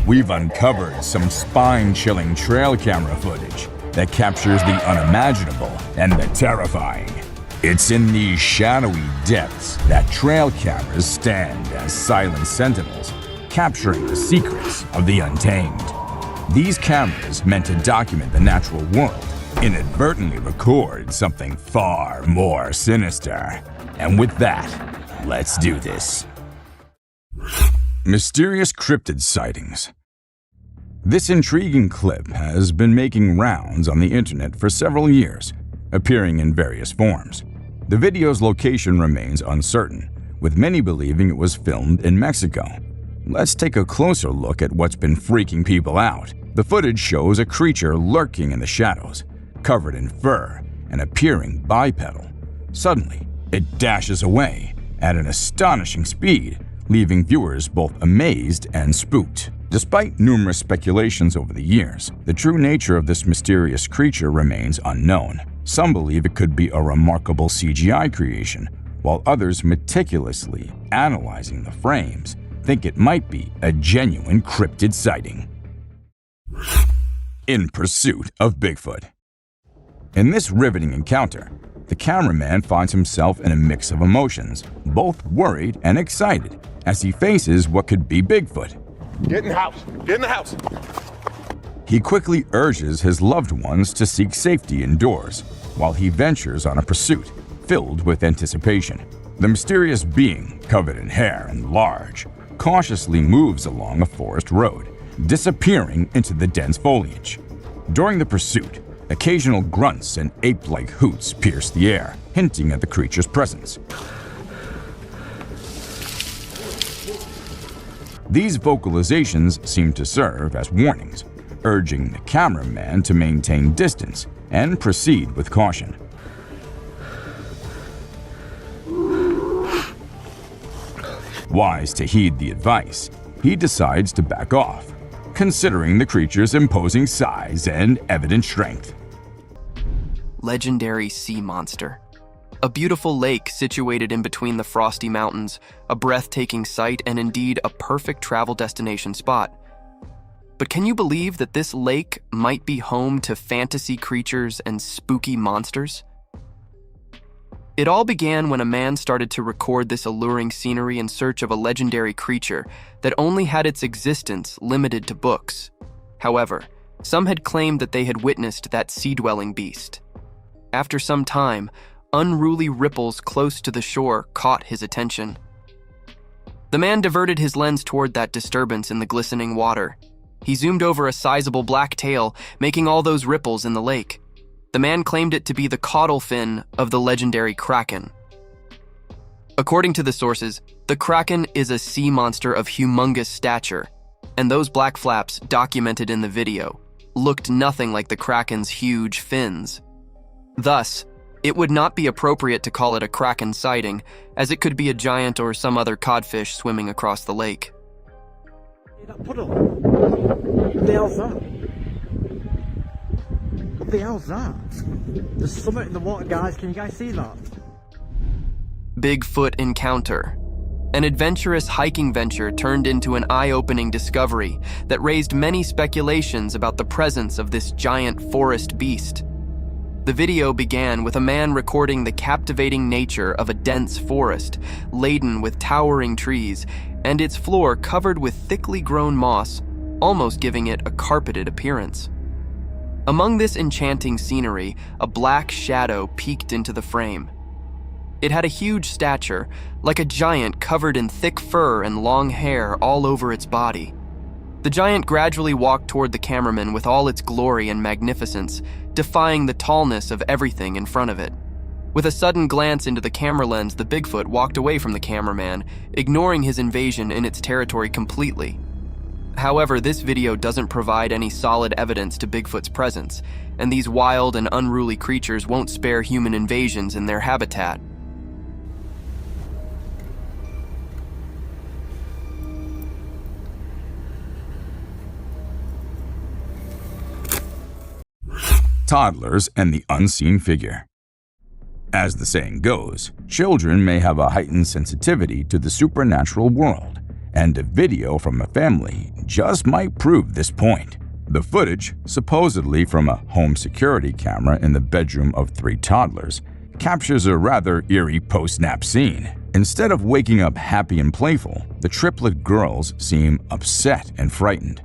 We've uncovered some spine-chilling trail camera footage that captures the unimaginable and the terrifying. It's in these shadowy depths that trail cameras stand as silent sentinels, capturing the secrets of the untamed. These cameras, meant to document the natural world, inadvertently record something far more sinister. And with that, let's do this. Mysterious cryptid sightings. This intriguing clip has been making rounds on the internet for several years, appearing in various forms. The video's location remains uncertain, with many believing it was filmed in Mexico. Let's take a closer look at what's been freaking people out. The footage shows a creature lurking in the shadows, covered in fur and appearing bipedal. Suddenly, it dashes away at an astonishing speed, leaving viewers both amazed and spooked. Despite numerous speculations over the years, the true nature of this mysterious creature remains unknown. Some believe it could be a remarkable CGI creation, while others, meticulously analyzing the frames, think it might be a genuine cryptid sighting. In pursuit of Bigfoot. In this riveting encounter, the cameraman finds himself in a mix of emotions, both worried and excited, as he faces what could be Bigfoot. Get in the house! Get in the house! He quickly urges his loved ones to seek safety indoors, while he ventures on a pursuit filled with anticipation. The mysterious being, covered in hair and large, cautiously moves along a forest road, disappearing into the dense foliage. During the pursuit, occasional grunts and ape-like hoots pierce the air, hinting at the creature's presence. These vocalizations seem to serve as warnings, urging the cameraman to maintain distance and proceed with caution. Wise to heed the advice, he decides to back off, considering the creature's imposing size and evident strength. Legendary sea monster. A beautiful lake situated in between the frosty mountains, a breathtaking sight and indeed a perfect travel destination spot. But can you believe that this lake might be home to fantasy creatures and spooky monsters? It all began when a man started to record this alluring scenery in search of a legendary creature that only had its existence limited to books. However, some had claimed that they had witnessed that sea-dwelling beast. After some time, unruly ripples close to the shore caught his attention. The man diverted his lens toward that disturbance in the glistening water. He zoomed over a sizable black tail, making all those ripples in the lake. The man claimed it to be the caudal fin of the legendary kraken. According to the sources, the kraken is a sea monster of humongous stature, and those black flaps documented in the video looked nothing like the kraken's huge fins. Thus, it would not be appropriate to call it a kraken sighting, as it could be a giant or some other codfish swimming across the lake. That puddle. What the hell's that? What the hell's that? There's something in the water, guys. Can you guys see that? Bigfoot encounter. An adventurous hiking venture turned into an eye-opening discovery that raised many speculations about the presence of this giant forest beast. The video began with a man recording the captivating nature of a dense forest, laden with towering trees, and its floor covered with thickly grown moss, almost giving it a carpeted appearance. Among this enchanting scenery, a black shadow peeked into the frame. It had a huge stature, like a giant covered in thick fur and long hair all over its body. The giant gradually walked toward the cameraman with all its glory and magnificence, defying the tallness of everything in front of it. With a sudden glance into the camera lens, the Bigfoot walked away from the cameraman, ignoring his invasion in its territory completely. However, this video doesn't provide any solid evidence to Bigfoot's presence, and these wild and unruly creatures won't spare human invasions in their habitat. Toddlers and the unseen figure. As the saying goes, children may have a heightened sensitivity to the supernatural world, and a video from a family just might prove this point. The footage, supposedly from a home security camera in the bedroom of 3 toddlers, captures a rather eerie post-nap scene. Instead of waking up happy and playful, the triplet girls seem upset and frightened.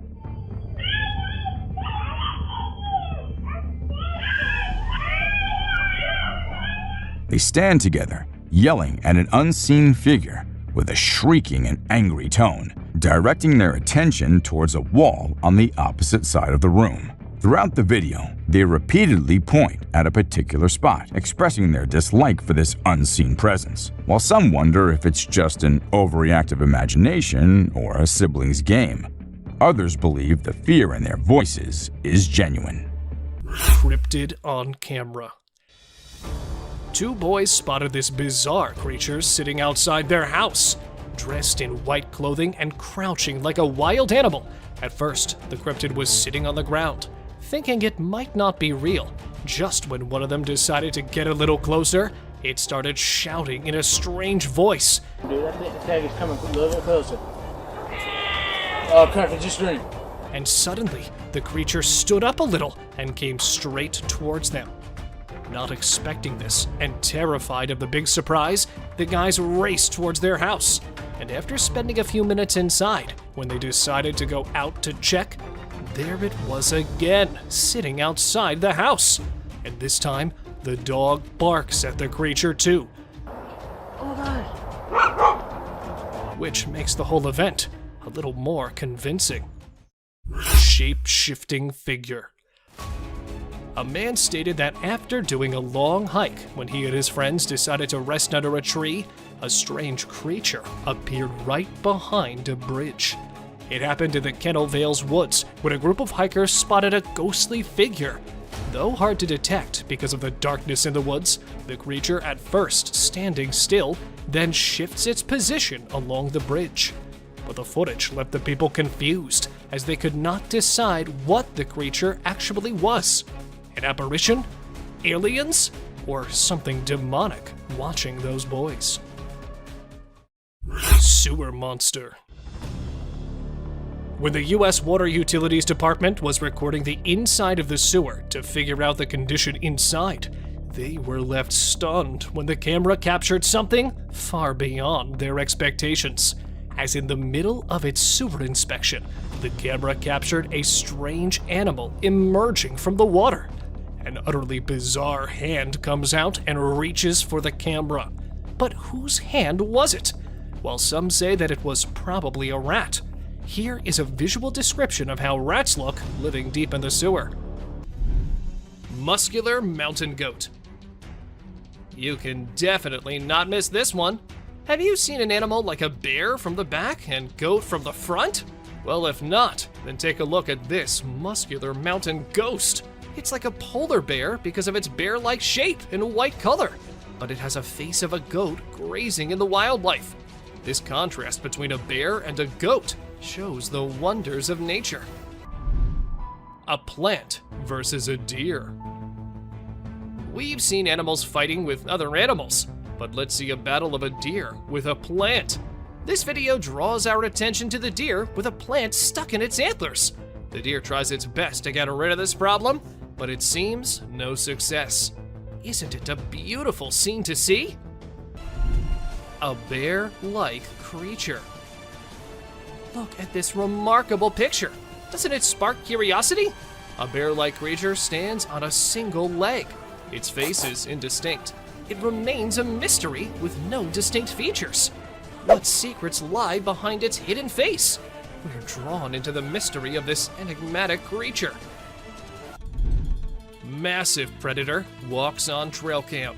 They stand together, yelling at an unseen figure with a shrieking and angry tone, directing their attention towards a wall on the opposite side of the room. Throughout the video, they repeatedly point at a particular spot, expressing their dislike for this unseen presence. While some wonder if it's just an overreactive imagination or a sibling's game, others believe the fear in their voices is genuine. Cryptid on camera. 2 boys spotted this bizarre creature sitting outside their house, dressed in white clothing and crouching like a wild animal. At first, the cryptid was sitting on the ground, thinking it might not be real. Just when one of them decided to get a little closer, it started shouting in a strange voice. Dude, I think the tag is coming a little bit closer. Oh, crap, it just screamed. And suddenly, the creature stood up a little and came straight towards them. Not expecting this and terrified of the big surprise, the guys raced towards their house. And after spending a few minutes inside, when they decided to go out to check, there it was again, sitting outside the house. And this time, the dog barks at the creature too. Oh my gosh. Which makes the whole event a little more convincing. Shape-shifting figure. A man stated that after doing a long hike, when he and his friends decided to rest under a tree, a strange creature appeared right behind a bridge. It happened in the Kennel Vales woods, when a group of hikers spotted a ghostly figure. Though hard to detect because of the darkness in the woods, the creature at first standing still, then shifts its position along the bridge. But the footage left the people confused, as they could not decide what the creature actually was. An apparition? Aliens? Or something demonic watching those boys? Sewer monster. When the U.S. Water Utilities Department was recording the inside of the sewer to figure out the condition inside, they were left stunned when the camera captured something far beyond their expectations. As in the middle of its sewer inspection, the camera captured a strange animal emerging from the water. An utterly bizarre hand comes out and reaches for the camera. But whose hand was it? While some say that it was probably a rat, here is a visual description of how rats look living deep in the sewer. Muscular mountain goat. You can definitely not miss this one. Have you seen an animal like a bear from the back and goat from the front? Well, if not, then take a look at this muscular mountain ghost. It's like a polar bear because of its bear-like shape and white color, but it has a face of a goat grazing in the wildlife. This contrast between a bear and a goat shows the wonders of nature. A plant versus a deer. We've seen animals fighting with other animals, but let's see a battle of a deer with a plant. This video draws our attention to the deer with a plant stuck in its antlers. The deer tries its best to get rid of this problem, but it seems no success. Isn't it a beautiful scene to see? A bear-like creature. Look at this remarkable picture. Doesn't it spark curiosity? A bear-like creature stands on a single leg. Its face is indistinct. It remains a mystery with no distinct features. What secrets lie behind its hidden face? We're drawn into the mystery of this enigmatic creature. Massive predator walks on trail cam.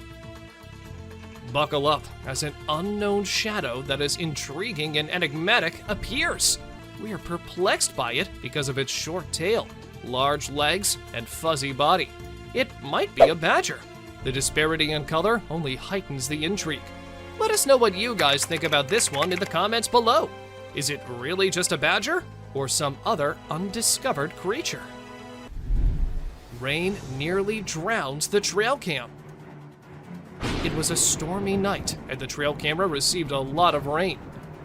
Buckle up as an unknown shadow that is intriguing and enigmatic appears. We are perplexed by it because of its short tail, large legs, and fuzzy body. It might be a badger. The disparity in color only heightens the intrigue. Let us know what you guys think about this one in the comments below. Is it really just a badger or some other undiscovered creature? Rain nearly drowns the trail cam. It was a stormy night and the trail camera received a lot of rain.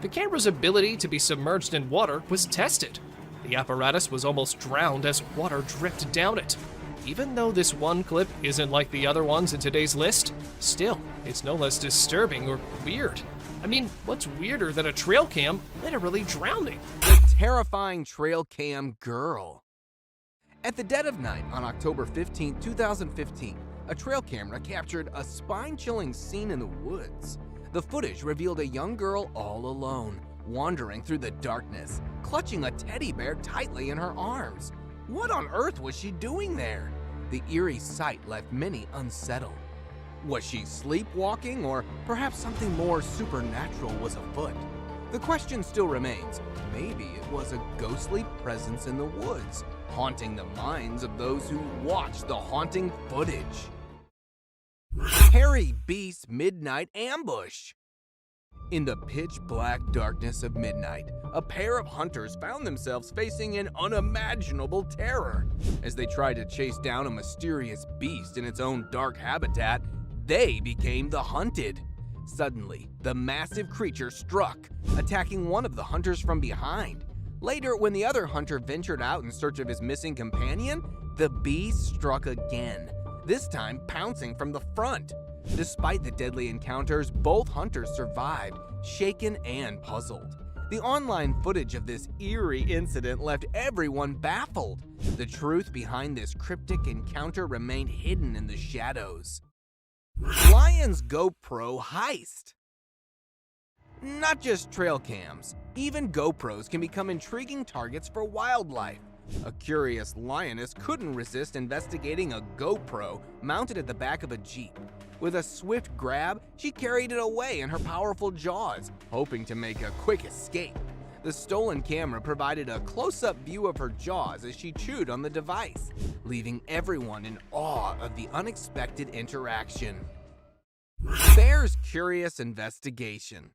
The camera's ability to be submerged in water was tested. The apparatus was almost drowned as water dripped down it. Even though this one clip isn't like the other ones in today's list, still, it's no less disturbing or weird. I mean, what's weirder than a trail cam literally drowning? The terrifying trail cam girl. At the dead of night on October 15, 2015, a trail camera captured a spine-chilling scene in the woods. The footage revealed a young girl all alone, wandering through the darkness, clutching a teddy bear tightly in her arms. What on earth was she doing there? The eerie sight left many unsettled. Was she sleepwalking, or perhaps something more supernatural was afoot? The question still remains. Maybe it was a ghostly presence in the woods, haunting the minds of those who watched the haunting footage. Hairy Beast Midnight Ambush. In the pitch-black darkness of midnight, a pair of hunters found themselves facing an unimaginable terror. As they tried to chase down a mysterious beast in its own dark habitat, they became the hunted. Suddenly, the massive creature struck, attacking one of the hunters from behind. Later, when the other hunter ventured out in search of his missing companion, the beast struck again, this time pouncing from the front. Despite the deadly encounters, both hunters survived, shaken and puzzled. The online footage of this eerie incident left everyone baffled. The truth behind this cryptic encounter remained hidden in the shadows. Lion's GoPro heist. Not just trail cams, even GoPros can become intriguing targets for wildlife. A curious lioness couldn't resist investigating a GoPro mounted at the back of a Jeep. With a swift grab, she carried it away in her powerful jaws, hoping to make a quick escape. The stolen camera provided a close-up view of her jaws as she chewed on the device, leaving everyone in awe of the unexpected interaction. Bear's curious investigation.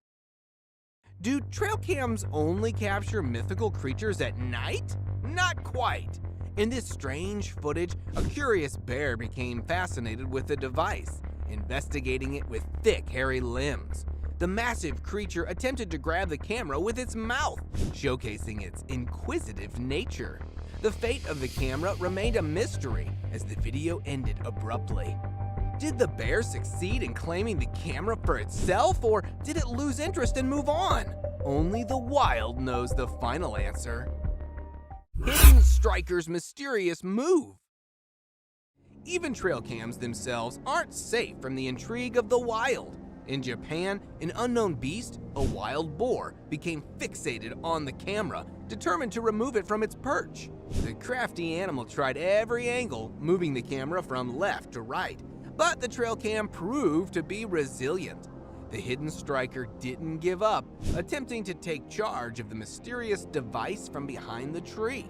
Do trail cams only capture mythical creatures at night? Not quite. In this strange footage, a curious bear became fascinated with the device, investigating it with thick, hairy limbs. The massive creature attempted to grab the camera with its mouth, showcasing its inquisitive nature. The fate of the camera remained a mystery as the video ended abruptly. Did the bear succeed in claiming the camera for itself, or did it lose interest and move on? Only the wild knows the final answer. Hidden Striker's mysterious move. Even trail cams themselves aren't safe from the intrigue of the wild. In Japan, an unknown beast, a wild boar, became fixated on the camera, determined to remove it from its perch. The crafty animal tried every angle, moving the camera from left to right, but the trail cam proved to be resilient. The hidden striker didn't give up, attempting to take charge of the mysterious device from behind the tree.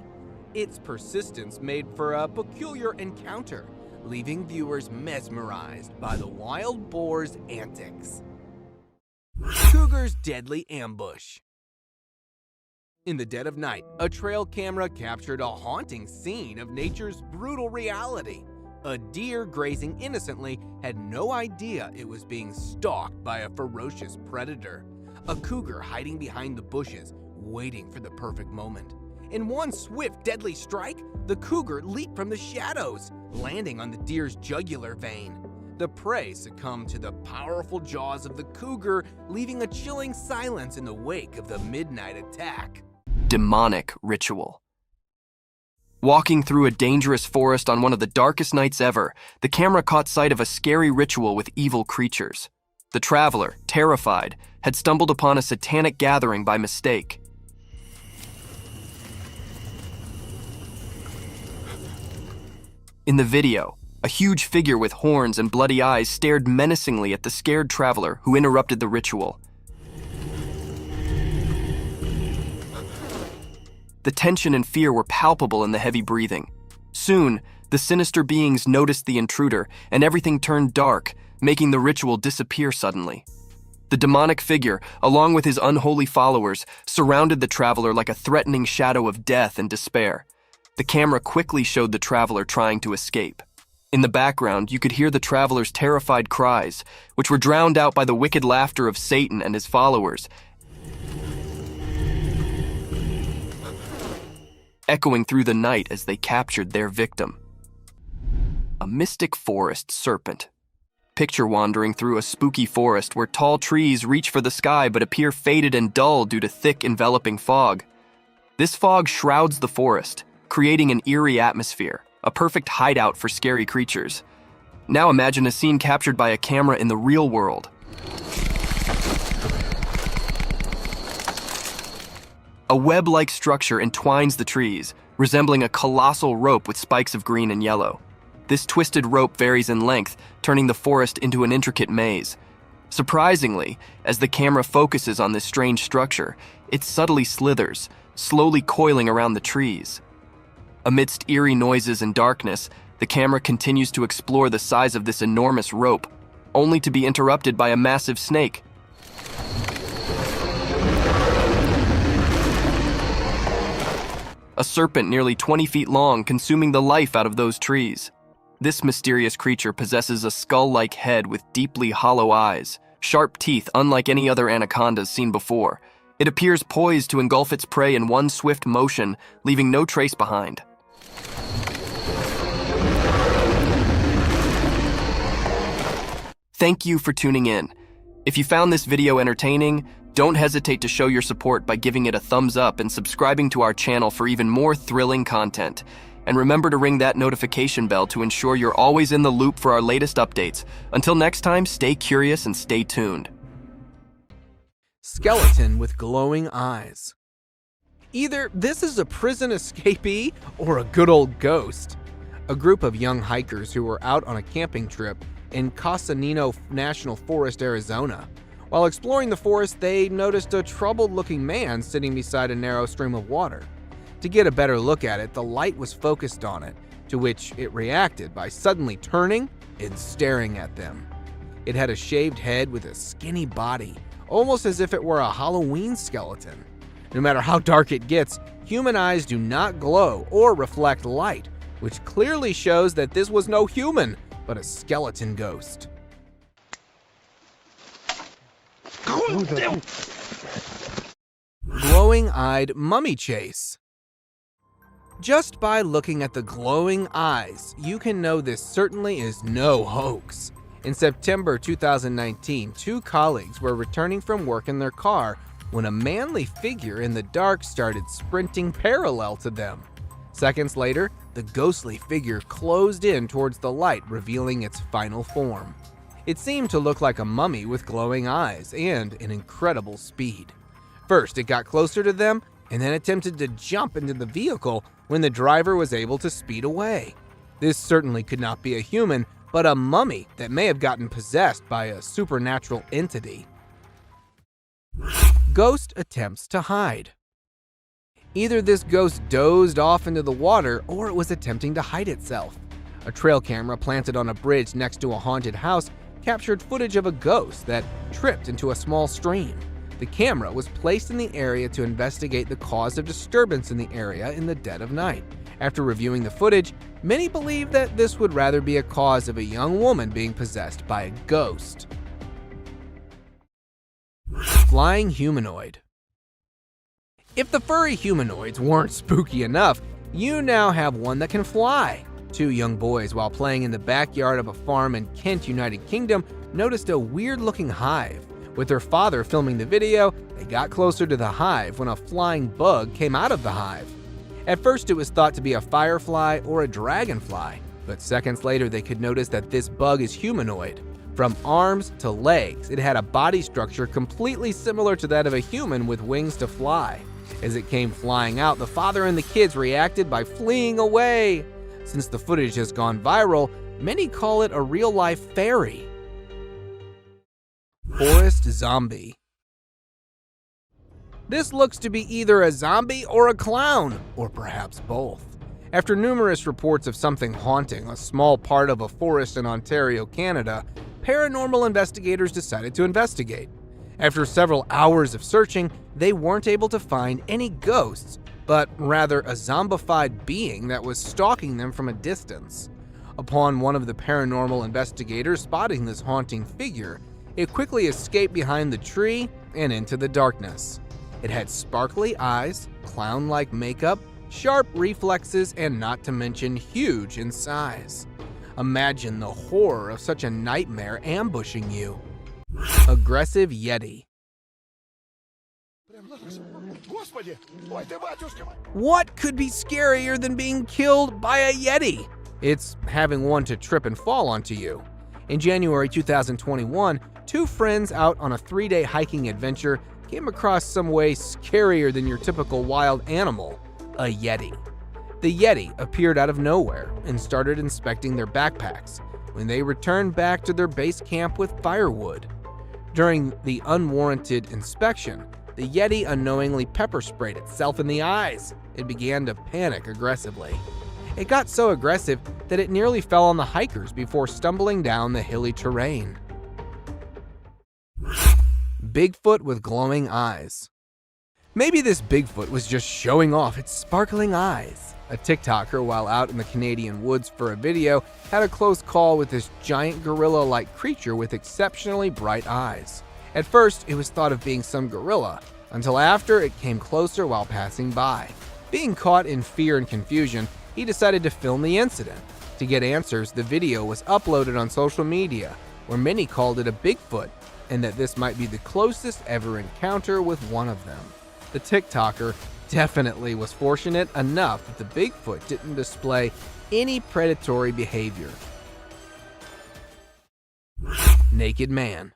Its persistence made for a peculiar encounter, leaving viewers mesmerized by the wild boar's antics. Cougar's deadly ambush. In the dead of night, a trail camera captured a haunting scene of nature's brutal reality. A deer grazing innocently had no idea it was being stalked by a ferocious predator. A cougar hiding behind the bushes, waiting for the perfect moment. In one swift, deadly strike, the cougar leaped from the shadows, landing on the deer's jugular vein. The prey succumbed to the powerful jaws of the cougar, leaving a chilling silence in the wake of the midnight attack. Demonic ritual. Walking through a dangerous forest on one of the darkest nights ever, the camera caught sight of a scary ritual with evil creatures. The traveler, terrified, had stumbled upon a satanic gathering by mistake. In the video, a huge figure with horns and bloody eyes stared menacingly at the scared traveler who interrupted the ritual. The tension and fear were palpable in the heavy breathing. Soon, the sinister beings noticed the intruder, and everything turned dark, making the ritual disappear suddenly. The demonic figure, along with his unholy followers, surrounded the traveler like a threatening shadow of death and despair. The camera quickly showed the traveler trying to escape. In the background, you could hear the traveler's terrified cries, which were drowned out by the wicked laughter of Satan and his followers. echoing through the night as they captured their victim. A mystic forest serpent. Picture wandering through a spooky forest where tall trees reach for the sky but appear faded and dull due to thick, enveloping fog. This fog shrouds the forest, creating an eerie atmosphere, a perfect hideout for scary creatures. Now imagine a scene captured by a camera in the real world. A web-like structure entwines the trees, resembling a colossal rope with spikes of green and yellow. This twisted rope varies in length, turning the forest into an intricate maze. Surprisingly, as the camera focuses on this strange structure, it subtly slithers, slowly coiling around the trees. Amidst eerie noises and darkness, the camera continues to explore the size of this enormous rope, only to be interrupted by a massive snake. A serpent nearly 20 feet long, consuming the life out of those trees. This mysterious creature possesses a skull-like head with deeply hollow eyes, sharp teeth unlike any other anacondas seen before. It appears poised to engulf its prey in one swift motion, leaving no trace behind. Thank you for tuning in. If you found this video entertaining, don't hesitate to show your support by giving it a thumbs up and subscribing to our channel for even more thrilling content. And remember to ring that notification bell to ensure you're always in the loop for our latest updates. Until next time, stay curious and stay tuned. Skeleton with glowing eyes. Either this is a prison escapee or a good old ghost. A group of young hikers who were out on a camping trip in Casanino National Forest, Arizona. While exploring the forest, they noticed a troubled-looking man sitting beside a narrow stream of water. To get a better look at it, the light was focused on it, to which it reacted by suddenly turning and staring at them. It had a shaved head with a skinny body, almost as if it were a Halloween skeleton. No matter how dark it gets, human eyes do not glow or reflect light, which clearly shows that this was no human, but a skeleton ghost. Glowing-eyed mummy chase. Just by looking at the glowing eyes, you can know this certainly is no hoax. In September 2019, two colleagues were returning from work in their car when a manly figure in the dark started sprinting parallel to them. Seconds later, the ghostly figure closed in towards the light, revealing its final form. It seemed to look like a mummy with glowing eyes and an incredible speed. First, it got closer to them and then attempted to jump into the vehicle when the driver was able to speed away. This certainly could not be a human, but a mummy that may have gotten possessed by a supernatural entity. Ghost attempts to hide. Either this ghost dozed off into the water or it was attempting to hide itself. A trail camera planted on a bridge next to a haunted house captured footage of a ghost that tripped into a small stream. The camera was placed in the area to investigate the cause of disturbance in the area in the dead of night. After reviewing the footage, many believe that this would rather be a cause of a young woman being possessed by a ghost. Flying humanoid. If the furry humanoids weren't spooky enough, you now have one that can fly. Two young boys, while playing in the backyard of a farm in Kent, United Kingdom, noticed a weird-looking hive. With their father filming the video, they got closer to the hive when a flying bug came out of the hive. At first, it was thought to be a firefly or a dragonfly, but seconds later they could notice that this bug is humanoid. From arms to legs, it had a body structure completely similar to that of a human with wings to fly. As it came flying out, the father and the kids reacted by fleeing away. Since the footage has gone viral, many call it a real-life fairy. Forest zombie. This looks to be either a zombie or a clown, or perhaps both. After numerous reports of something haunting a small part of a forest in Ontario, Canada, paranormal investigators decided to investigate. After several hours of searching, they weren't able to find any ghosts, but rather a zombified being that was stalking them from a distance. Upon one of the paranormal investigators spotting this haunting figure, it quickly escaped behind the tree and into the darkness. It had sparkly eyes, clown-like makeup, sharp reflexes, and not to mention huge in size. Imagine the horror of such a nightmare ambushing you. Aggressive Yeti. What could be scarier than being killed by a Yeti? It's having one to trip and fall onto you. In January 2021, two friends out on a 3-day hiking adventure came across some way scarier than your typical wild animal, a Yeti. The Yeti appeared out of nowhere and started inspecting their backpacks when they returned back to their base camp with firewood. During the unwarranted inspection, the Yeti unknowingly pepper sprayed itself in the eyes. It began to panic aggressively. It got so aggressive that it nearly fell on the hikers before stumbling down the hilly terrain. Bigfoot with glowing eyes. Maybe this Bigfoot was just showing off its sparkling eyes. A TikToker, while out in the Canadian woods for a video, had a close call with this giant gorilla-like creature with exceptionally bright eyes. At first, it was thought of being some gorilla, until after it came closer while passing by. Being caught in fear and confusion, he decided to film the incident. To get answers, the video was uploaded on social media, where many called it a Bigfoot, and that this might be the closest ever encounter with one of them. The TikToker definitely was fortunate enough that the Bigfoot didn't display any predatory behavior. Naked man.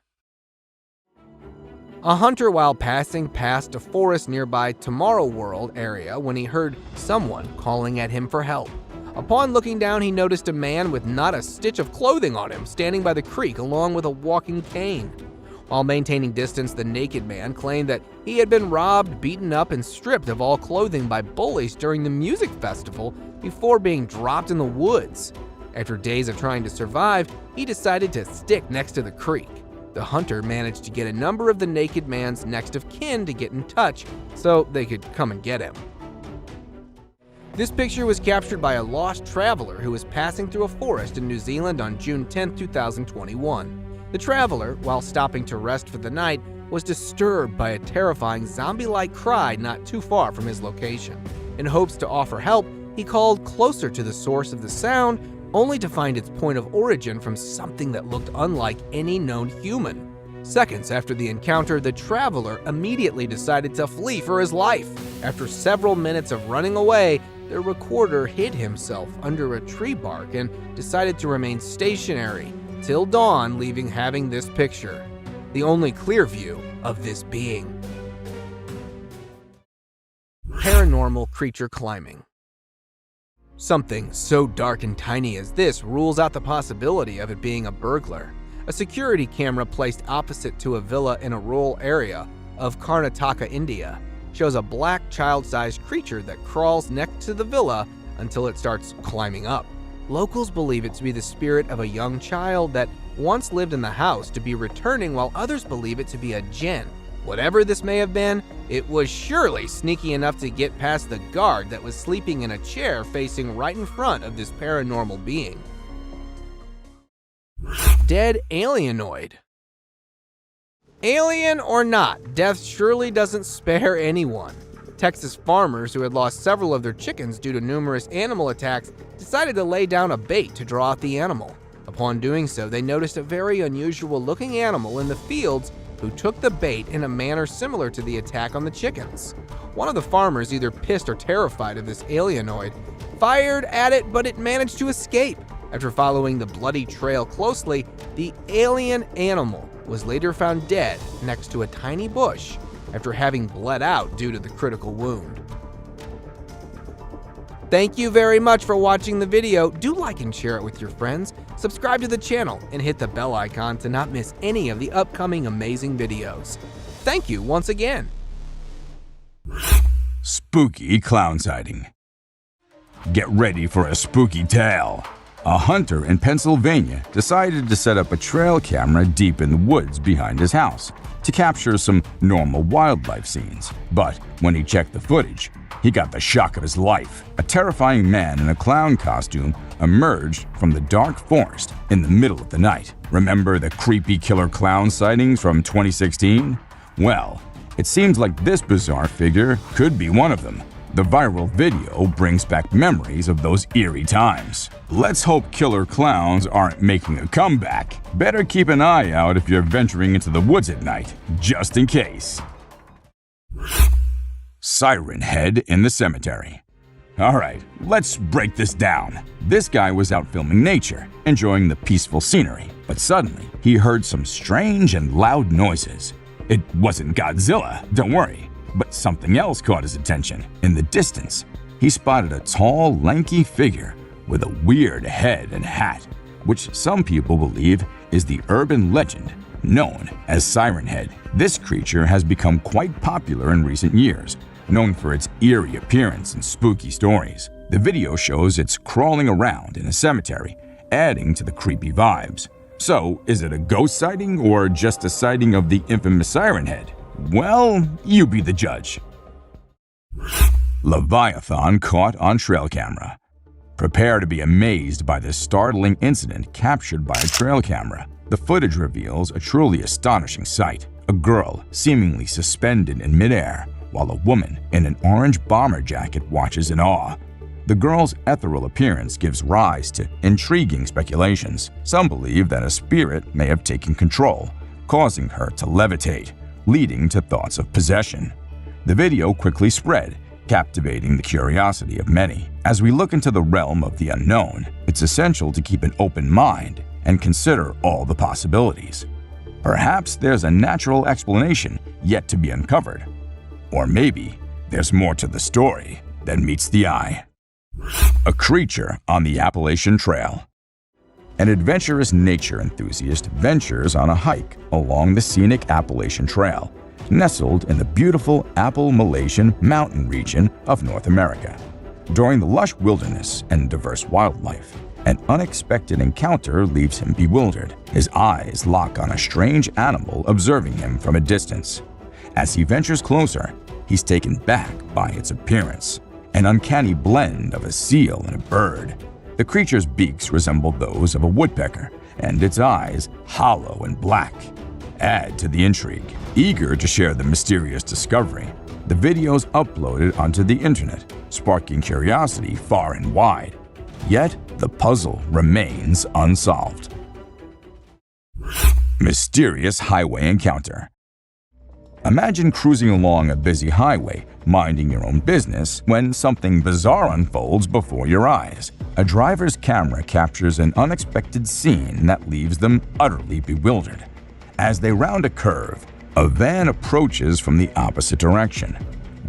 A hunter while passing past a forest nearby Tomorrow World area when he heard someone calling at him for help. Upon looking down, he noticed a man with not a stitch of clothing on him standing by the creek along with a walking cane. While maintaining distance, the naked man claimed that he had been robbed, beaten up, and stripped of all clothing by bullies during the music festival before being dropped in the woods. After days of trying to survive, he decided to stick next to the creek. The hunter managed to get a number of the naked man's next of kin to get in touch so they could come and get him. This picture was captured by a lost traveler who was passing through a forest in New Zealand on June 10, 2021. The traveler, while stopping to rest for the night, was disturbed by a terrifying zombie-like cry not too far from his location. In hopes to offer help, he called closer to the source of the sound, only to find its point of origin from something that looked unlike any known human. Seconds after the encounter, the traveler immediately decided to flee for his life. After several minutes of running away, the recorder hid himself under a tree bark and decided to remain stationary till dawn, leaving having this picture, the only clear view of this being. Paranormal creature climbing. Something so dark and tiny as this rules out the possibility of it being a burglar. A security camera placed opposite to a villa in a rural area of Karnataka, India, shows a black child-sized creature that crawls next to the villa until it starts climbing up. Locals believe it to be the spirit of a young child that once lived in the house to be returning, while others believe it to be a jinn. Whatever this may have been, it was surely sneaky enough to get past the guard that was sleeping in a chair facing right in front of this paranormal being. Dead alienoid. Alien or not, death surely doesn't spare anyone. Texas farmers who had lost several of their chickens due to numerous animal attacks decided to lay down a bait to draw out the animal. Upon doing so, they noticed a very unusual looking animal in the fields who took the bait in a manner similar to the attack on the chickens. One of the farmers, either pissed or terrified of this alienoid, fired at it, but it managed to escape. After following the bloody trail closely, the alien animal was later found dead next to a tiny bush after having bled out due to the critical wound. Thank you very much for watching the video. Do like and share it with your friends, subscribe to the channel, and hit the bell icon to not miss any of the upcoming amazing videos. Thank you once again. Spooky clown sighting. Get ready for a spooky tale. A hunter in Pennsylvania decided to set up a trail camera deep in the woods behind his house to capture some normal wildlife scenes. But when he checked the footage, he got the shock of his life. A terrifying man in a clown costume emerged from the dark forest in the middle of the night. Remember the creepy killer clown sightings from 2016? Well, it seems like this bizarre figure could be one of them. The viral video brings back memories of those eerie times. Let's hope killer clowns aren't making a comeback. Better keep an eye out if you're venturing into the woods at night, just in case. Siren Head in the cemetery. Alright, let's break this down. This guy was out filming nature, enjoying the peaceful scenery, but suddenly he heard some strange and loud noises. It wasn't Godzilla, don't worry, but something else caught his attention. In the distance, he spotted a tall, lanky figure with a weird head and hat, which some people believe is the urban legend known as Siren Head. This creature has become quite popular in recent years, known for its eerie appearance and spooky stories. The video shows it's crawling around in a cemetery, adding to the creepy vibes. So, is it a ghost sighting or just a sighting of the infamous Siren Head? Well, you be the judge. Leviathan caught on trail camera. Prepare to be amazed by this startling incident captured by a trail camera. The footage reveals a truly astonishing sight. A girl seemingly suspended in midair, while a woman in an orange bomber jacket watches in awe. The girl's ethereal appearance gives rise to intriguing speculations. Some believe that a spirit may have taken control, causing her to levitate, leading to thoughts of possession. The video quickly spread, captivating the curiosity of many. As we look into the realm of the unknown, it's essential to keep an open mind and consider all the possibilities. Perhaps there's a natural explanation yet to be uncovered. Or maybe there's more to the story than meets the eye. A creature on the Appalachian Trail. An adventurous nature enthusiast ventures on a hike along the scenic Appalachian Trail, nestled in the beautiful Appalachian mountain region of North America. During the lush wilderness and diverse wildlife, an unexpected encounter leaves him bewildered. His eyes lock on a strange animal observing him from a distance. As he ventures closer, he's taken back by its appearance, an uncanny blend of a seal and a bird. The creature's beaks resemble those of a woodpecker, and its eyes, hollow and black, add to the intrigue. Eager to share the mysterious discovery, the video's uploaded onto the internet, sparking curiosity far and wide. Yet, the puzzle remains unsolved. Mysterious highway encounter. Imagine cruising along a busy highway, minding your own business, when something bizarre unfolds before your eyes. A driver's camera captures an unexpected scene that leaves them utterly bewildered. As they round a curve, a van approaches from the opposite direction.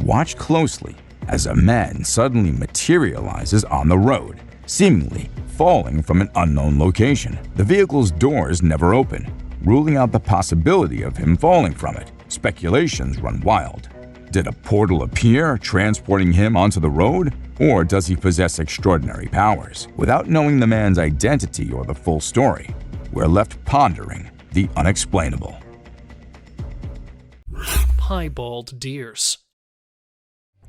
Watch closely as a man suddenly materializes on the road, seemingly falling from an unknown location. The vehicle's doors never open, ruling out the possibility of him falling from it. Speculations run wild. Did a portal appear, transporting him onto the road? Or does he possess extraordinary powers? Without knowing the man's identity or the full story, we're left pondering the unexplainable. Piebald deers.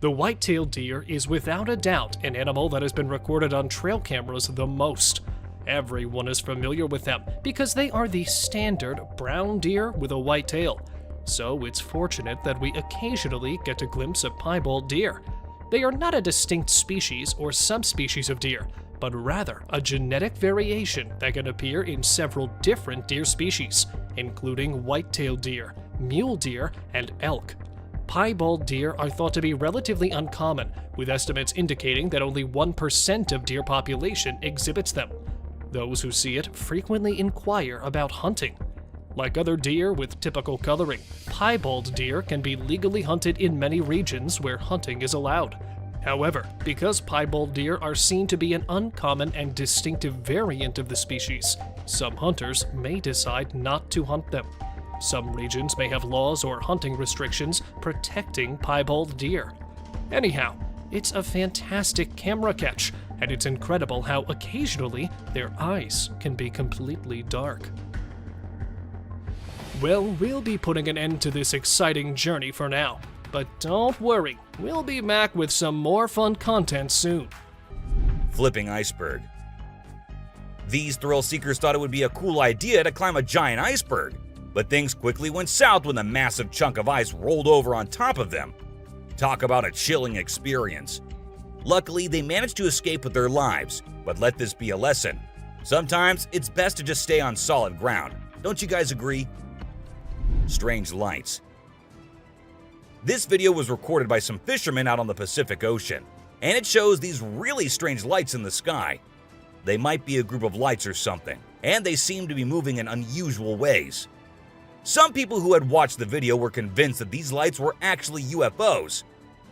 The white-tailed deer is without a doubt an animal that has been recorded on trail cameras the most. Everyone is familiar with them because they are the standard brown deer with a white tail. So it's fortunate that we occasionally get a glimpse of piebald deer. They are not a distinct species or subspecies of deer, but rather a genetic variation that can appear in several different deer species, including white-tailed deer, mule deer, and elk. Piebald deer are thought to be relatively uncommon, with estimates indicating that only 1% of deer population exhibits them. Those who see it frequently inquire about hunting. Like other deer with typical coloring, piebald deer can be legally hunted in many regions where hunting is allowed. However, because piebald deer are seen to be an uncommon and distinctive variant of the species, some hunters may decide not to hunt them. Some regions may have laws or hunting restrictions protecting piebald deer. Anyhow, it's a fantastic camera catch, and it's incredible how occasionally their eyes can be completely dark. Well, we'll be putting an end to this exciting journey for now, but don't worry, we'll be back with some more fun content soon. Flipping iceberg. These thrill seekers thought it would be a cool idea to climb a giant iceberg, but things quickly went south when a massive chunk of ice rolled over on top of them. Talk about a chilling experience. Luckily, they managed to escape with their lives, but let this be a lesson. Sometimes it's best to just stay on solid ground. Don't you guys agree? Strange lights. This video was recorded by some fishermen out on the Pacific Ocean, and it shows these really strange lights in the sky. They might be a group of lights or something, and they seem to be moving in unusual ways. Some people who had watched the video were convinced that these lights were actually UFOs,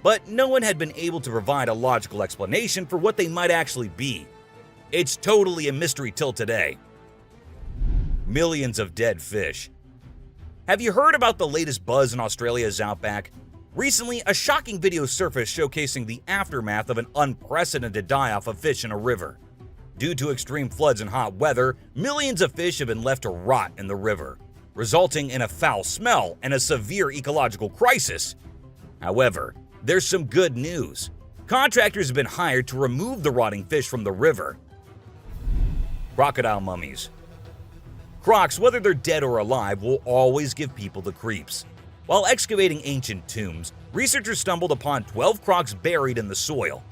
but no one had been able to provide a logical explanation for what they might actually be. It's totally a mystery till today. Millions of dead fish. Have you heard about the latest buzz in Australia's outback? Recently, a shocking video surfaced showcasing the aftermath of an unprecedented die-off of fish in a river. Due to extreme floods and hot weather, millions of fish have been left to rot in the river, resulting in a foul smell and a severe ecological crisis. However, there's some good news. Contractors have been hired to remove the rotting fish from the river. Crocodile mummies. Crocs, whether they're dead or alive, will always give people the creeps. While excavating ancient tombs, researchers stumbled upon 12 crocs buried in the soil.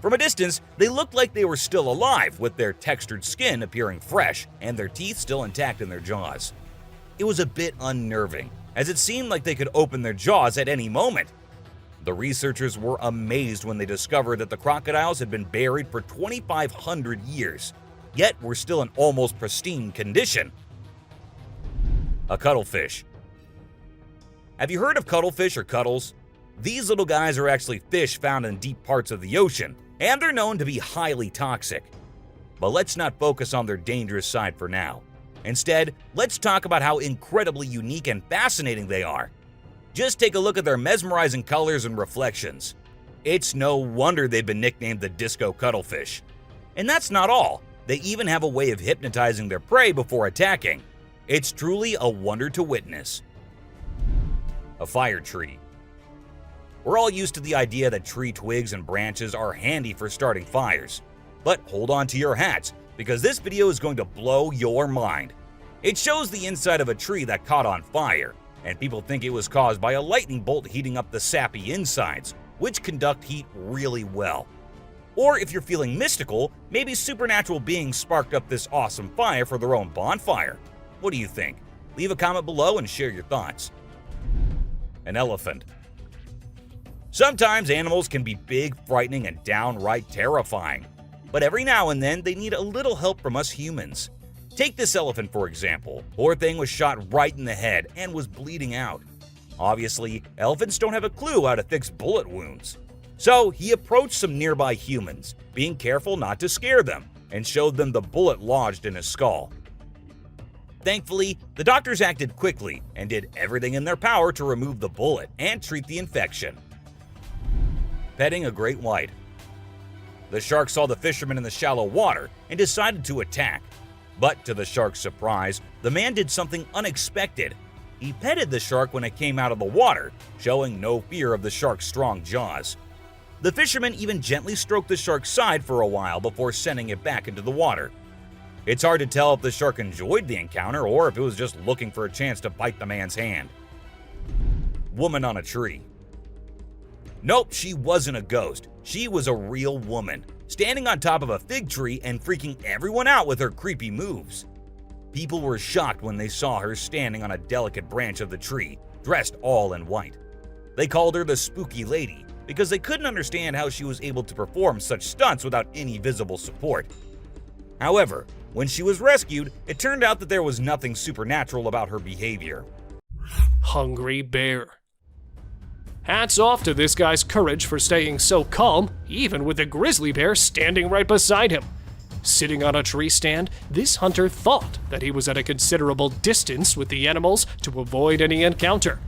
From a distance, they looked like they were still alive, with their textured skin appearing fresh and their teeth still intact in their jaws. It was a bit unnerving, as it seemed like they could open their jaws at any moment. The researchers were amazed when they discovered that the crocodiles had been buried for 2,500 years, yet were still in almost pristine condition. A cuttlefish. Have you heard of cuttlefish or cuttles? These little guys are actually fish found in deep parts of the ocean, and they're known to be highly toxic. But let's not focus on their dangerous side for now. Instead, let's talk about how incredibly unique and fascinating they are. Just take a look at their mesmerizing colors and reflections. It's no wonder they've been nicknamed the disco cuttlefish. And that's not all. They even have a way of hypnotizing their prey before attacking. It's truly a wonder to witness. A fire tree. We're all used to the idea that tree twigs and branches are handy for starting fires. But hold on to your hats, because this video is going to blow your mind. It shows the inside of a tree that caught on fire, and people think it was caused by a lightning bolt heating up the sappy insides, which conduct heat really well. Or if you're feeling mystical, maybe supernatural beings sparked up this awesome fire for their own bonfire. What do you think? Leave a comment below and share your thoughts. An elephant. Sometimes animals can be big, frightening, and downright terrifying. But every now and then, they need a little help from us humans. Take this elephant for example. Poor thing was shot right in the head and was bleeding out. Obviously, elephants don't have a clue how to fix bullet wounds. So he approached some nearby humans, being careful not to scare them, and showed them the bullet lodged in his skull. Thankfully, the doctors acted quickly and did everything in their power to remove the bullet and treat the infection. Petting a great white. The shark saw the fisherman in the shallow water and decided to attack. But to the shark's surprise, the man did something unexpected. He petted the shark when it came out of the water, showing no fear of the shark's strong jaws. The fisherman even gently stroked the shark's side for a while before sending it back into the water. It's hard to tell if the shark enjoyed the encounter or if it was just looking for a chance to bite the man's hand. Woman on a tree. Nope, she wasn't a ghost. She was a real woman, standing on top of a fig tree and freaking everyone out with her creepy moves. People were shocked when they saw her standing on a delicate branch of the tree, dressed all in white. They called her the Spooky Lady because they couldn't understand how she was able to perform such stunts without any visible support. However, when she was rescued, it turned out that there was nothing supernatural about her behavior. Hungry bear. Hats off to this guy's courage for staying so calm, even with a grizzly bear standing right beside him. Sitting on a tree stand, this hunter thought that he was at a considerable distance with the animals to avoid any encounter,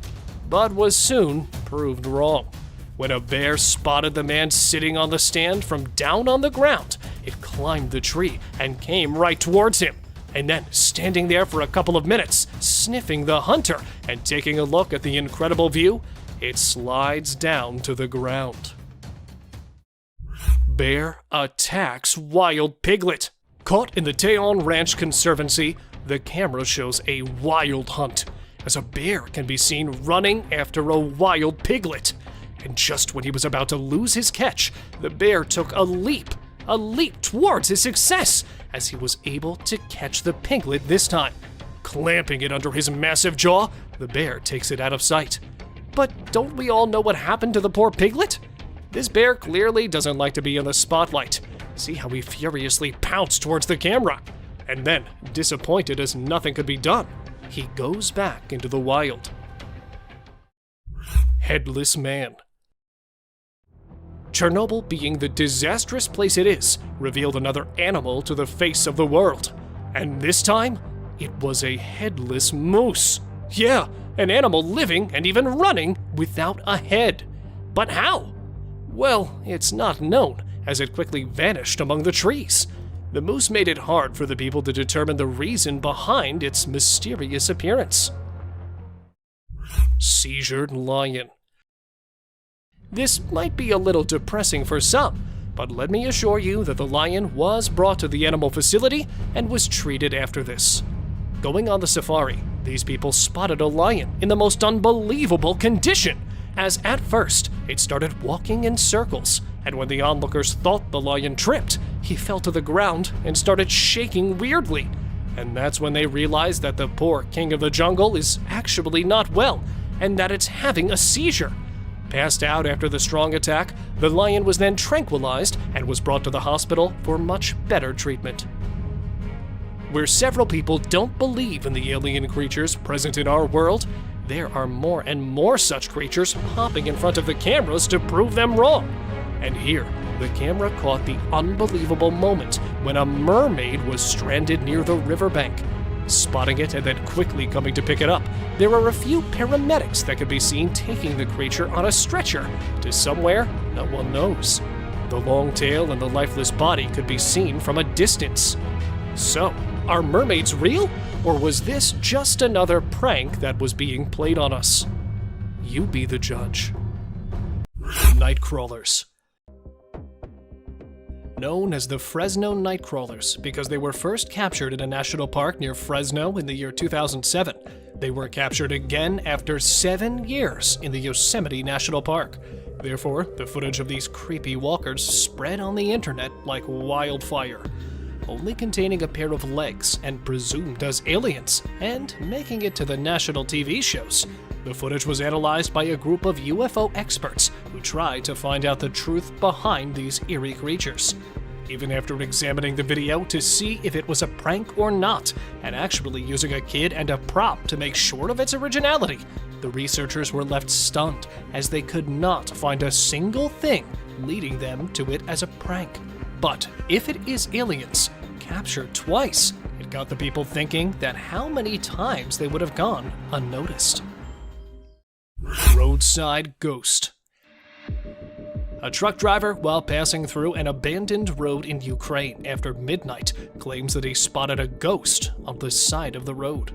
but was soon proved wrong. When a bear spotted the man sitting on the stand from down on the ground, it climbed the tree and came right towards him, and then standing there for a couple of minutes, sniffing the hunter and taking a look at the incredible view, it slides down to the ground. Bear attacks wild piglet. Caught in the Tejon Ranch Conservancy, the camera shows a wild hunt, as a bear can be seen running after a wild piglet. And just when he was about to lose his catch, the bear took a leap towards his success, as he was able to catch the piglet this time. Clamping it under his massive jaw, the bear takes it out of sight. But don't we all know what happened to the poor piglet? This bear clearly doesn't like to be in the spotlight. See how he furiously pounced towards the camera. And then, disappointed as nothing could be done, he goes back into the wild. Headless Man. Chernobyl, being the disastrous place it is, revealed another animal to the face of the world. And this time, it was a headless moose. Yeah, an animal living and even running without a head. But how? Well, it's not known, as it quickly vanished among the trees. The moose made it hard for the people to determine the reason behind its mysterious appearance. Seizured Lion. This might be a little depressing for some, but let me assure you that the lion was brought to the animal facility and was treated after this. Going on the safari, these people spotted a lion in the most unbelievable condition, as at first it started walking in circles, and when the onlookers thought the lion tripped, he fell to the ground and started shaking weirdly. And that's when they realized that the poor king of the jungle is actually not well, and that it's having a seizure. Passed out after the strong attack, the lion was then tranquilized and was brought to the hospital for much better treatment. Where several people don't believe in the alien creatures present in our world, there are more and more such creatures popping in front of the cameras to prove them wrong. And here, the camera caught the unbelievable moment when a mermaid was stranded near the riverbank. Spotting it and then quickly coming to pick it up, there are a few paramedics that could be seen taking the creature on a stretcher to somewhere no one knows. The long tail and the lifeless body could be seen from a distance. So, are mermaids real? Or was this just another prank that was being played on us? You be the judge. Nightcrawlers. Known as the Fresno Nightcrawlers because they were first captured in a national park near Fresno in the year 2007. They were captured again after 7 years in the Yosemite National Park. Therefore, the footage of these creepy walkers spread on the internet like wildfire. Only containing a pair of legs and presumed as aliens, and making it to the national TV shows. The footage was analyzed by a group of UFO experts who tried to find out the truth behind these eerie creatures. Even after examining the video to see if it was a prank or not, and actually using a kid and a prop to make sure of its originality, the researchers were left stunned as they could not find a single thing leading them to it as a prank. But if it is aliens, captured twice, it got the people thinking that how many times they would have gone unnoticed. Roadside Ghost. A truck driver, while passing through an abandoned road in Ukraine after midnight, claims that he spotted a ghost on the side of the road.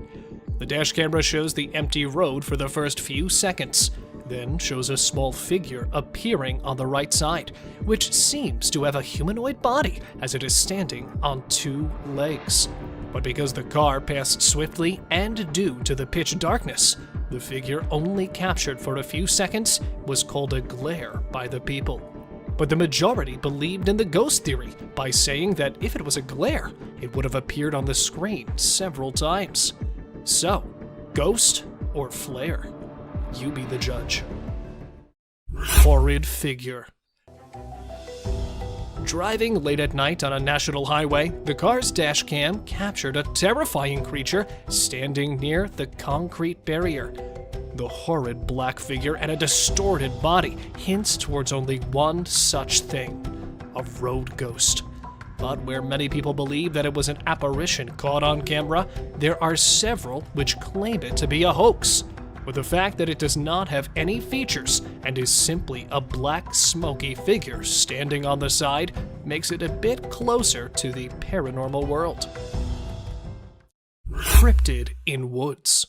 The dash camera shows the empty road for the first few seconds, then shows a small figure appearing on the right side, which seems to have a humanoid body as it is standing on 2 legs. But because the car passed swiftly and due to the pitch darkness, the figure only captured for a few seconds was called a glare by the people. But the majority believed in the ghost theory by saying that if it was a glare, it would have appeared on the screen several times. So, ghost or flare? You be the judge. Horrid figure. Driving late at night on a national highway, the car's dash cam captured a terrifying creature standing near the concrete barrier. The horrid black figure and a distorted body hints towards only one such thing: a road ghost. But where many people believe that it was an apparition caught on camera, there are several which claim it to be a hoax. With the fact that it does not have any features and is simply a black smoky figure standing on the side makes it a bit closer to the paranormal world. Cryptid in woods.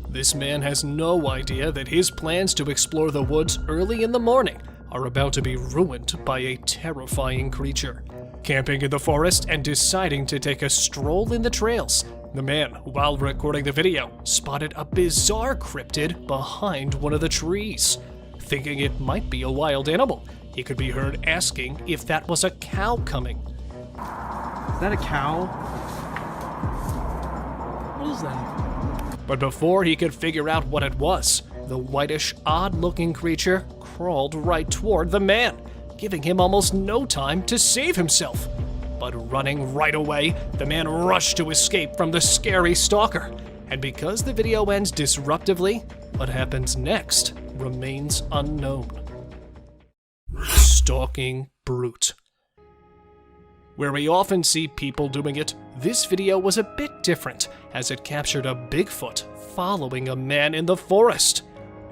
This man has no idea that his plans to explore the woods early in the morning are about to be ruined by a terrifying creature. Camping in the forest and deciding to take a stroll in the trails, the man, while recording the video, spotted a bizarre cryptid behind one of the trees. thinking it might be a wild animal. He could be heard asking if that was a cow coming. Is that a cow? What is that? But before he could figure out what it was, the whitish, odd-looking creature crawled right toward the man, giving him almost no time to save himself. But running right away, the man rushed to escape from the scary stalker. And because the video ends disruptively, what happens next remains unknown. Stalking brute. Where we often see people doing it, this video was a bit different, as it captured a Bigfoot following a man in the forest.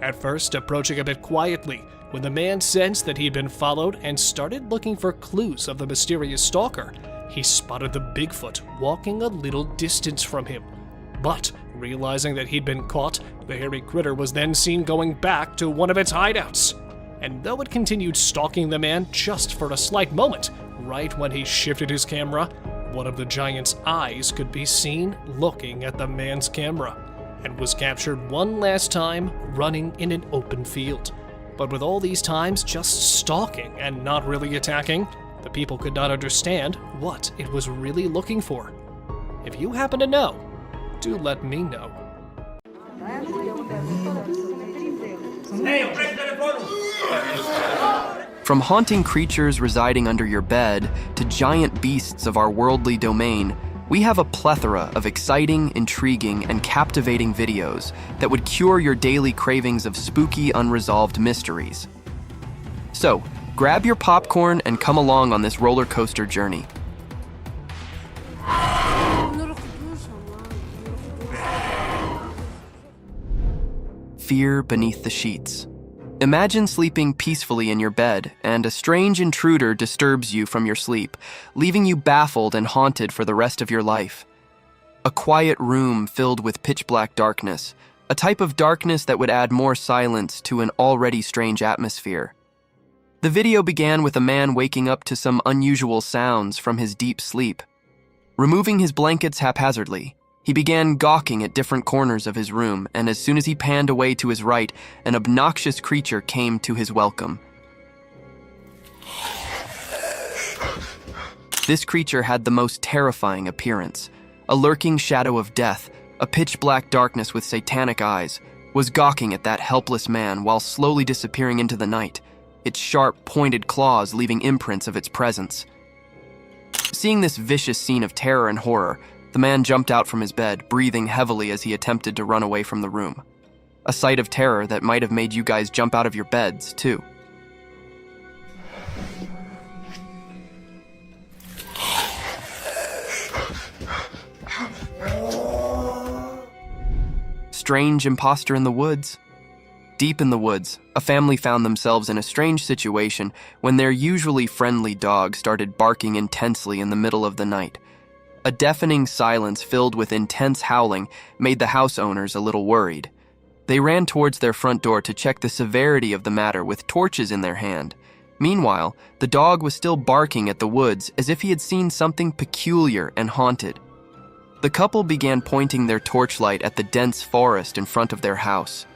At first, approaching a bit quietly, when the man sensed that he'd been followed and started looking for clues of the mysterious stalker, he spotted the Bigfoot walking a little distance from him. But, realizing that he'd been caught, the hairy critter was then seen going back to one of its hideouts. And though it continued stalking the man just for a slight moment, right when he shifted his camera, one of the giant's eyes could be seen looking at the man's camera, and was captured one last time running in an open field. But with all these times just stalking and not really attacking, the people could not understand what it was really looking for. If you happen to know, do let me know. From haunting creatures residing under your bed to giant beasts of our worldly domain, we have a plethora of exciting, intriguing, and captivating videos that would cure your daily cravings of spooky, unresolved mysteries. So, grab your popcorn and come along on this roller coaster journey. Fear beneath the sheets. Imagine sleeping peacefully in your bed, and a strange intruder disturbs you from your sleep, leaving you baffled and haunted for the rest of your life. A quiet room filled with pitch-black darkness, a type of darkness that would add more silence to an already strange atmosphere. The video began with a man waking up to some unusual sounds from his deep sleep. Removing his blankets haphazardly, he began gawking at different corners of his room, and as soon as he panned away to his right, an obnoxious creature came to his welcome. This creature had the most terrifying appearance. A lurking shadow of death, a pitch-black darkness with satanic eyes, was gawking at that helpless man while slowly disappearing into the night, its sharp, pointed claws leaving imprints of its presence. Seeing this vicious scene of terror and horror, the man jumped out from his bed, breathing heavily as he attempted to run away from the room. A sight of terror that might have made you guys jump out of your beds, too. Strange imposter in the woods. Deep in the woods, a family found themselves in a strange situation when their usually friendly dog started barking intensely in the middle of the night. A deafening silence filled with intense howling made the house owners a little worried. They ran towards their front door to check the severity of the matter with torches in their hand. Meanwhile, the dog was still barking at the woods as if he had seen something peculiar and haunted. The couple began pointing their torchlight at the dense forest in front of their house.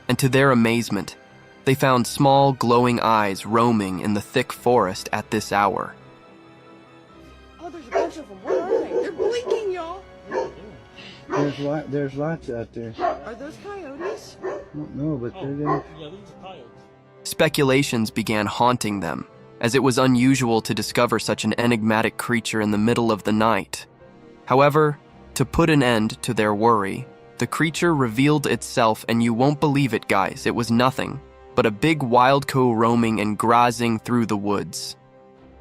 And to their amazement, they found small, glowing eyes roaming in the thick forest at this hour. Oh, there's a bunch of them. What are they? They're blinking, y'all. There's lots out there. Are those coyotes? I don't know, but they're there. Yeah, these are coyotes. Speculations began haunting them, as it was unusual to discover such an enigmatic creature in the middle of the night. However, to put an end to their worry, the creature revealed itself, and you won't believe it, guys, it was nothing but a big wild cow roaming and grazing through the woods.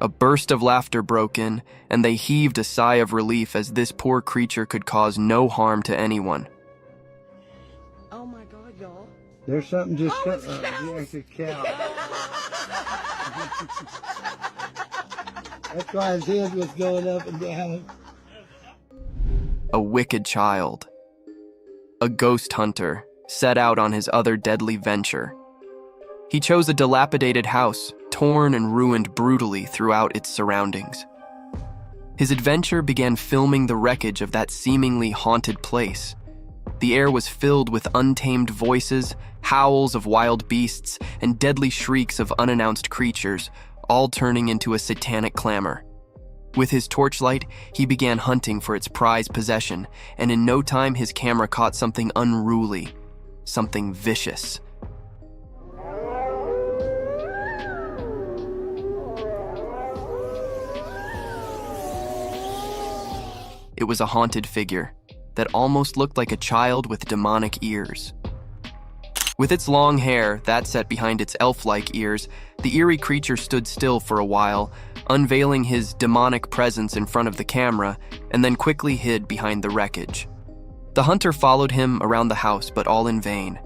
A burst of laughter broke in, and they heaved a sigh of relief as this poor creature could cause no harm to anyone. Oh my God, y'all. There's something just Oh, it's cows. it's a cow. That's why his head was going up and down. A wicked child. A ghost hunter set out on his other deadly venture. He chose a dilapidated house, torn and ruined brutally throughout its surroundings. His adventure began filming the wreckage of that seemingly haunted place. The air was filled with untamed voices, howls of wild beasts, and deadly shrieks of unannounced creatures, all turning into a satanic clamor. With his torchlight, he began hunting for its prized possession, and in no time his camera caught something unruly, something vicious. It was a haunted figure that almost looked like a child with demonic ears. With its long hair, that set behind its elf-like ears, the eerie creature stood still for a while, unveiling his demonic presence in front of the camera, and then quickly hid behind the wreckage. The hunter followed him around the house, but all in vain.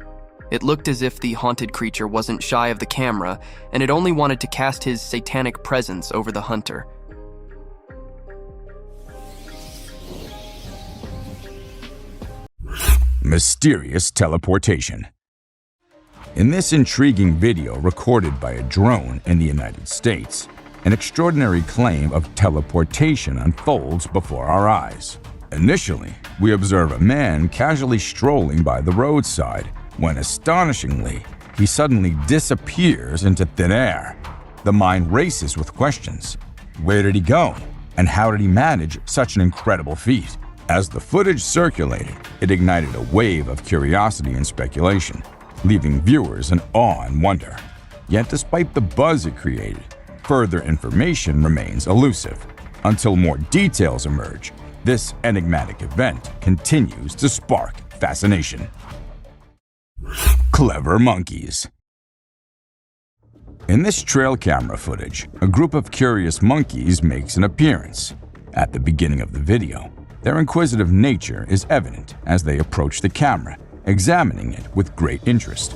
It looked as if the haunted creature wasn't shy of the camera, and it only wanted to cast his satanic presence over the hunter. Mysterious teleportation. In this intriguing video recorded by a drone in the United States, an extraordinary claim of teleportation unfolds before our eyes. Initially, we observe a man casually strolling by the roadside when, astonishingly, he suddenly disappears into thin air. The mind races with questions. Where did he go? And how did he manage such an incredible feat? As the footage circulated, it ignited a wave of curiosity and speculation, leaving viewers in awe and wonder. Yet despite the buzz it created, further information remains elusive. Until more details emerge, this enigmatic event continues to spark fascination. Clever monkeys. In this trail camera footage, a group of curious monkeys makes an appearance. At the beginning of the video, their inquisitive nature is evident as they approach the camera, examining it with great interest.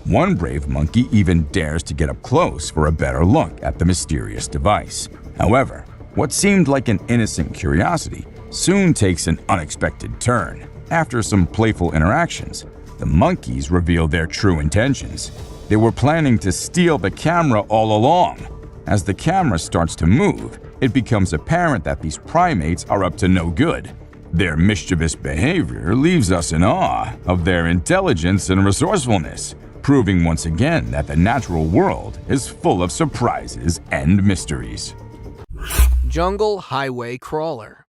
One brave monkey even dares to get up close for a better look at the mysterious device. However, what seemed like an innocent curiosity soon takes an unexpected turn. After some playful interactions, the monkeys reveal their true intentions. They were planning to steal the camera all along. As the camera starts to move, it becomes apparent that these primates are up to no good. Their mischievous behavior leaves us in awe of their intelligence and resourcefulness, proving once again that the natural world is full of surprises and mysteries. Jungle highway crawler.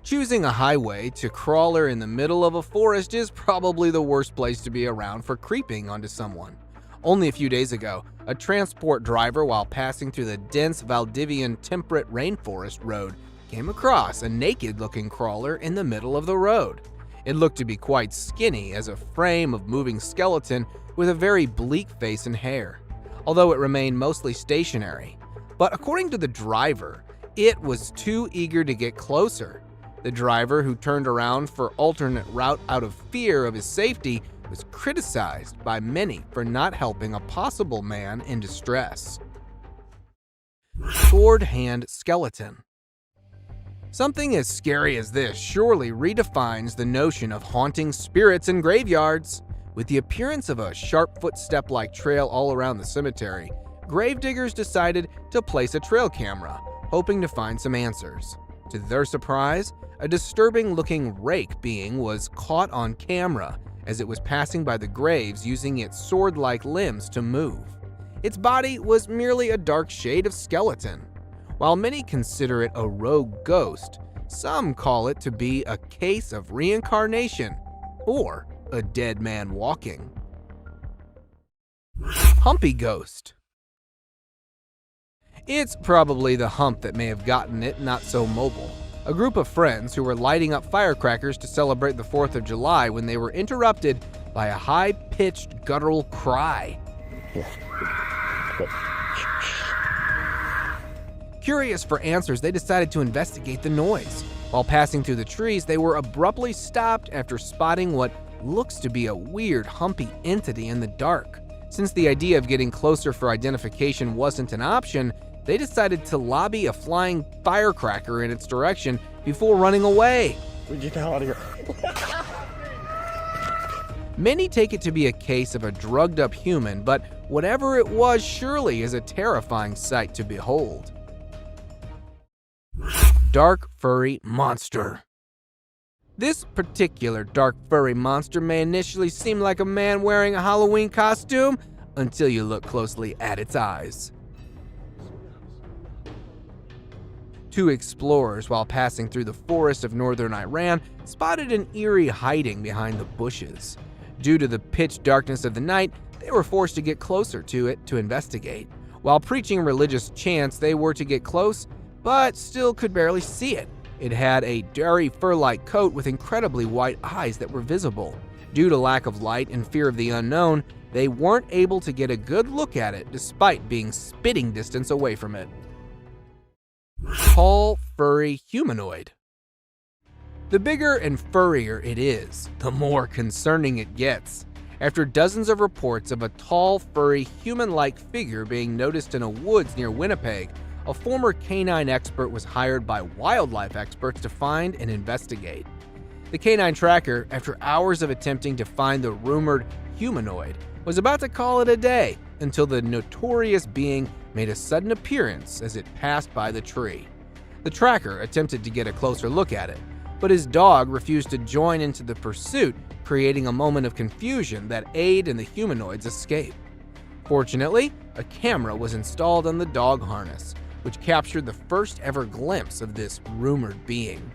Choosing a highway to crawler in the middle of a forest is probably the worst place to be around for creeping onto someone. Only a few days ago, a transport driver, while passing through the dense Valdivian temperate rainforest road, came across a naked-looking crawler in the middle of the road. It looked to be quite skinny as a frame of moving skeleton with a very bleak face and hair, although it remained mostly stationary. But according to the driver, it was too eager to get closer. The driver, who turned around for alternate route out of fear of his safety, was criticized by many for not helping a possible man in distress. Sword hand skeleton. Something as scary as this surely redefines the notion of haunting spirits in graveyards. With the appearance of a sharp footstep-like trail all around the cemetery, gravediggers decided to place a trail camera, hoping to find some answers. To their surprise, a disturbing-looking rake being was caught on camera as it was passing by the graves using its sword-like limbs to move. Its body was merely a dark shade of skeleton. While many consider it a rogue ghost, some call it to be a case of reincarnation or a dead man walking. Humpy ghost. It's probably the hump that may have gotten it not so mobile. A group of friends who were lighting up firecrackers to celebrate the 4th of July when they were interrupted by a high-pitched guttural cry. Curious for answers, they decided to investigate the noise. While passing through the trees, they were abruptly stopped after spotting what looks to be a weird, humpy entity in the dark. Since the idea of getting closer for identification wasn't an option, they decided to lobby a flying firecracker in its direction before running away. Get out of here. Many take it to be a case of a drugged-up human, but whatever it was surely is a terrifying sight to behold. Dark furry monster. This particular dark furry monster may initially seem like a man wearing a Halloween costume until you look closely at its eyes. Two explorers, while passing through the forest of northern Iran, spotted an eerie hiding behind the bushes. Due to the pitch darkness of the night, they were forced to get closer to it to investigate. While preaching religious chants, they were to get close, but still could barely see it. It had a dirty fur-like coat with incredibly white eyes that were visible. Due to lack of light and fear of the unknown, they weren't able to get a good look at it despite being spitting distance away from it. Tall, furry humanoid. The bigger and furrier it is, the more concerning it gets. After dozens of reports of a tall, furry, human-like figure being noticed in a woods near Winnipeg, a former canine expert was hired by wildlife experts to find and investigate. The canine tracker, after hours of attempting to find the rumored humanoid, was about to call it a day until the notorious being made a sudden appearance as it passed by the tree. The tracker attempted to get a closer look at it, but his dog refused to join into the pursuit, creating a moment of confusion that aided in the humanoid's escape. Fortunately, a camera was installed on the dog harness, which captured the first ever glimpse of this rumored being.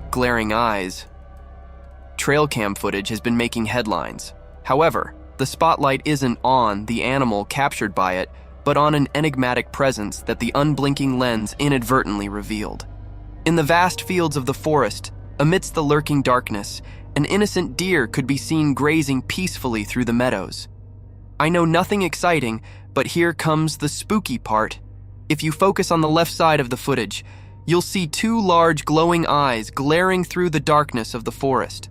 Glaring eyes. Trail cam footage has been making headlines. However, the spotlight isn't on the animal captured by it, but on an enigmatic presence that the unblinking lens inadvertently revealed. In the vast fields of the forest, amidst the lurking darkness, an innocent deer could be seen grazing peacefully through the meadows. I know nothing exciting, but here comes the spooky part. If you focus on the left side of the footage, you'll see two large glowing eyes glaring through the darkness of the forest.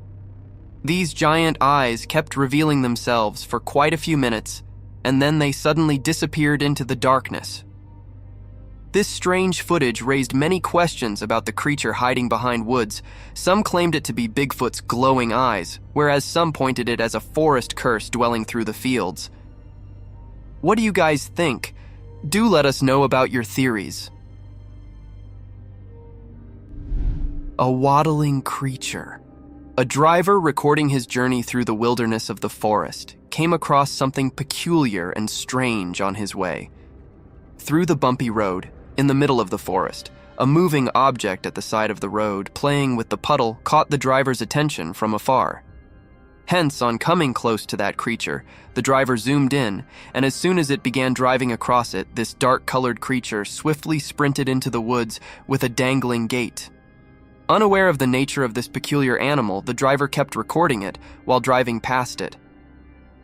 These giant eyes kept revealing themselves for quite a few minutes, and then they suddenly disappeared into the darkness. This strange footage raised many questions about the creature hiding behind woods. Some claimed it to be Bigfoot's glowing eyes, whereas some pointed it as a forest curse dwelling through the fields. What do you guys think? Do let us know about your theories. A waddling creature. A driver recording his journey through the wilderness of the forest came across something peculiar and strange on his way. Through the bumpy road, in the middle of the forest, a moving object at the side of the road playing with the puddle caught the driver's attention from afar. Hence, on coming close to that creature, the driver zoomed in, and as soon as it began driving across it, this dark-colored creature swiftly sprinted into the woods with a dangling gait. Unaware of the nature of this peculiar animal, the driver kept recording it while driving past it.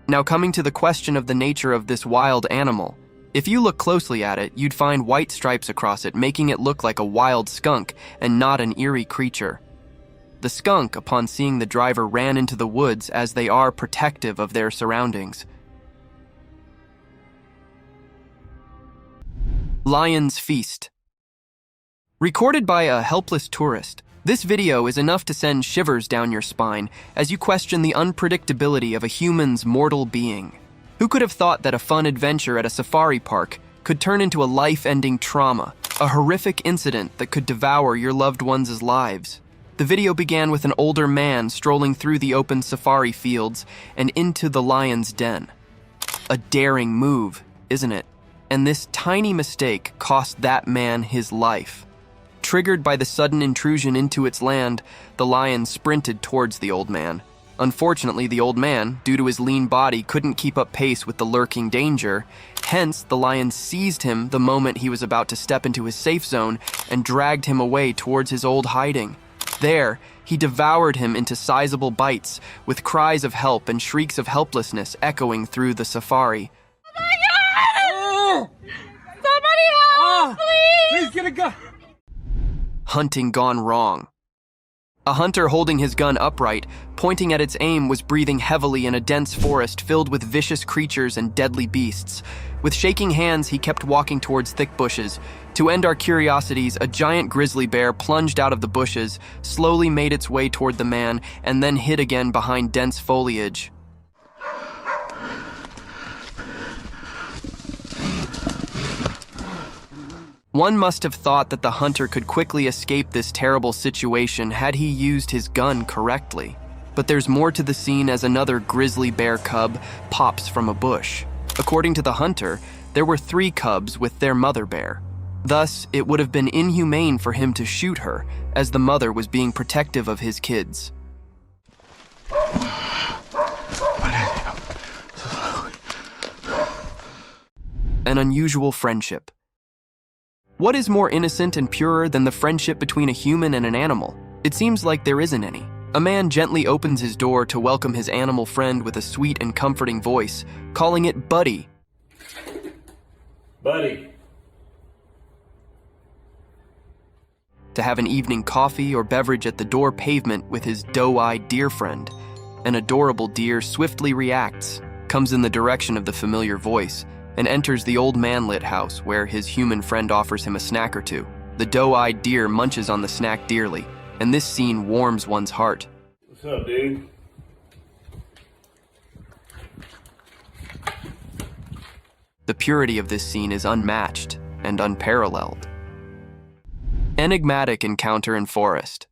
Now, coming to the question of the nature of this wild animal, if you look closely at it, you'd find white stripes across it, making it look like a wild skunk and not an eerie creature. The skunk, upon seeing the driver, ran into the woods as they are protective of their surroundings. Lion's Feast. Recorded by a helpless tourist, this video is enough to send shivers down your spine as you question the unpredictability of a human's mortal being. Who could have thought that a fun adventure at a safari park could turn into a life-ending trauma, a horrific incident that could devour your loved ones' lives? The video began with an older man strolling through the open safari fields and into the lion's den. A daring move, isn't it? And this tiny mistake cost that man his life. Triggered by the sudden intrusion into its land, the lion sprinted towards the old man. Unfortunately, the old man, due to his lean body, couldn't keep up pace with the lurking danger. Hence, the lion seized him the moment he was about to step into his safe zone and dragged him away towards his old hiding. There, he devoured him into sizable bites, with cries of help and shrieks of helplessness echoing through the safari. Oh my God! Somebody help, please! Please get a gun! Hunting gone wrong. A hunter holding his gun upright, pointing at its aim, was breathing heavily in a dense forest filled with vicious creatures and deadly beasts. With shaking hands, he kept walking towards thick bushes. To end our curiosities, a giant grizzly bear plunged out of the bushes, slowly made its way toward the man, and then hid again behind dense foliage. One must have thought that the hunter could quickly escape this terrible situation had he used his gun correctly. But there's more to the scene as another grizzly bear cub pops from a bush. According to the hunter, there were 3 cubs with their mother bear. Thus, it would have been inhumane for him to shoot her, as the mother was being protective of his kids. An unusual friendship. What is more innocent and purer than the friendship between a human and an animal? It seems like there isn't any. A man gently opens his door to welcome his animal friend with a sweet and comforting voice, calling it Buddy. Buddy. To have an evening coffee or beverage at the door pavement with his doe-eyed deer friend. An adorable deer swiftly reacts, comes in the direction of the familiar voice, and enters the old man-lit house where his human friend offers him a snack or two. The doe-eyed deer munches on the snack dearly, and this scene warms one's heart. What's up, dude? The purity of this scene is unmatched and unparalleled. Enigmatic encounter in forest.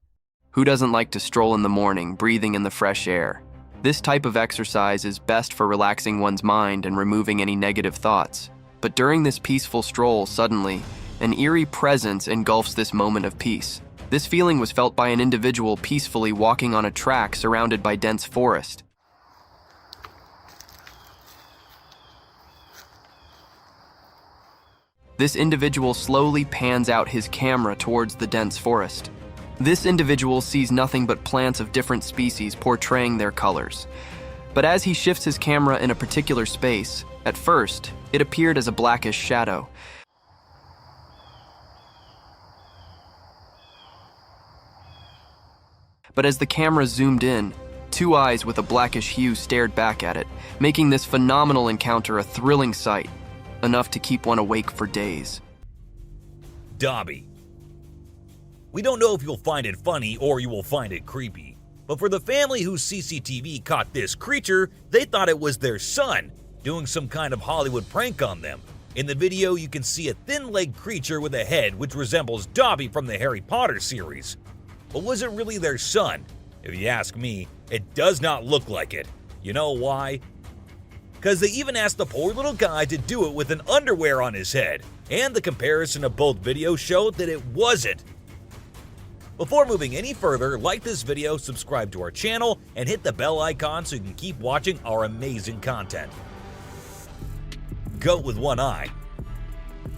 Who doesn't like to stroll in the morning, breathing in the fresh air? This type of exercise is best for relaxing one's mind and removing any negative thoughts. But during this peaceful stroll, suddenly, an eerie presence engulfs this moment of peace. This feeling was felt by an individual peacefully walking on a track surrounded by dense forest. This individual slowly pans out his camera towards the dense forest. This individual sees nothing but plants of different species portraying their colors. But as he shifts his camera in a particular space, at first, it appeared as a blackish shadow. But as the camera zoomed in, 2 eyes with a blackish hue stared back at it, making this phenomenal encounter a thrilling sight, enough to keep one awake for days. Dobby. We don't know if you'll find it funny or you will find it creepy, but for the family whose CCTV caught this creature, they thought it was their son doing some kind of Hollywood prank on them. In the video, you can see a thin-legged creature with a head which resembles Dobby from the Harry Potter series. But was it really their son? If you ask me, it does not look like it. You know why? Because they even asked the poor little guy to do it with an underwear on his head, and the comparison of both videos showed that it wasn't. Before moving any further, like this video, subscribe to our channel, and hit the bell icon so you can keep watching our amazing content. Goat with one eye.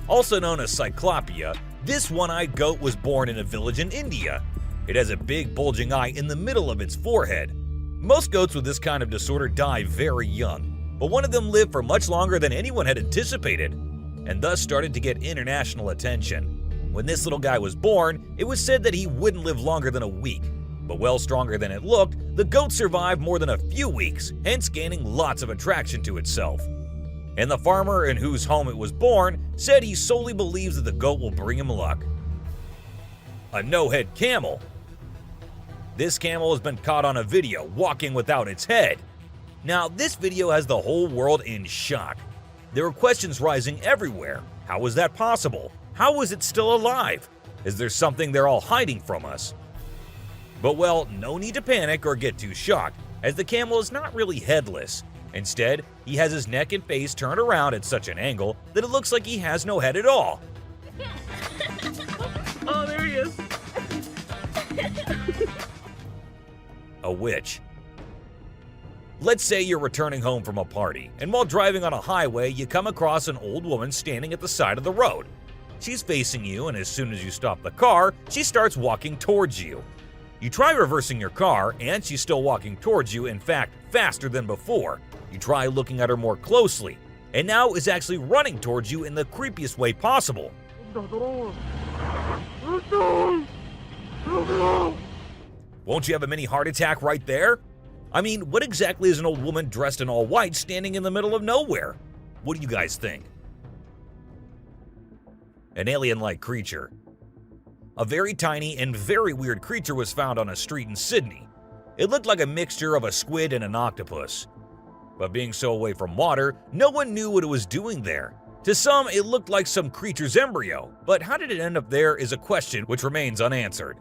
Also known as Cyclopia, this one-eyed goat was born in a village in India. It has a big bulging eye in the middle of its forehead. Most goats with this kind of disorder die very young, but one of them lived for much longer than anyone had anticipated, and thus started to get international attention. When this little guy was born, it was said that he wouldn't live longer than a week, but well stronger than it looked, the goat survived more than a few weeks, hence gaining lots of attraction to itself. And the farmer in whose home it was born said he solely believes that the goat will bring him luck. A no-head camel. This camel has been caught on a video walking without its head. Now, this video has the whole world in shock. There were questions rising everywhere. How was that possible? How is it still alive? Is there something they're all hiding from us? But well, no need to panic or get too shocked, as the camel is not really headless. Instead, he has his neck and face turned around at such an angle that it looks like he has no head at all. Oh, there he is. A witch. Let's say you're returning home from a party, and while driving on a highway, you come across an old woman standing at the side of the road. She's facing you, and as soon as you stop the car, she starts walking towards you. You try reversing your car, and she's still walking towards you, in fact, faster than before. You try looking at her more closely, and now is actually running towards you in the creepiest way possible. Won't you have a mini heart attack right there? I mean, what exactly is an old woman dressed in all white standing in the middle of nowhere? What do you guys think? An alien-like creature. A very tiny and very weird creature was found on a street in Sydney. It looked like a mixture of a squid and an octopus. But being so away from water, no one knew what it was doing there. To some, it looked like some creature's embryo, but how did it end up there is a question which remains unanswered.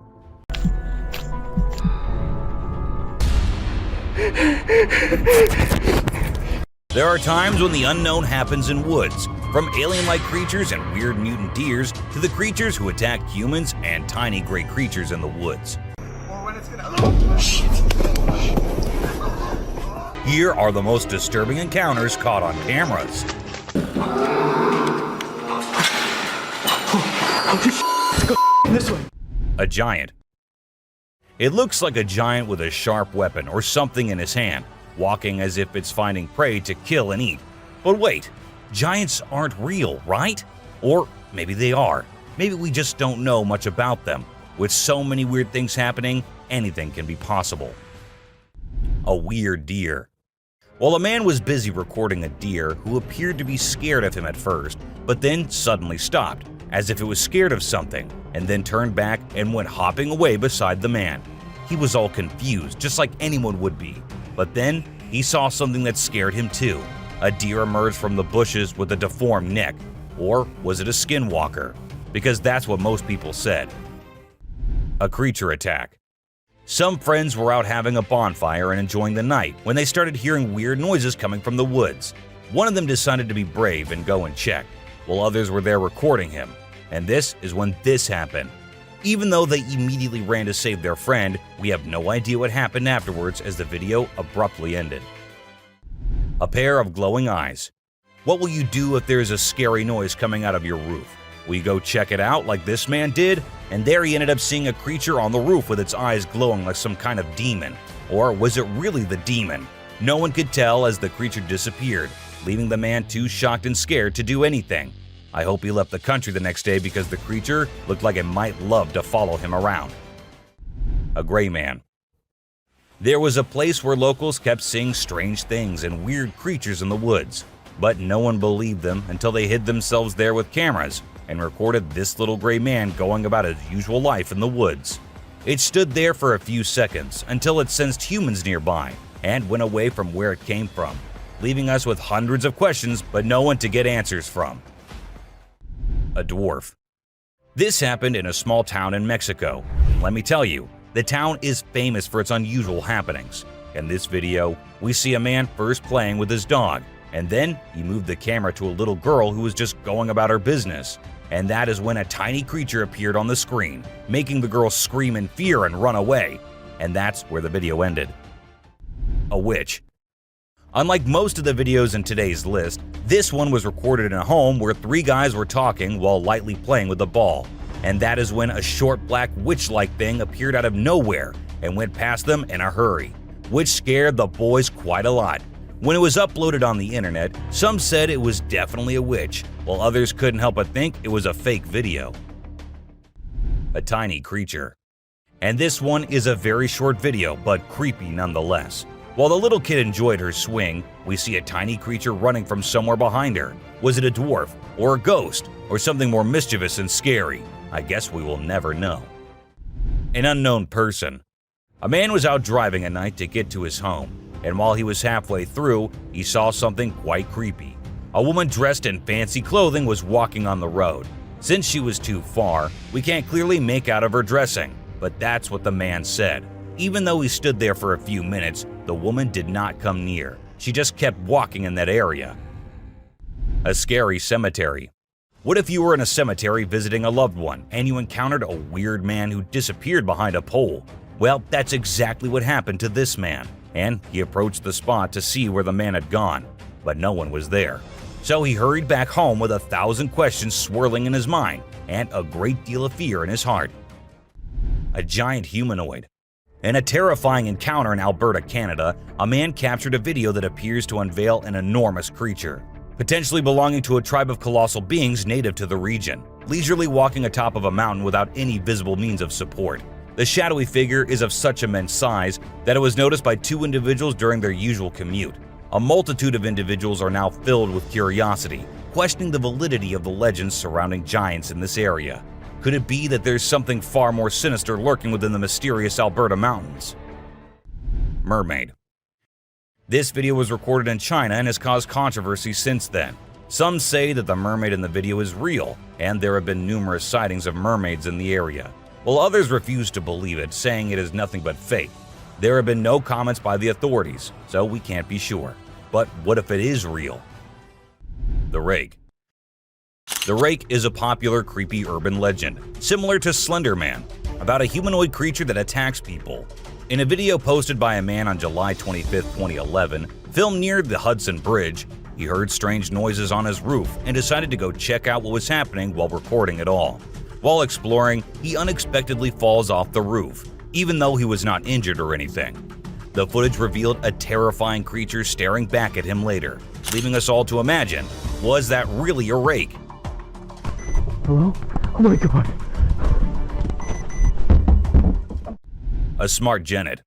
There are times when the unknown happens in woods, from alien-like creatures and weird mutant deers to the creatures who attack humans and tiny gray creatures in the woods. Here are the most disturbing encounters caught on cameras. This way. A giant. It looks like a giant with a sharp weapon or something in his hand, walking as if it's finding prey to kill and eat. But wait, giants aren't real, right? Or maybe they are. Maybe we just don't know much about them. With so many weird things happening, anything can be possible. A weird deer. Well, a man was busy recording a deer who appeared to be scared of him at first, but then suddenly stopped, as if it was scared of something, and then turned back and went hopping away beside the man. He was all confused, just like anyone would be. But then he saw something that scared him too. A deer emerged from the bushes with a deformed neck. Or was it a skinwalker? Because that's what most people said. A creature attack. Some friends were out having a bonfire and enjoying the night when they started hearing weird noises coming from the woods. One of them decided to be brave and go and check, while others were there recording him. And this is when this happened. Even though they immediately ran to save their friend, we have no idea what happened afterwards as the video abruptly ended. A pair of glowing eyes. What will you do if there is a scary noise coming out of your roof? Will you go check it out like this man did? And there he ended up seeing a creature on the roof with its eyes glowing like some kind of demon. Or was it really the demon? No one could tell as the creature disappeared, leaving the man too shocked and scared to do anything. I hope he left the country the next day because the creature looked like it might love to follow him around. A gray man. There was a place where locals kept seeing strange things and weird creatures in the woods, but no one believed them until they hid themselves there with cameras and recorded this little gray man going about his usual life in the woods. It stood there for a few seconds until it sensed humans nearby and went away from where it came from, leaving us with hundreds of questions but no one to get answers from. A dwarf. This happened in a small town in Mexico. Let me tell you, the town is famous for its unusual happenings. In this video, we see a man first playing with his dog, and then he moved the camera to a little girl who was just going about her business. And that is when a tiny creature appeared on the screen, making the girl scream in fear and run away. And that's where the video ended. A witch. Unlike most of the videos in today's list, this one was recorded in a home where three guys were talking while lightly playing with a ball. And that is when a short black witch-like thing appeared out of nowhere and went past them in a hurry, which scared the boys quite a lot. When it was uploaded on the internet, some said it was definitely a witch, while others couldn't help but think it was a fake video. A tiny creature. And this one is a very short video, but creepy nonetheless. While the little kid enjoyed her swing, we see a tiny creature running from somewhere behind her. Was it a dwarf, or a ghost, or something more mischievous and scary? I guess we will never know. An unknown person. A man was out driving at night to get to his home, and while he was halfway through, he saw something quite creepy. A woman dressed in fancy clothing was walking on the road. Since she was too far, we can't clearly make out of her dressing, but that's what the man said. Even though he stood there for a few minutes, the woman did not come near. She just kept walking in that area. A scary cemetery. What if you were in a cemetery visiting a loved one and you encountered a weird man who disappeared behind a pole? Well, that's exactly what happened to this man, and he approached the spot to see where the man had gone, but no one was there. So he hurried back home with 1,000 questions swirling in his mind and a great deal of fear in his heart. A giant humanoid. In a terrifying encounter in Alberta, Canada, a man captured a video that appears to unveil an enormous creature, potentially belonging to a tribe of colossal beings native to the region, leisurely walking atop of a mountain without any visible means of support. The shadowy figure is of such immense size that it was noticed by 2 individuals during their usual commute. A multitude of individuals are now filled with curiosity, questioning the validity of the legends surrounding giants in this area. Could it be that there's something far more sinister lurking within the mysterious Alberta mountains? Mermaid. This video was recorded in China and has caused controversy since then. Some say that the mermaid in the video is real, and there have been numerous sightings of mermaids in the area, while others refuse to believe it, saying it is nothing but fake. There have been no comments by the authorities, so we can't be sure. But what if it is real? The Rake. The Rake is a popular creepy urban legend, similar to Slender Man, about a humanoid creature that attacks people. In a video posted by a man on July 25, 2011, filmed near the Hudson Bridge, he heard strange noises on his roof and decided to go check out what was happening while recording it all. While exploring, he unexpectedly falls off the roof, even though he was not injured or anything. The footage revealed a terrifying creature staring back at him later, leaving us all to imagine, was that really a rake? Hello? Oh my god. A smart genet.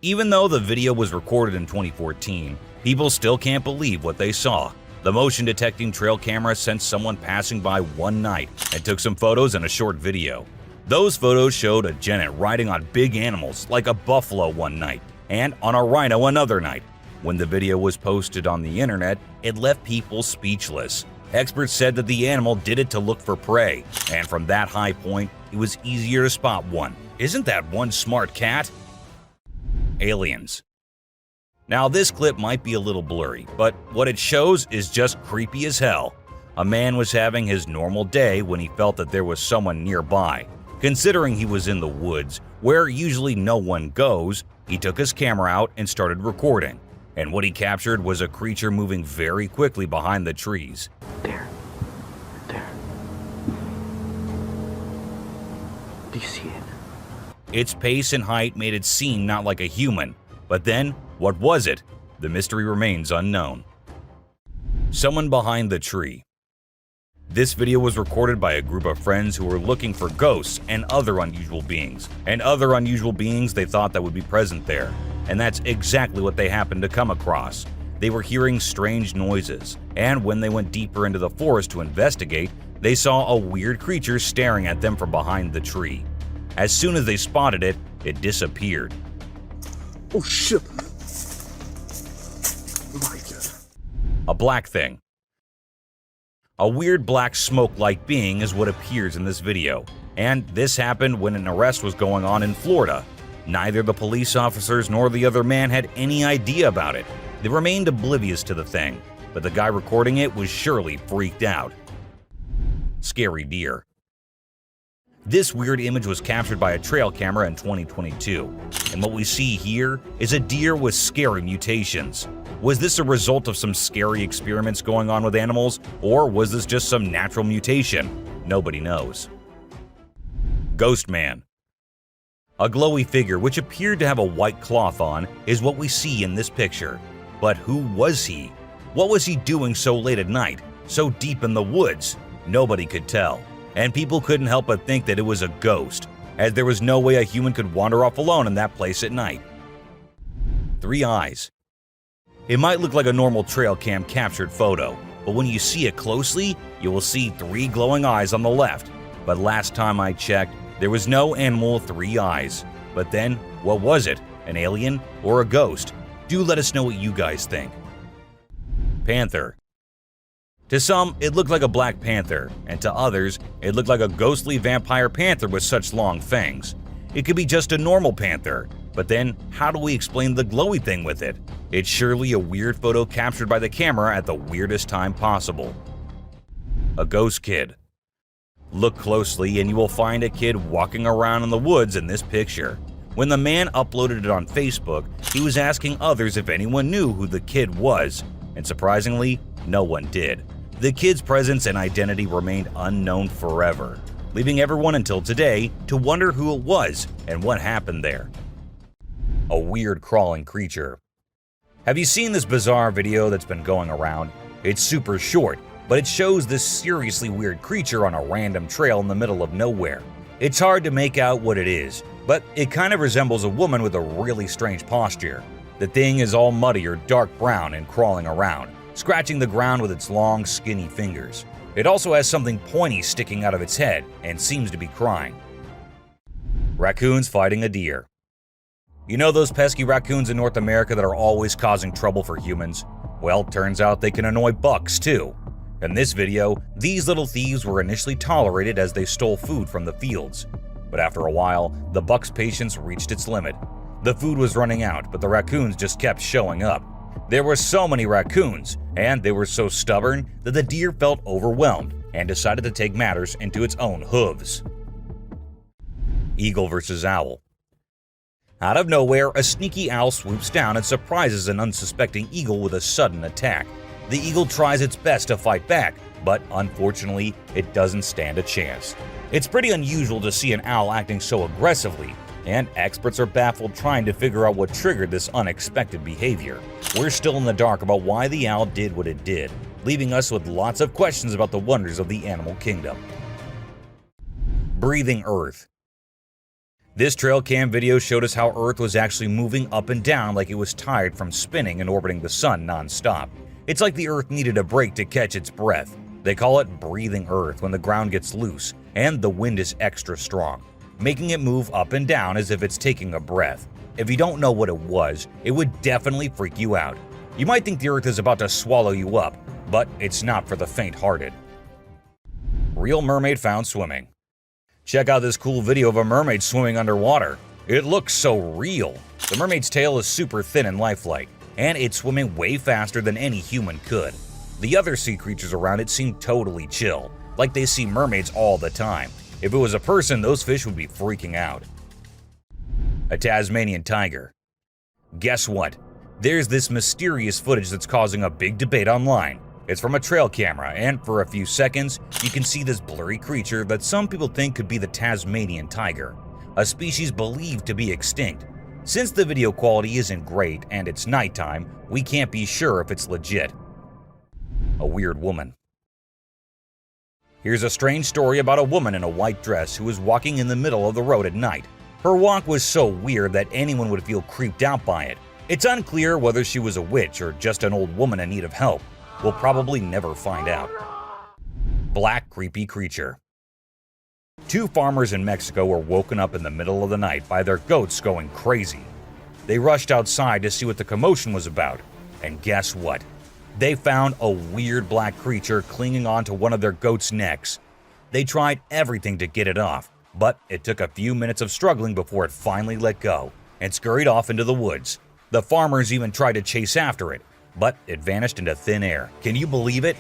Even though the video was recorded in 2014, people still can't believe what they saw. The motion detecting trail camera sensed someone passing by one night and took some photos and a short video. Those photos showed a genet riding on big animals like a buffalo one night and on a rhino another night. When the video was posted on the internet, it left people speechless. Experts said that the animal did it to look for prey, and from that high point, it was easier to spot one. Isn't that one smart cat? Aliens. Now this clip might be a little blurry, but what it shows is just creepy as hell. A man was having his normal day when he felt that there was someone nearby. Considering he was in the woods, where usually no one goes, he took his camera out and started recording. And what he captured was a creature moving very quickly behind the trees. There. Do you see it? Its pace and height made it seem not like a human. But then, what was it? The mystery remains unknown. Someone behind the tree. This video was recorded by a group of friends who were looking for ghosts and other unusual beings. They thought that would be present there. And that's exactly what they happened to come across. They were hearing strange noises, and when they went deeper into the forest to investigate, they saw a weird creature staring at them from behind the tree. As soon as they spotted it, it disappeared. Oh shit. My God. A black thing. A weird black smoke-like being is what appears in this video, and this happened when an arrest was going on in Florida. Neither the police officers nor the other man had any idea about it. They remained oblivious to the thing, but the guy recording it was surely freaked out. Scary deer. This weird image was captured by a trail camera in 2022, and what we see here is a deer with scary mutations. Was this a result of some scary experiments going on with animals, or was this just some natural mutation? Nobody knows. Ghost Man. A glowy figure which appeared to have a white cloth on is what we see in this picture. But who was he? What was he doing so late at night, so deep in the woods? Nobody could tell. And people couldn't help but think that it was a ghost, as there was no way a human could wander off alone in that place at night. 3 eyes. It might look like a normal trail cam captured photo, but when you see it closely, you will see 3 glowing eyes on the left. But last time I checked, there was no animal with 3 eyes. But then, what was it? An alien or a ghost? Do let us know what you guys think. Panther. To some, it looked like a black panther, and to others, it looked like a ghostly vampire panther with such long fangs. It could be just a normal panther, but then how do we explain the glowy thing with it? It's surely a weird photo captured by the camera at the weirdest time possible. A ghost kid. Look closely and you will find a kid walking around in the woods in this picture. When the man uploaded it on Facebook, he was asking others if anyone knew who the kid was, and surprisingly, no one did. The kid's presence and identity remained unknown forever, leaving everyone until today to wonder who it was and what happened there. A weird crawling creature. Have you seen this bizarre video that's been going around? It's super short, but it shows this seriously weird creature on a random trail in the middle of nowhere. It's hard to make out what it is, but it kind of resembles a woman with a really strange posture. The thing is all muddy or dark brown and crawling around, scratching the ground with its long, skinny fingers. It also has something pointy sticking out of its head and seems to be crying. Raccoons fighting a deer. You know those pesky raccoons in North America that are always causing trouble for humans? Well, turns out they can annoy bucks too. In this video, these little thieves were initially tolerated as they stole food from the fields. But after a while, the buck's patience reached its limit. The food was running out, but the raccoons just kept showing up. There were so many raccoons, and they were so stubborn that the deer felt overwhelmed and decided to take matters into its own hooves. Eagle versus owl. Out of nowhere, a sneaky owl swoops down and surprises an unsuspecting eagle with a sudden attack. The eagle tries its best to fight back, but unfortunately, it doesn't stand a chance. It's pretty unusual to see an owl acting so aggressively, and experts are baffled trying to figure out what triggered this unexpected behavior. We're still in the dark about why the owl did what it did, leaving us with lots of questions about the wonders of the animal kingdom. Breathing Earth. This trail cam video showed us how Earth was actually moving up and down like it was tired from spinning and orbiting the sun non-stop. It's like the Earth needed a break to catch its breath. They call it breathing Earth when the ground gets loose and the wind is extra strong, making it move up and down as if it's taking a breath. If you don't know what it was, it would definitely freak you out. You might think the Earth is about to swallow you up, but it's not for the faint-hearted. Real mermaid found swimming. Check out this cool video of a mermaid swimming underwater. It looks so real. The mermaid's tail is super thin and lifelike, and it's swimming way faster than any human could. The other sea creatures around it seem totally chill, like they see mermaids all the time. If it was a person, those fish would be freaking out. A Tasmanian tiger. Guess what? There's this mysterious footage that's causing a big debate online. It's from a trail camera, and for a few seconds, you can see this blurry creature that some people think could be the Tasmanian tiger, a species believed to be extinct. Since the video quality isn't great and it's nighttime, we can't be sure if it's legit. A weird woman. Here's a strange story about a woman in a white dress who was walking in the middle of the road at night. Her walk was so weird that anyone would feel creeped out by it. It's unclear whether she was a witch or just an old woman in need of help. We'll probably never find out. Black creepy creature. Two farmers in Mexico were woken up in the middle of the night by their goats going crazy. They rushed outside to see what the commotion was about, and guess what? They found a weird black creature clinging onto one of their goats' necks. They tried everything to get it off, but it took a few minutes of struggling before it finally let go and scurried off into the woods. The farmers even tried to chase after it, but it vanished into thin air. Can you believe it?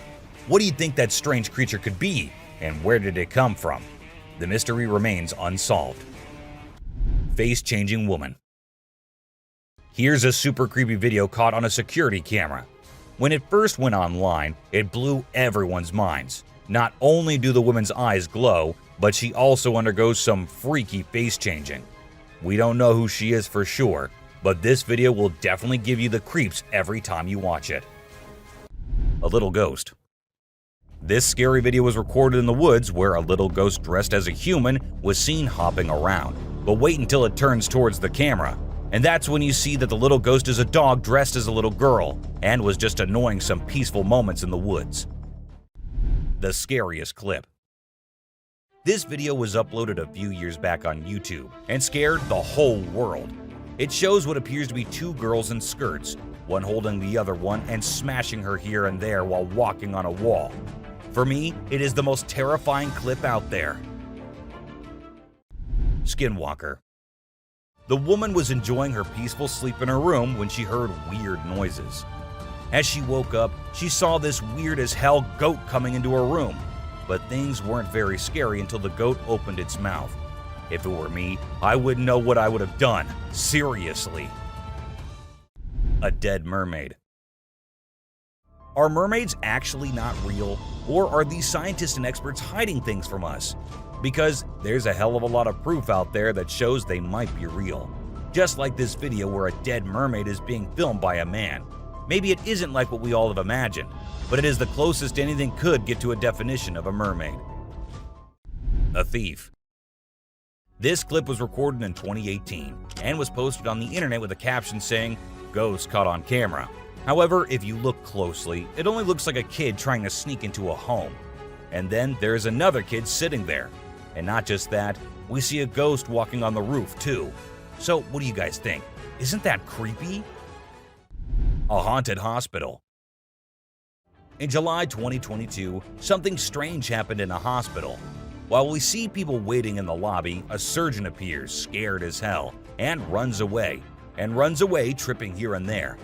What do you think that strange creature could be, and where did it come from? The mystery remains unsolved. Face-changing woman. Here's a super creepy video caught on a security camera. When it first went online, it blew everyone's minds. Not only do the woman's eyes glow, but she also undergoes some freaky face changing. We don't know who she is for sure, but this video will definitely give you the creeps every time you watch it. A little ghost. This scary video was recorded in the woods where a little ghost dressed as a human was seen hopping around. But wait until it turns towards the camera, and that's when you see that the little ghost is a dog dressed as a little girl and was just annoying some peaceful moments in the woods. The scariest clip. This video was uploaded a few years back on YouTube and scared the whole world. It shows what appears to be two girls in skirts, one holding the other one and smashing her here and there while walking on a wall. For me, it is the most terrifying clip out there. Skinwalker. The woman was enjoying her peaceful sleep in her room when she heard weird noises. As she woke up, she saw this weird as hell goat coming into her room, but things weren't very scary until the goat opened its mouth. If it were me, I wouldn't know what I would have done. Seriously. A dead mermaid. Are mermaids actually not real, or are these scientists and experts hiding things from us? Because there's a hell of a lot of proof out there that shows they might be real. Just like this video where a dead mermaid is being filmed by a man. Maybe it isn't like what we all have imagined, but it is the closest anything could get to a definition of a mermaid. A thief. This clip was recorded in 2018 and was posted on the internet with a caption saying, "Ghost caught on camera." However, if you look closely, it only looks like a kid trying to sneak into a home. And then there's another kid sitting there. And not just that, we see a ghost walking on the roof too. So what do you guys think? Isn't that creepy? A haunted hospital. In July 2022, something strange happened in a hospital. While we see people waiting in the lobby, a surgeon appears, scared as hell, and runs away, tripping here and there.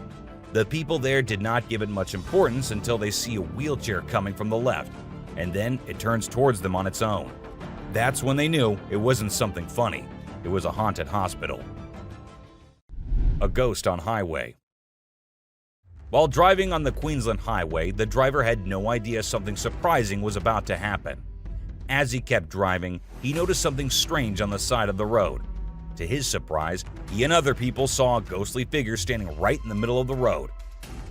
The people there did not give it much importance until they see a wheelchair coming from the left, and then it turns towards them on its own. That's when they knew it wasn't something funny. It was a haunted hospital. A ghost on highway. While driving on the Queensland highway, the driver had no idea something surprising was about to happen. As he kept driving, he noticed something strange on the side of the road. To his surprise, he and other people saw a ghostly figure standing right in the middle of the road.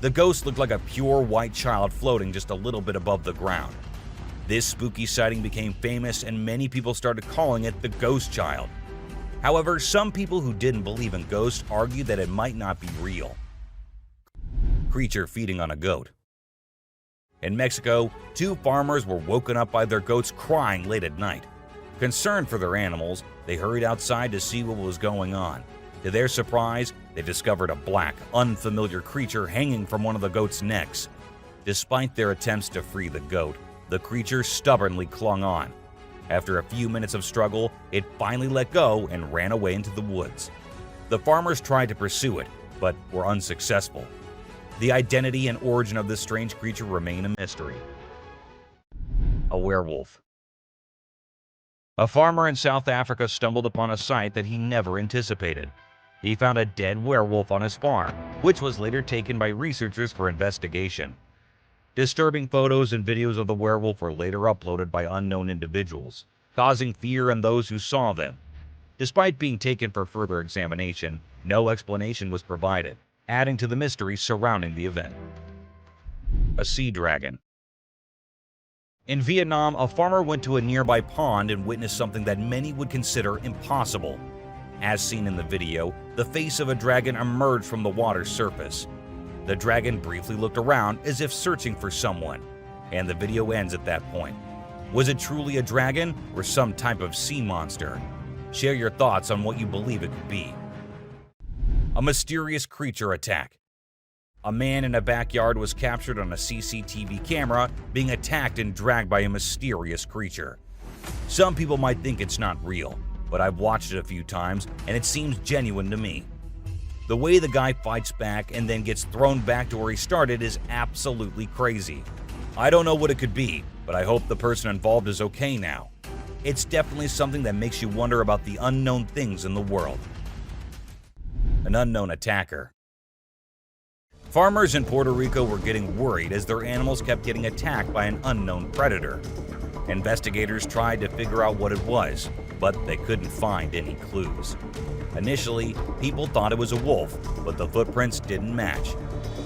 The ghost looked like a pure white child floating just a little bit above the ground. This spooky sighting became famous and many people started calling it the ghost child. However, some people who didn't believe in ghosts argued that it might not be real. Creature feeding on a goat. In Mexico, 2 farmers were woken up by their goats crying late at night. Concerned for their animals, they hurried outside to see what was going on. To their surprise, they discovered a black, unfamiliar creature hanging from one of the goats' necks. Despite their attempts to free the goat, the creature stubbornly clung on. After a few minutes of struggle, it finally let go and ran away into the woods. The farmers tried to pursue it, but were unsuccessful. The identity and origin of this strange creature remain a mystery. A werewolf. A farmer in South Africa stumbled upon a sight that he never anticipated. He found a dead werewolf on his farm, which was later taken by researchers for investigation. Disturbing photos and videos of the werewolf were later uploaded by unknown individuals, causing fear in those who saw them. Despite being taken for further examination, no explanation was provided, adding to the mystery surrounding the event. A sea dragon. In Vietnam, a farmer went to a nearby pond and witnessed something that many would consider impossible. As seen in the video, the face of a dragon emerged from the water's surface. The dragon briefly looked around as if searching for someone, and the video ends at that point. Was it truly a dragon or some type of sea monster? Share your thoughts on what you believe it could be. A mysterious creature attack. A man in a backyard was captured on a CCTV camera being attacked and dragged by a mysterious creature. Some people might think it's not real, but I've watched it a few times and it seems genuine to me. The way the guy fights back and then gets thrown back to where he started is absolutely crazy. I don't know what it could be, but I hope the person involved is okay now. It's definitely something that makes you wonder about the unknown things in the world. An unknown attacker. Farmers in Puerto Rico were getting worried as their animals kept getting attacked by an unknown predator. Investigators tried to figure out what it was, but they couldn't find any clues. Initially, people thought it was a wolf, but the footprints didn't match.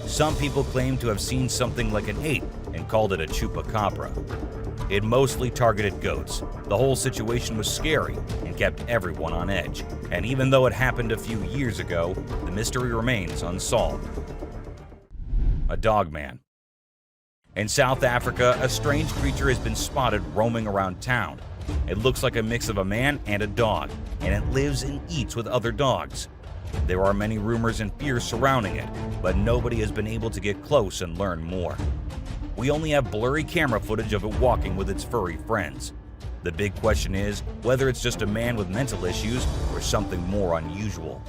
Some people claimed to have seen something like an ape and called it a chupacabra. It mostly targeted goats. The whole situation was scary and kept everyone on edge. And even though it happened a few years ago, the mystery remains unsolved. A dogman. In South Africa, a strange creature has been spotted roaming around town. It looks like a mix of a man and a dog, and it lives and eats with other dogs. There are many rumors and fears surrounding it, but nobody has been able to get close and learn more. We only have blurry camera footage of it walking with its furry friends. The big question is whether it's just a man with mental issues or something more unusual.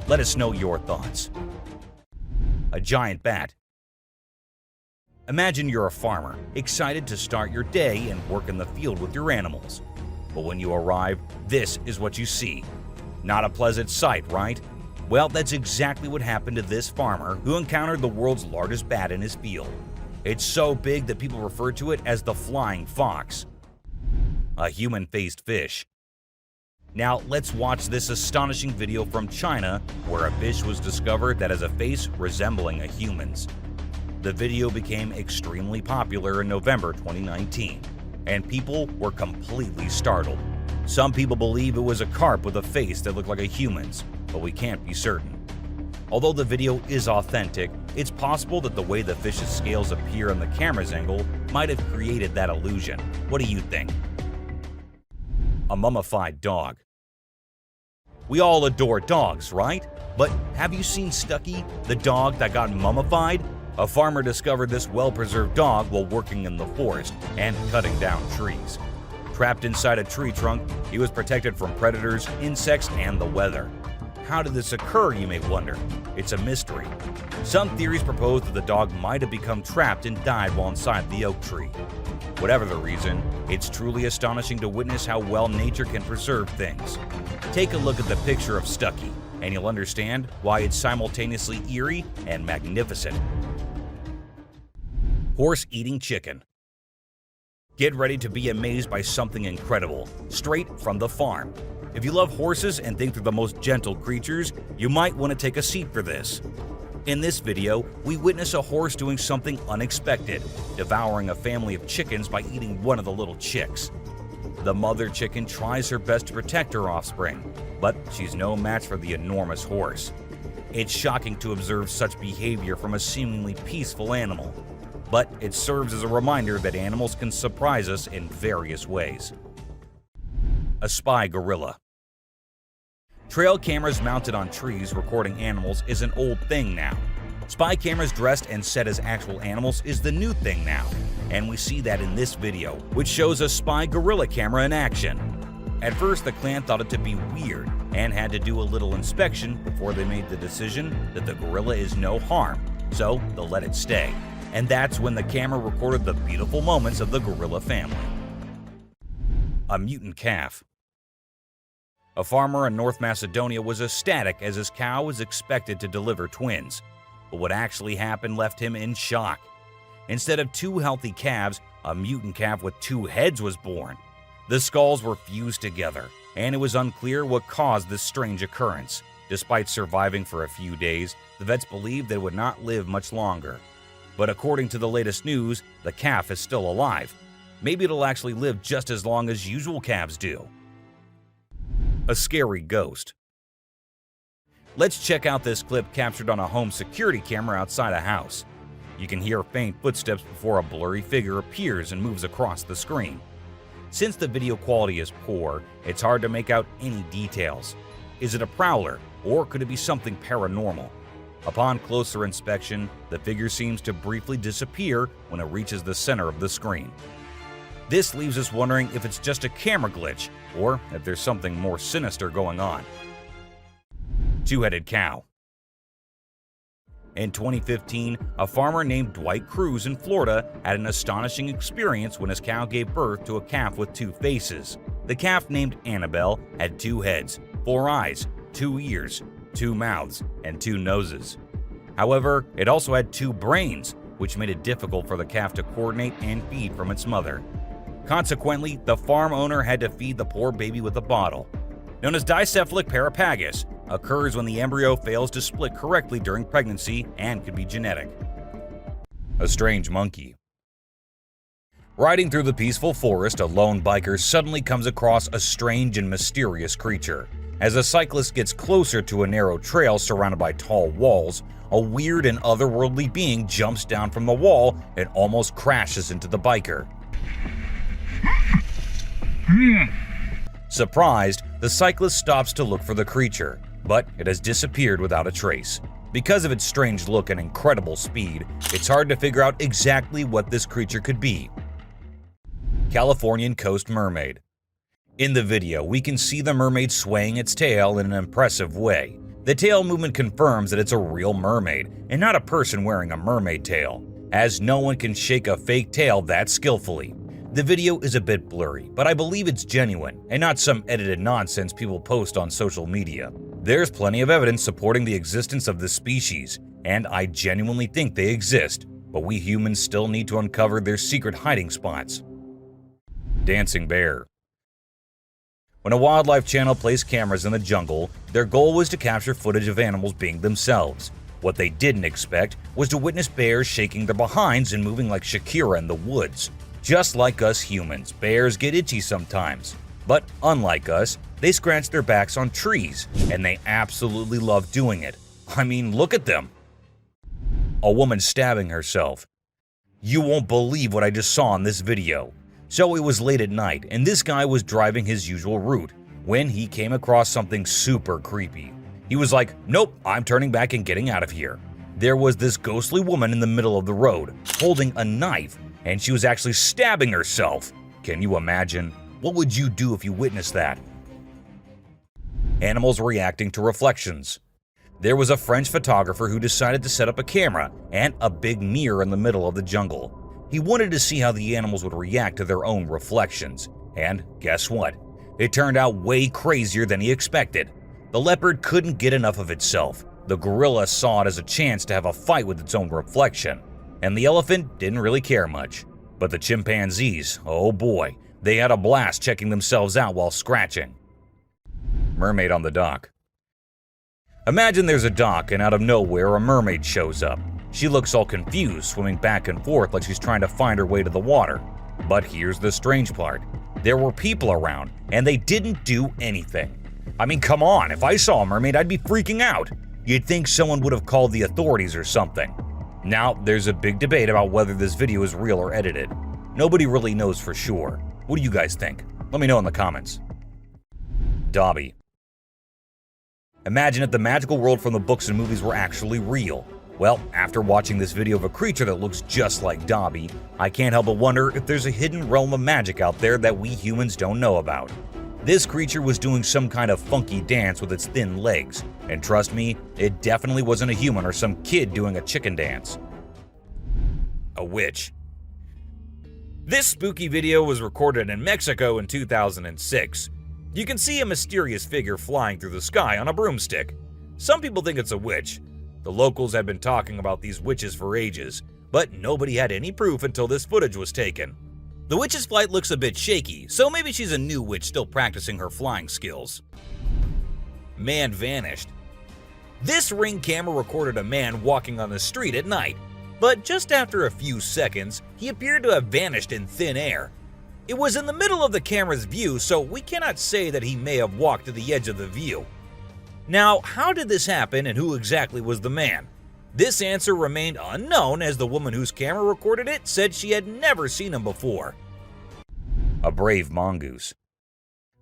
Let us know your thoughts. A giant bat. Imagine you're a farmer, excited to start your day and work in the field with your animals. But when you arrive, this is what you see. Not a pleasant sight, right? Well, that's exactly what happened to this farmer who encountered the world's largest bat in his field. It's so big that people refer to it as the flying fox. A human-faced fish. Now let's watch this astonishing video from China where a fish was discovered that has a face resembling a human's. The video became extremely popular in November 2019, and people were completely startled. Some people believe it was a carp with a face that looked like a human's, but we can't be certain. Although the video is authentic, it's possible that the way the fish's scales appear on the camera's angle might have created that illusion. What do you think? A mummified dog. We all adore dogs, right? But have you seen Stucky, the dog that got mummified? A farmer discovered this well-preserved dog while working in the forest and cutting down trees. Trapped inside a tree trunk, he was protected from predators, insects, and the weather. How did this occur, you may wonder? It's a mystery. Some theories propose that the dog might have become trapped and died while inside the oak tree. Whatever the reason, it's truly astonishing to witness how well nature can preserve things. Take a look at the picture of Stucky, and you'll understand why it's simultaneously eerie and magnificent. Horse eating chicken. Get ready to be amazed by something incredible, straight from the farm. If you love horses and think they're the most gentle creatures, you might want to take a seat for this. In this video, we witness a horse doing something unexpected, devouring a family of chickens by eating one of the little chicks. The mother chicken tries her best to protect her offspring, but she's no match for the enormous horse. It's shocking to observe such behavior from a seemingly peaceful animal, but it serves as a reminder that animals can surprise us in various ways. A spy gorilla. Trail cameras mounted on trees recording animals is an old thing now. Spy cameras dressed and set as actual animals is the new thing now, and we see that in this video, which shows a spy gorilla camera in action. At first, the clan thought it to be weird and had to do a little inspection before they made the decision that the gorilla is no harm, so they'll let it stay. And that's when the camera recorded the beautiful moments of the gorilla family. A mutant calf. A farmer in North Macedonia was ecstatic as his cow was expected to deliver twins. But what actually happened left him in shock. Instead of 2 healthy calves, a mutant calf with 2 heads was born. The skulls were fused together, and it was unclear what caused this strange occurrence. Despite surviving for a few days, the vets believed that it would not live much longer. But according to the latest news, the calf is still alive. Maybe it'll actually live just as long as usual calves do. A scary ghost. Let's check out this clip captured on a home security camera outside a house. You can hear faint footsteps before a blurry figure appears and moves across the screen. Since the video quality is poor, it's hard to make out any details. Is it a prowler, or could it be something paranormal? Upon closer inspection, the figure seems to briefly disappear when it reaches the center of the screen. This leaves us wondering if it's just a camera glitch, or if there's something more sinister going on. Two-headed cow. In 2015, a farmer named Dwight Cruz in Florida had an astonishing experience when his cow gave birth to a calf with 2 faces. The calf, named Annabelle, had 2 heads, 4 eyes, 2 ears, 2 mouths, and 2 noses. However, it also had 2 brains, which made it difficult for the calf to coordinate and feed from its mother. Consequently, the farm owner had to feed the poor baby with a bottle. Known as dicephalic parapagus, occurs when the embryo fails to split correctly during pregnancy and could be genetic. A strange monkey. Riding through the peaceful forest, a lone biker suddenly comes across a strange and mysterious creature. As a cyclist gets closer to a narrow trail surrounded by tall walls, a weird and otherworldly being jumps down from the wall and almost crashes into the biker. Surprised, the cyclist stops to look for the creature, but it has disappeared without a trace. Because of its strange look and incredible speed, it's hard to figure out exactly what this creature could be. Californian coast mermaid. In the video, we can see the mermaid swaying its tail in an impressive way. The tail movement confirms that it's a real mermaid, and not a person wearing a mermaid tail, as no one can shake a fake tail that skillfully. The video is a bit blurry, but I believe it's genuine, and not some edited nonsense people post on social media. There's plenty of evidence supporting the existence of this species, and I genuinely think they exist, but we humans still need to uncover their secret hiding spots. Dancing bear. When a wildlife channel placed cameras in the jungle, their goal was to capture footage of animals being themselves. What they didn't expect was to witness bears shaking their behinds and moving like Shakira in the woods. Just like us humans, bears get itchy sometimes. But unlike us, they scratch their backs on trees, and they absolutely love doing it. I mean, look at them. A woman stabbing herself. You won't believe what I just saw in this video. So it was late at night, and this guy was driving his usual route when he came across something super creepy. He was like, nope, I'm turning back and getting out of here. There was this ghostly woman in the middle of the road, holding a knife, and she was actually stabbing herself. Can you imagine? What would you do if you witnessed that? Animals reacting to reflections. There was a French photographer who decided to set up a camera and a big mirror in the middle of the jungle. He wanted to see how the animals would react to their own reflections. And guess what? It turned out way crazier than he expected. The leopard couldn't get enough of itself. The gorilla saw it as a chance to have a fight with its own reflection. And the elephant didn't really care much. But the chimpanzees, oh boy, they had a blast checking themselves out while scratching. Mermaid on the dock. Imagine there's a dock and out of nowhere a mermaid shows up. She looks all confused, swimming back and forth like she's trying to find her way to the water. But here's the strange part. There were people around, and they didn't do anything. I mean, come on, if I saw a mermaid, I'd be freaking out. You'd think someone would have called the authorities or something. Now, there's a big debate about whether this video is real or edited. Nobody really knows for sure. What do you guys think? Let me know in the comments. Dobby. Imagine if the magical world from the books and movies were actually real. Well, after watching this video of a creature that looks just like Dobby, I can't help but wonder if there's a hidden realm of magic out there that we humans don't know about. This creature was doing some kind of funky dance with its thin legs, and trust me, it definitely wasn't a human or some kid doing a chicken dance. A witch. This spooky video was recorded in Mexico in 2006. You can see a mysterious figure flying through the sky on a broomstick. Some people think it's a witch. The locals had been talking about these witches for ages, but nobody had any proof until this footage was taken. The witch's flight looks a bit shaky, so maybe she's a new witch still practicing her flying skills. Man vanished. This Ring camera recorded a man walking on the street at night, but just after a few seconds, he appeared to have vanished in thin air. It was in the middle of the camera's view, so we cannot say that he may have walked to the edge of the view. Now, how did this happen and who exactly was the man? This answer remained unknown as the woman whose camera recorded it said she had never seen him before. A brave mongoose.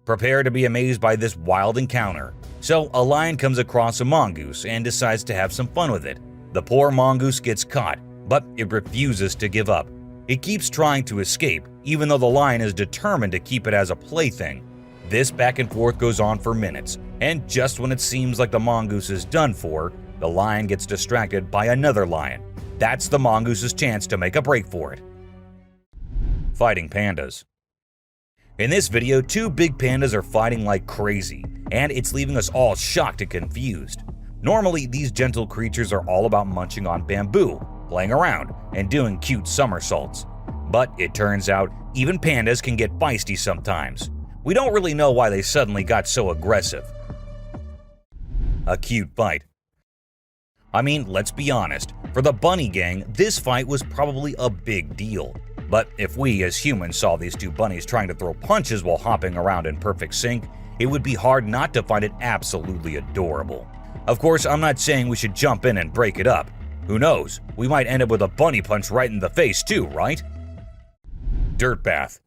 Prepare to be amazed by this wild encounter. So, a lion comes across a mongoose and decides to have some fun with it. The poor mongoose gets caught, but it refuses to give up. It keeps trying to escape, even though the lion is determined to keep it as a plaything. This back and forth goes on for minutes, and just when it seems like the mongoose is done for, the lion gets distracted by another lion. That's the mongoose's chance to make a break for it. Fighting pandas. In this video, two big pandas are fighting like crazy, and it's leaving us all shocked and confused. Normally, these gentle creatures are all about munching on bamboo, playing around, and doing cute somersaults. But it turns out, even pandas can get feisty sometimes. We don't really know why they suddenly got so aggressive. A cute fight. I mean, let's be honest, for the bunny gang, this fight was probably a big deal. But if we as humans saw these two bunnies trying to throw punches while hopping around in perfect sync, it would be hard not to find it absolutely adorable. Of course, I'm not saying we should jump in and break it up. Who knows, we might end up with a bunny punch right in the face too, right? Dirt bath.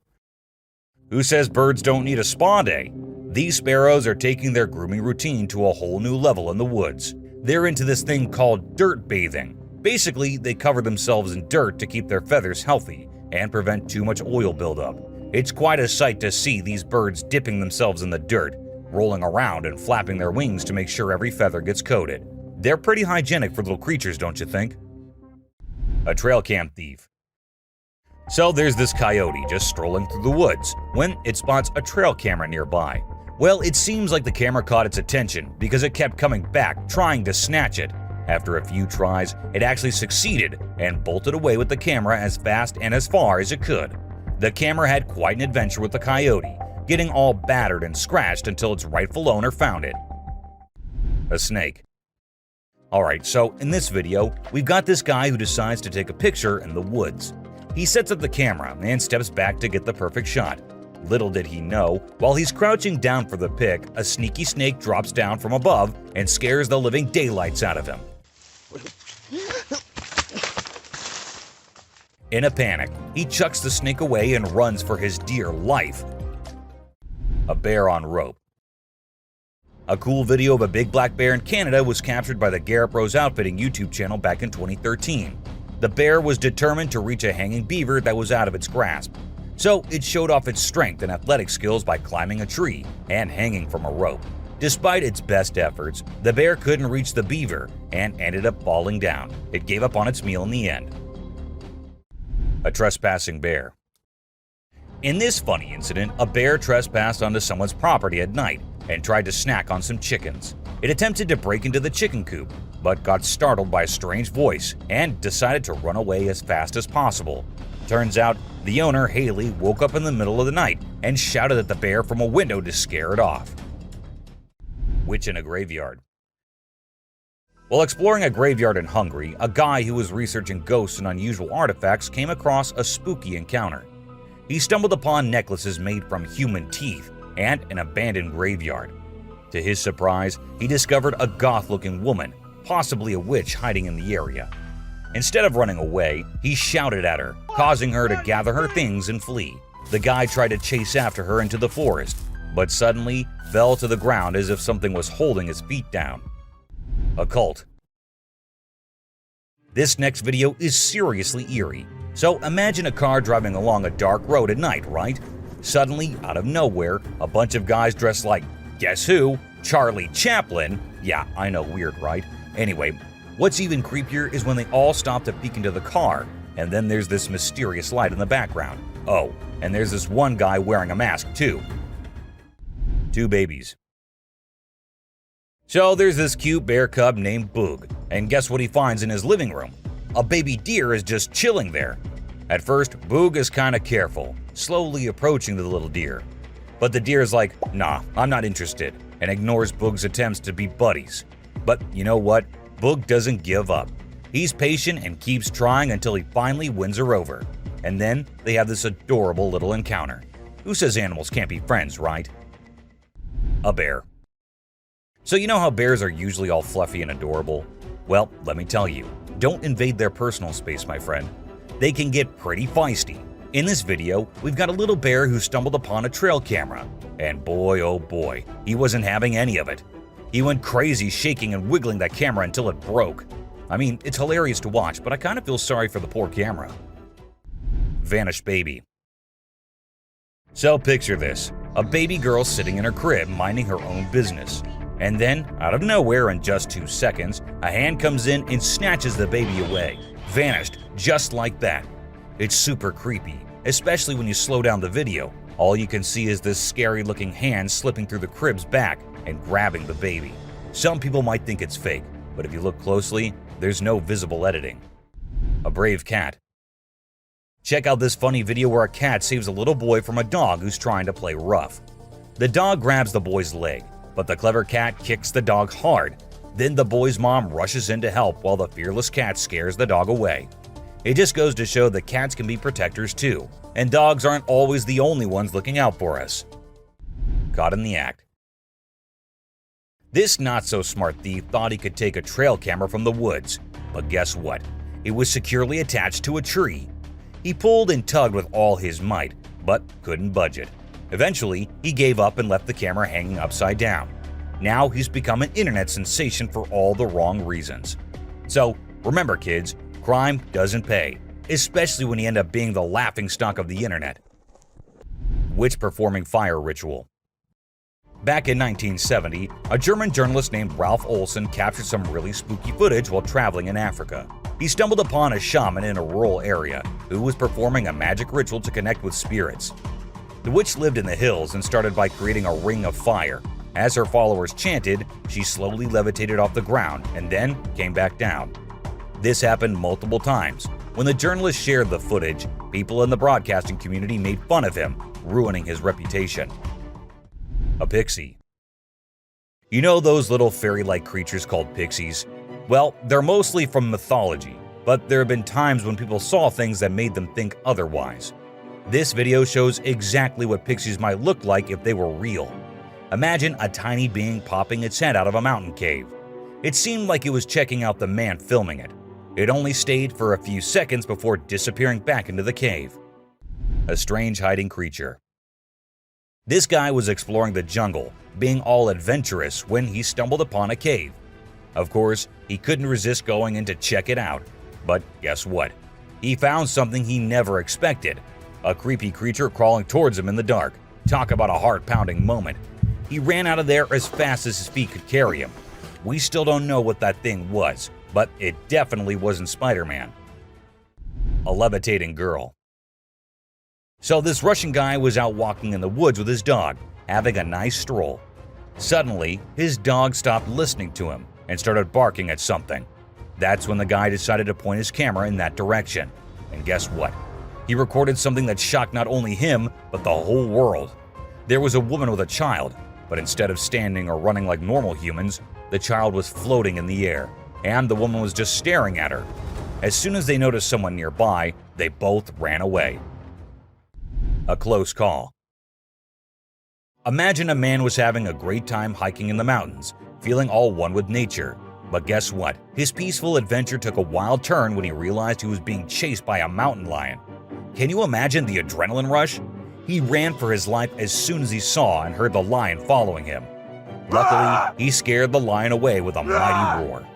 Who says birds don't need a spa day? These sparrows are taking their grooming routine to a whole new level in the woods. They're into this thing called dirt bathing. Basically, they cover themselves in dirt to keep their feathers healthy and prevent too much oil buildup. It's quite a sight to see these birds dipping themselves in the dirt, rolling around and flapping their wings to make sure every feather gets coated. They're pretty hygienic for little creatures, don't you think? A trail cam thief. So there's this coyote just strolling through the woods when it spots a trail camera nearby. Well, it seems like the camera caught its attention because it kept coming back trying to snatch it. After a few tries, it actually succeeded and bolted away with the camera as fast and as far as it could. The camera had quite an adventure with the coyote, getting all battered and scratched until its rightful owner found it. A snake. Alright, so in this video, we've got this guy who decides to take a picture in the woods. He sets up the camera and steps back to get the perfect shot. Little did he know, while he's crouching down for the pic, a sneaky snake drops down from above and scares the living daylights out of him. In a panic, he chucks the snake away and runs for his dear life. A bear on rope. A cool video of a big black bear in Canada was captured by the Garrett Bros Outfitting YouTube channel back in 2013. The bear was determined to reach a hanging beaver that was out of its grasp, so it showed off its strength and athletic skills by climbing a tree and hanging from a rope. Despite its best efforts, the bear couldn't reach the beaver and ended up falling down. It gave up on its meal in the end. A trespassing bear. In this funny incident, a bear trespassed onto someone's property at night and tried to snack on some chickens. It attempted to break into the chicken coop, but got startled by a strange voice and decided to run away as fast as possible. Turns out, the owner, Haley, woke up in the middle of the night and shouted at the bear from a window to scare it off. Witch in a graveyard. While exploring a graveyard in Hungary, a guy who was researching ghosts and unusual artifacts came across a spooky encounter. He stumbled upon necklaces made from human teeth and an abandoned graveyard. To his surprise, he discovered a goth-looking woman, possibly a witch, hiding in the area. Instead of running away, he shouted at her, causing her to gather her things and flee. The guy tried to chase after her into the forest, but suddenly fell to the ground as if something was holding his feet down. A cult. This next video is seriously eerie. So imagine a car driving along a dark road at night, right? Suddenly, out of nowhere, a bunch of guys dressed like, guess who? Charlie Chaplin. Yeah, I know, weird, right? Anyway, what's even creepier is when they all stop to peek into the car, and then there's this mysterious light in the background. Oh, and there's this one guy wearing a mask too. Two babies. So there's this cute bear cub named Boog, and guess what he finds in his living room? A baby deer is just chilling there. At first, Boog is kinda careful, slowly approaching the little deer. But the deer is like, nah, I'm not interested, and ignores Boog's attempts to be buddies. But you know what? Boog doesn't give up. He's patient and keeps trying until he finally wins her over. And then they have this adorable little encounter. Who says animals can't be friends, right? A bear. So you know how bears are usually all fluffy and adorable? Well, let me tell you, don't invade their personal space, my friend. They can get pretty feisty. In this video, we've got a little bear who stumbled upon a trail camera. And boy, oh boy, he wasn't having any of it. He went crazy shaking and wiggling that camera until it broke. I mean, it's hilarious to watch, but I kind of feel sorry for the poor camera. Vanished baby. So picture this, a baby girl sitting in her crib minding her own business. And then, out of nowhere in just 2 seconds, a hand comes in and snatches the baby away. Vanished, just like that. It's super creepy, especially when you slow down the video. All you can see is this scary looking hand slipping through the crib's back and grabbing the baby. Some people might think it's fake, but if you look closely, there's no visible editing. A brave cat. Check out this funny video where a cat saves a little boy from a dog who's trying to play rough. The dog grabs the boy's leg, but the clever cat kicks the dog hard. Then the boy's mom rushes in to help while the fearless cat scares the dog away. It just goes to show that cats can be protectors too, and dogs aren't always the only ones looking out for us. Caught in the act. This not-so-smart thief thought he could take a trail camera from the woods, but guess what? It was securely attached to a tree. He pulled and tugged with all his might, but couldn't budge it. Eventually, he gave up and left the camera hanging upside down. Now he's become an internet sensation for all the wrong reasons. So, remember kids, crime doesn't pay, especially when you end up being the laughingstock of the internet. Witch performing fire ritual. Back in 1970, a German journalist named Ralph Olsen captured some really spooky footage while traveling in Africa. He stumbled upon a shaman in a rural area who was performing a magic ritual to connect with spirits. The witch lived in the hills and started by creating a ring of fire. As her followers chanted, she slowly levitated off the ground and then came back down. This happened multiple times. When the journalist shared the footage, people in the broadcasting community made fun of him, ruining his reputation. A pixie. You know those little fairy-like creatures called pixies? Well, they're mostly from mythology, but there have been times when people saw things that made them think otherwise. This video shows exactly what pixies might look like if they were real. Imagine a tiny being popping its head out of a mountain cave. It seemed like it was checking out the man filming it. It only stayed for a few seconds before disappearing back into the cave. A strange hiding creature. This guy was exploring the jungle, being all adventurous when he stumbled upon a cave. Of course, he couldn't resist going in to check it out. But guess what? He found something he never expected. A creepy creature crawling towards him in the dark. Talk about a heart-pounding moment. He ran out of there as fast as his feet could carry him. We still don't know what that thing was, but it definitely wasn't Spider-Man. A levitating girl. So this Russian guy was out walking in the woods with his dog, having a nice stroll. Suddenly, his dog stopped listening to him and started barking at something. That's when the guy decided to point his camera in that direction. And guess what? He recorded something that shocked not only him, but the whole world. There was a woman with a child, but instead of standing or running like normal humans, the child was floating in the air, and the woman was just staring at her. As soon as they noticed someone nearby, they both ran away. A close call. Imagine a man was having a great time hiking in the mountains, feeling all one with nature. But guess what? His peaceful adventure took a wild turn when he realized he was being chased by a mountain lion. Can you imagine the adrenaline rush? He ran for his life as soon as he saw and heard the lion following him. Luckily, he scared the lion away with a mighty roar.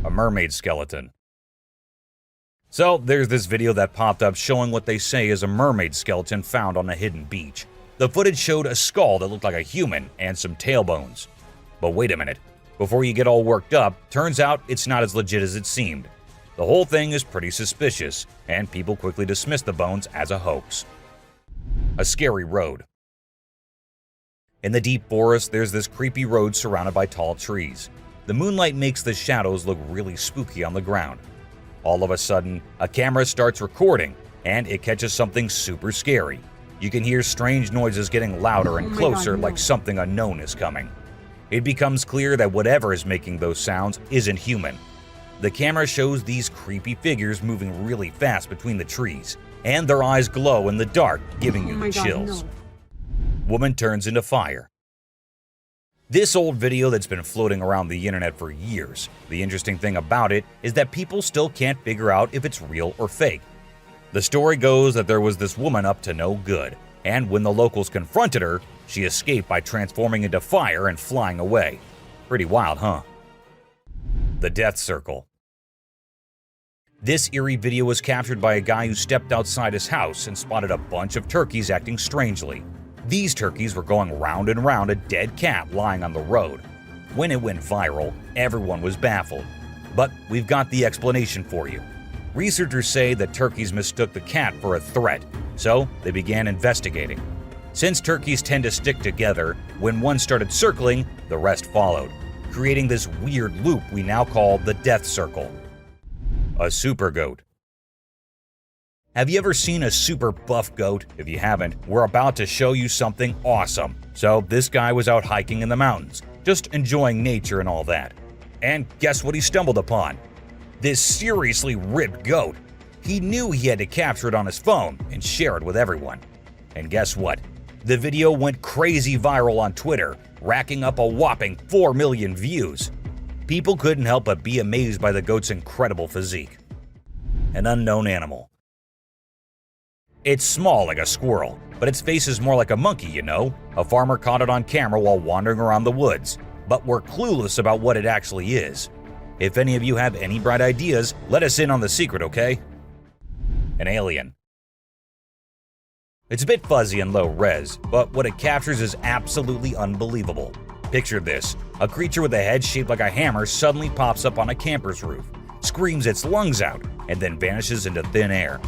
A mermaid skeleton. So there's this video that popped up showing what they say is a mermaid skeleton found on a hidden beach. The footage showed a skull that looked like a human and some tailbones. But wait a minute. Before you get all worked up, turns out it's not as legit as it seemed. The whole thing is pretty suspicious, and people quickly dismiss the bones as a hoax. A scary road. In the deep forest, there's this creepy road surrounded by tall trees. The moonlight makes the shadows look really spooky on the ground. All of a sudden, a camera starts recording, and it catches something super scary. You can hear strange noises getting louder and closer, like something unknown is coming. It becomes clear that whatever is making those sounds isn't human. The camera shows these creepy figures moving really fast between the trees, and their eyes glow in the dark, giving you the chills. Woman turns into fire. This old video that's been floating around the internet for years. The interesting thing about it is that people still can't figure out if it's real or fake. The story goes that there was this woman up to no good, and when the locals confronted her, she escaped by transforming into fire and flying away. Pretty wild, huh? The Death Circle. This eerie video was captured by a guy who stepped outside his house and spotted a bunch of turkeys acting strangely. These turkeys were going round and round a dead cat lying on the road. When it went viral, everyone was baffled. But we've got the explanation for you. Researchers say that turkeys mistook the cat for a threat, so they began investigating. Since turkeys tend to stick together, when one started circling, the rest followed, creating this weird loop we now call the Death Circle. A super goat. Have you ever seen a super buff goat? If you haven't, we're about to show you something awesome. So this guy was out hiking in the mountains, just enjoying nature and all that. And guess what he stumbled upon? This seriously ripped goat. He knew he had to capture it on his phone and share it with everyone. And guess what? The video went crazy viral on Twitter, racking up a whopping 4 million views. People couldn't help but be amazed by the goat's incredible physique. An unknown animal. It's small like a squirrel, but its face is more like a monkey, you know? A farmer caught it on camera while wandering around the woods, but we're clueless about what it actually is. If any of you have any bright ideas, let us in on the secret, okay? An alien. It's a bit fuzzy and low res, but what it captures is absolutely unbelievable. Picture this: a creature with a head shaped like a hammer suddenly pops up on a camper's roof, screams its lungs out, and then vanishes into thin air.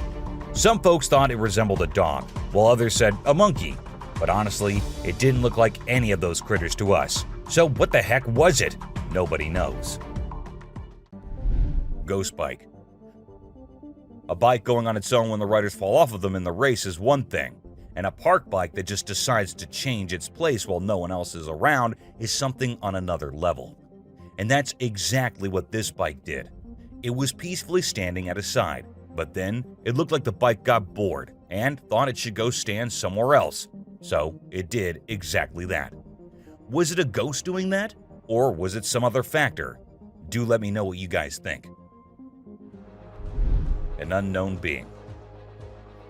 Some folks thought it resembled a dog, while others said a monkey. But honestly, it didn't look like any of those critters to us. So what the heck was it? Nobody knows. Ghost bike. A bike going on its own when the riders fall off of them in the race is one thing, and a park bike that just decides to change its place while no one else is around is something on another level. And that's exactly what this bike did. It was peacefully standing at a side, but then it looked like the bike got bored and thought it should go stand somewhere else. So it did exactly that. Was it a ghost doing that? Or was it some other factor? Do let me know what you guys think. An unknown being.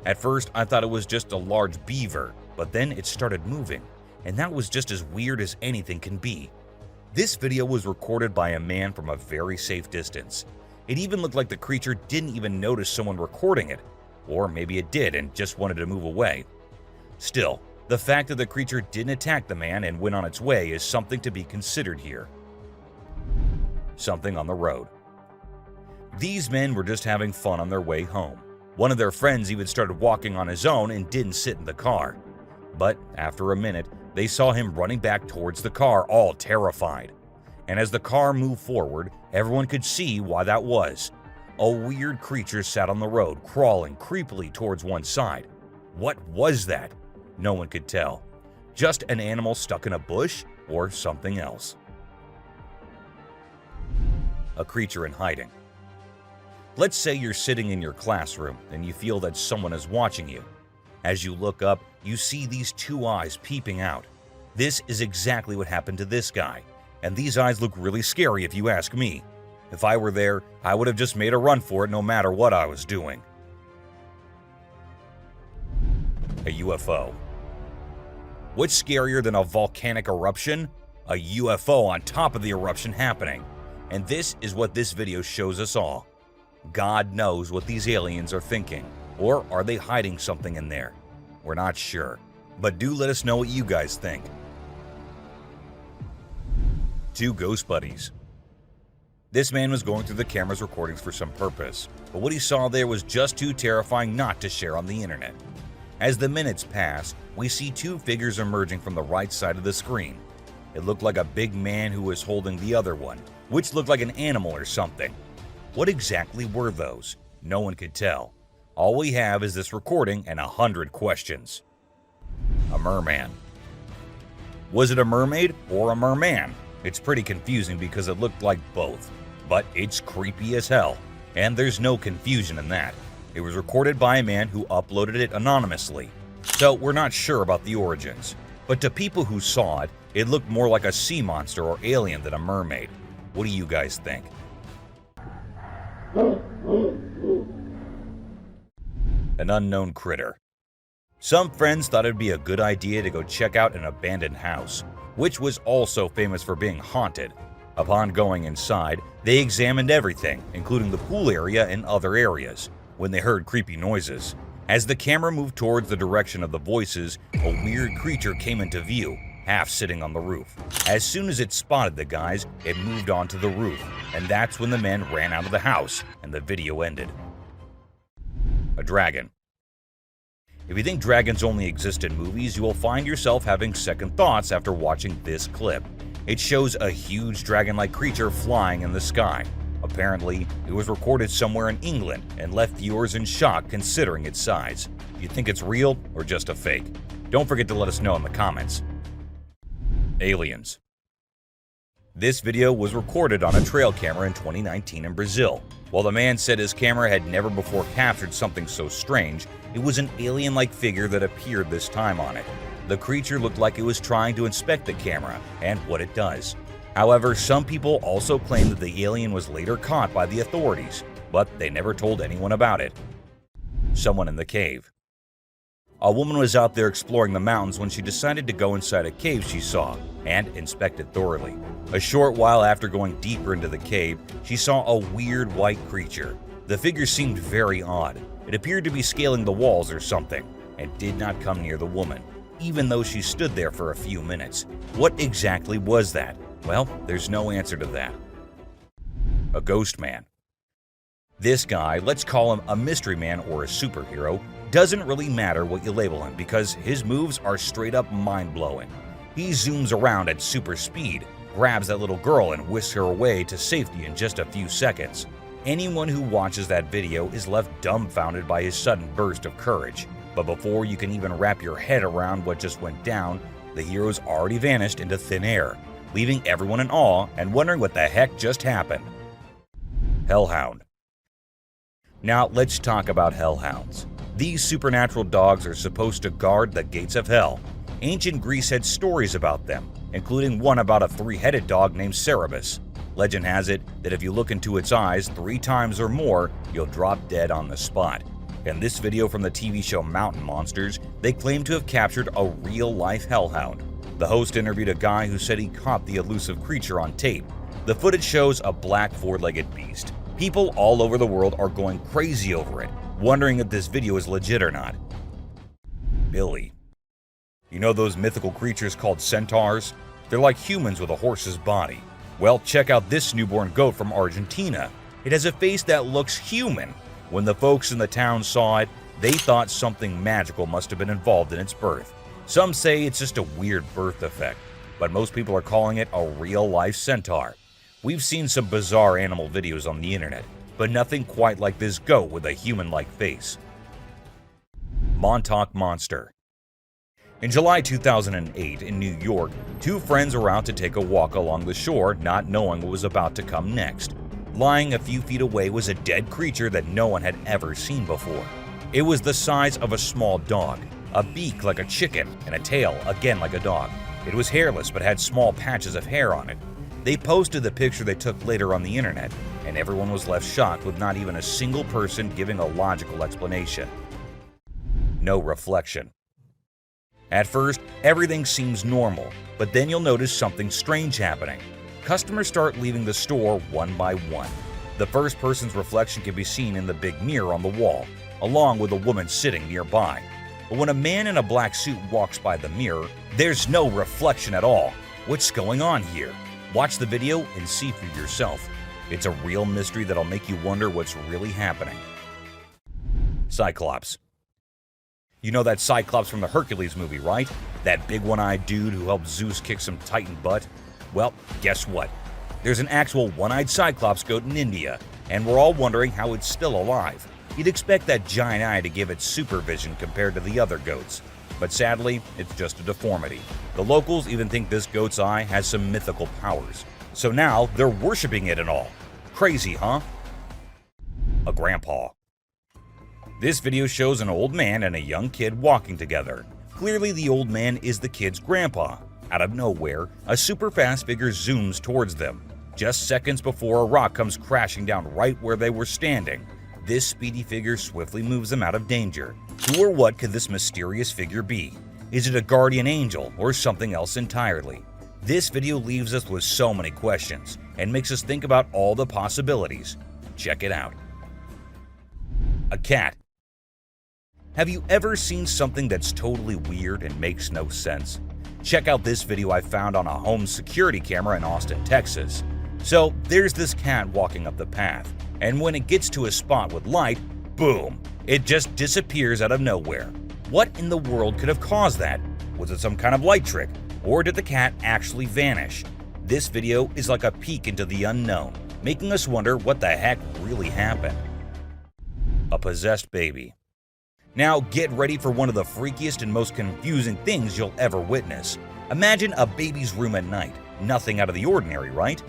At first, I thought it was just a large beaver, but then it started moving, and that was just as weird as anything can be. This video was recorded by a man from a very safe distance. It even looked like the creature didn't even notice someone recording it, or maybe it did and just wanted to move away. Still, the fact that the creature didn't attack the man and went on its way is something to be considered here. Something on the road. These men were just having fun on their way home. One of their friends even started walking on his own and didn't sit in the car. But after a minute, they saw him running back towards the car, all terrified. And as the car moved forward, everyone could see why that was. A weird creature sat on the road, crawling creepily towards one side. What was that? No one could tell. Just an animal stuck in a bush or something else. A creature in hiding. Let's say you're sitting in your classroom and you feel that someone is watching you. As you look up, you see these two eyes peeping out. This is exactly what happened to this guy, and these eyes look really scary if you ask me. If I were there, I would have just made a run for it no matter what I was doing. A UFO. What's scarier than a volcanic eruption? A UFO on top of the eruption happening. And this is what this video shows us all. God knows what these aliens are thinking. Or are they hiding something in there? We're not sure. But do let us know what you guys think. Two ghost buddies. This man was going through the camera's recordings for some purpose, but what he saw there was just too terrifying not to share on the internet. As the minutes pass, we see two figures emerging from the right side of the screen. It looked like a big man who was holding the other one, which looked like an animal or something. What exactly were those? No one could tell. All we have is this recording and 100 questions. A merman. Was it a mermaid or a merman? It's pretty confusing because it looked like both, but it's creepy as hell, and there's no confusion in that. It was recorded by a man who uploaded it anonymously, so we're not sure about the origins. But to people who saw it, it looked more like a sea monster or alien than a mermaid. What do you guys think? An unknown critter. Some friends thought it'd be a good idea to go check out an abandoned house, which was also famous for being haunted. Upon going inside, they examined everything, including the pool area and other areas, when they heard creepy noises. As the camera moved towards the direction of the voices, a weird creature came into view, half sitting on the roof. As soon as it spotted the guys, it moved onto the roof, and that's when the men ran out of the house and the video ended. A dragon. If you think dragons only exist in movies, you will find yourself having second thoughts after watching this clip. It shows a huge dragon-like creature flying in the sky. Apparently, it was recorded somewhere in England and left viewers in shock considering its size. Do you think it's real or just a fake? Don't forget to let us know in the comments. Aliens. This video was recorded on a trail camera in 2019 in Brazil. While the man said his camera had never before captured something so strange, it was an alien-like figure that appeared this time on it. The creature looked like it was trying to inspect the camera and what it does. However, some people also claim that the alien was later caught by the authorities, but they never told anyone about it. Someone in the cave. A woman was out there exploring the mountains when she decided to go inside a cave she saw and inspect it thoroughly. A short while after going deeper into the cave, she saw a weird white creature. The figure seemed very odd. It appeared to be scaling the walls or something and did not come near the woman, even though she stood there for a few minutes. What exactly was that? Well, there's no answer to that. A ghost man. This guy, let's call him a mystery man or a superhero, doesn't really matter what you label him because his moves are straight up mind-blowing. He zooms around at super speed, grabs that little girl and whisks her away to safety in just a few seconds. Anyone who watches that video is left dumbfounded by his sudden burst of courage. But before you can even wrap your head around what just went down, the hero's already vanished into thin air, leaving everyone in awe and wondering what the heck just happened. Hellhound. Now let's talk about hellhounds. These supernatural dogs are supposed to guard the gates of hell. Ancient Greece had stories about them, including one about a three-headed dog named Cerberus. Legend has it that if you look into its eyes 3 times or more, you'll drop dead on the spot. In this video from the TV show Mountain Monsters, they claim to have captured a real-life hellhound. The host interviewed a guy who said he caught the elusive creature on tape. The footage shows a black four-legged beast. People all over the world are going crazy over it, wondering if this video is legit or not. Billy. You know those mythical creatures called centaurs? They're like humans with a horse's body. Well, check out this newborn goat from Argentina. It has a face that looks human. When the folks in the town saw it, they thought something magical must have been involved in its birth. Some say it's just a weird birth defect, but most people are calling it a real-life centaur. We've seen some bizarre animal videos on the internet, but nothing quite like this goat with a human-like face. Montauk Monster. In July 2008 in New York, two friends were out to take a walk along the shore, not knowing what was about to come next. Lying a few feet away was a dead creature that no one had ever seen before. It was the size of a small dog, a beak like a chicken, and a tail again like a dog. It was hairless but had small patches of hair on it. They posted the picture they took later on the internet, and everyone was left shocked with not even a single person giving a logical explanation. No reflection. At first, everything seems normal, but then you'll notice something strange happening. Customers start leaving the store one by one. The first person's reflection can be seen in the big mirror on the wall, along with a woman sitting nearby. But when a man in a black suit walks by the mirror, there's no reflection at all. What's going on here? Watch the video and see for yourself. It's a real mystery that'll make you wonder what's really happening. Cyclops. You know that Cyclops from the Hercules movie, right? That big one-eyed dude who helped Zeus kick some Titan butt? Well, guess what? There's an actual one-eyed Cyclops goat in India, and we're all wondering how it's still alive. You'd expect that giant eye to give it supervision compared to the other goats. But sadly, it's just a deformity. The locals even think this goat's eye has some mythical powers. So now they're worshipping it and all. Crazy, huh? A grandpa. This video shows an old man and a young kid walking together. Clearly the old man is the kid's grandpa. Out of nowhere, a super fast figure zooms towards them, just seconds before a rock comes crashing down right where they were standing. This speedy figure swiftly moves them out of danger. Who or what could this mysterious figure be? Is it a guardian angel or something else entirely? This video leaves us with so many questions and makes us think about all the possibilities. Check it out. A cat. Have you ever seen something that's totally weird and makes no sense? Check out this video I found on a home security camera in Austin, Texas. So there's this cat walking up the path, and when it gets to a spot with light, boom, it just disappears out of nowhere. What in the world could have caused that? Was it some kind of light trick, or did the cat actually vanish? This video is like a peek into the unknown, making us wonder what the heck really happened. A possessed baby. Now get ready for one of the freakiest and most confusing things you'll ever witness. Imagine a baby's room at night. Nothing out of the ordinary, right?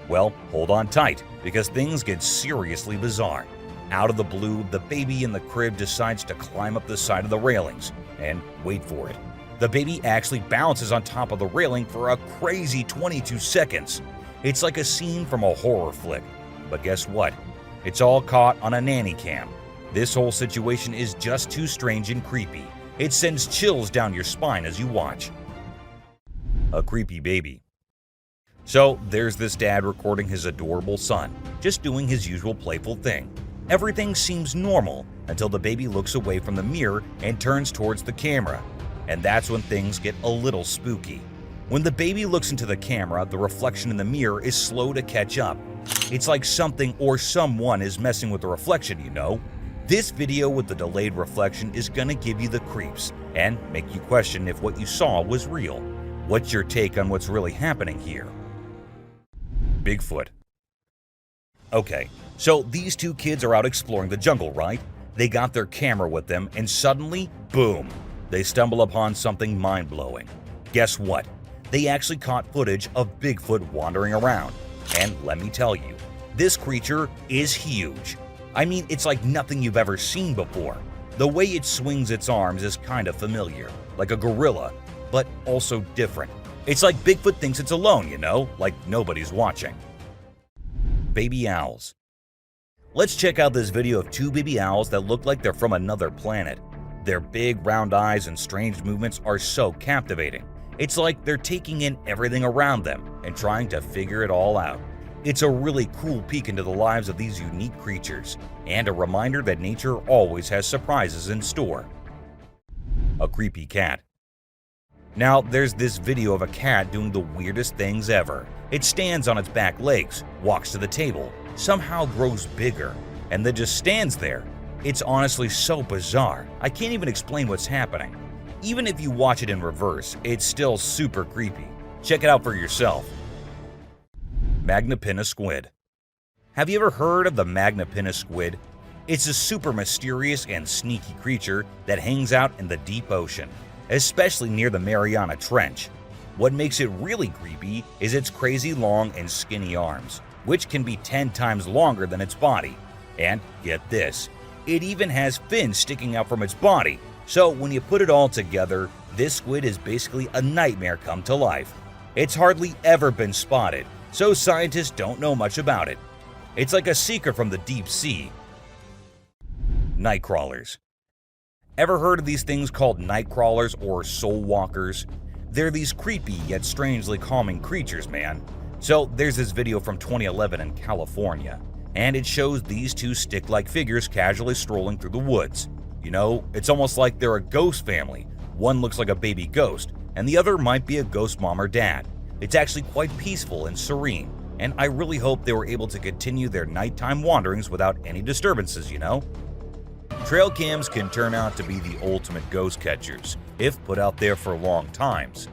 Well, hold on tight, because things get seriously bizarre. Out of the blue, the baby in the crib decides to climb up the side of the railings. And wait for it. The baby actually bounces on top of the railing for a crazy 22 seconds. It's like a scene from a horror flick. But guess what? It's all caught on a nanny cam. This whole situation is just too strange and creepy. It sends chills down your spine as you watch. A creepy baby. So there's this dad recording his adorable son, just doing his usual playful thing. Everything seems normal until the baby looks away from the mirror and turns towards the camera. And that's when things get a little spooky. When the baby looks into the camera, the reflection in the mirror is slow to catch up. It's like something or someone is messing with the reflection, you know? This video with the delayed reflection is gonna give you the creeps and make you question if what you saw was real. What's your take on what's really happening here? Bigfoot. Okay, so these two kids are out exploring the jungle, right? They got their camera with them and suddenly, boom, they stumble upon something mind-blowing. Guess what? They actually caught footage of Bigfoot wandering around. And let me tell you, this creature is huge. I mean, it's like nothing you've ever seen before. The way it swings its arms is kind of familiar, like a gorilla, but also different. It's like Bigfoot thinks it's alone, you know, like nobody's watching. Baby owls. Let's check out this video of two baby owls that look like they're from another planet. Their big round eyes and strange movements are so captivating. It's like they're taking in everything around them and trying to figure it all out. It's a really cool peek into the lives of these unique creatures, and a reminder that nature always has surprises in store. A creepy cat. Now, there's this video of a cat doing the weirdest things ever. It stands on its back legs, walks to the table, somehow grows bigger, and then just stands there. It's honestly so bizarre, I can't even explain what's happening. Even if you watch it in reverse, it's still super creepy. Check it out for yourself. Magnapinna squid. Have you ever heard of the Magnapinna squid? It's a super mysterious and sneaky creature that hangs out in the deep ocean, especially near the Mariana Trench. What makes it really creepy is its crazy long and skinny arms, which can be 10 times longer than its body. And get this, it even has fins sticking out from its body. So when you put it all together, this squid is basically a nightmare come to life. It's hardly ever been spotted, so scientists don't know much about it. It's like a secret from the deep sea. Night crawlers. Ever heard of these things called night crawlers or soul walkers? They're these creepy yet strangely calming creatures, man. So there's this video from 2011 in California, and it shows these two stick-like figures casually strolling through the woods. You know, it's almost like they're a ghost family. One looks like a baby ghost, and the other might be a ghost mom or dad. It's actually quite peaceful and serene, and I really hope they were able to continue their nighttime wanderings without any disturbances, you know? Trail cams can turn out to be the ultimate ghost catchers, if put out there for long times.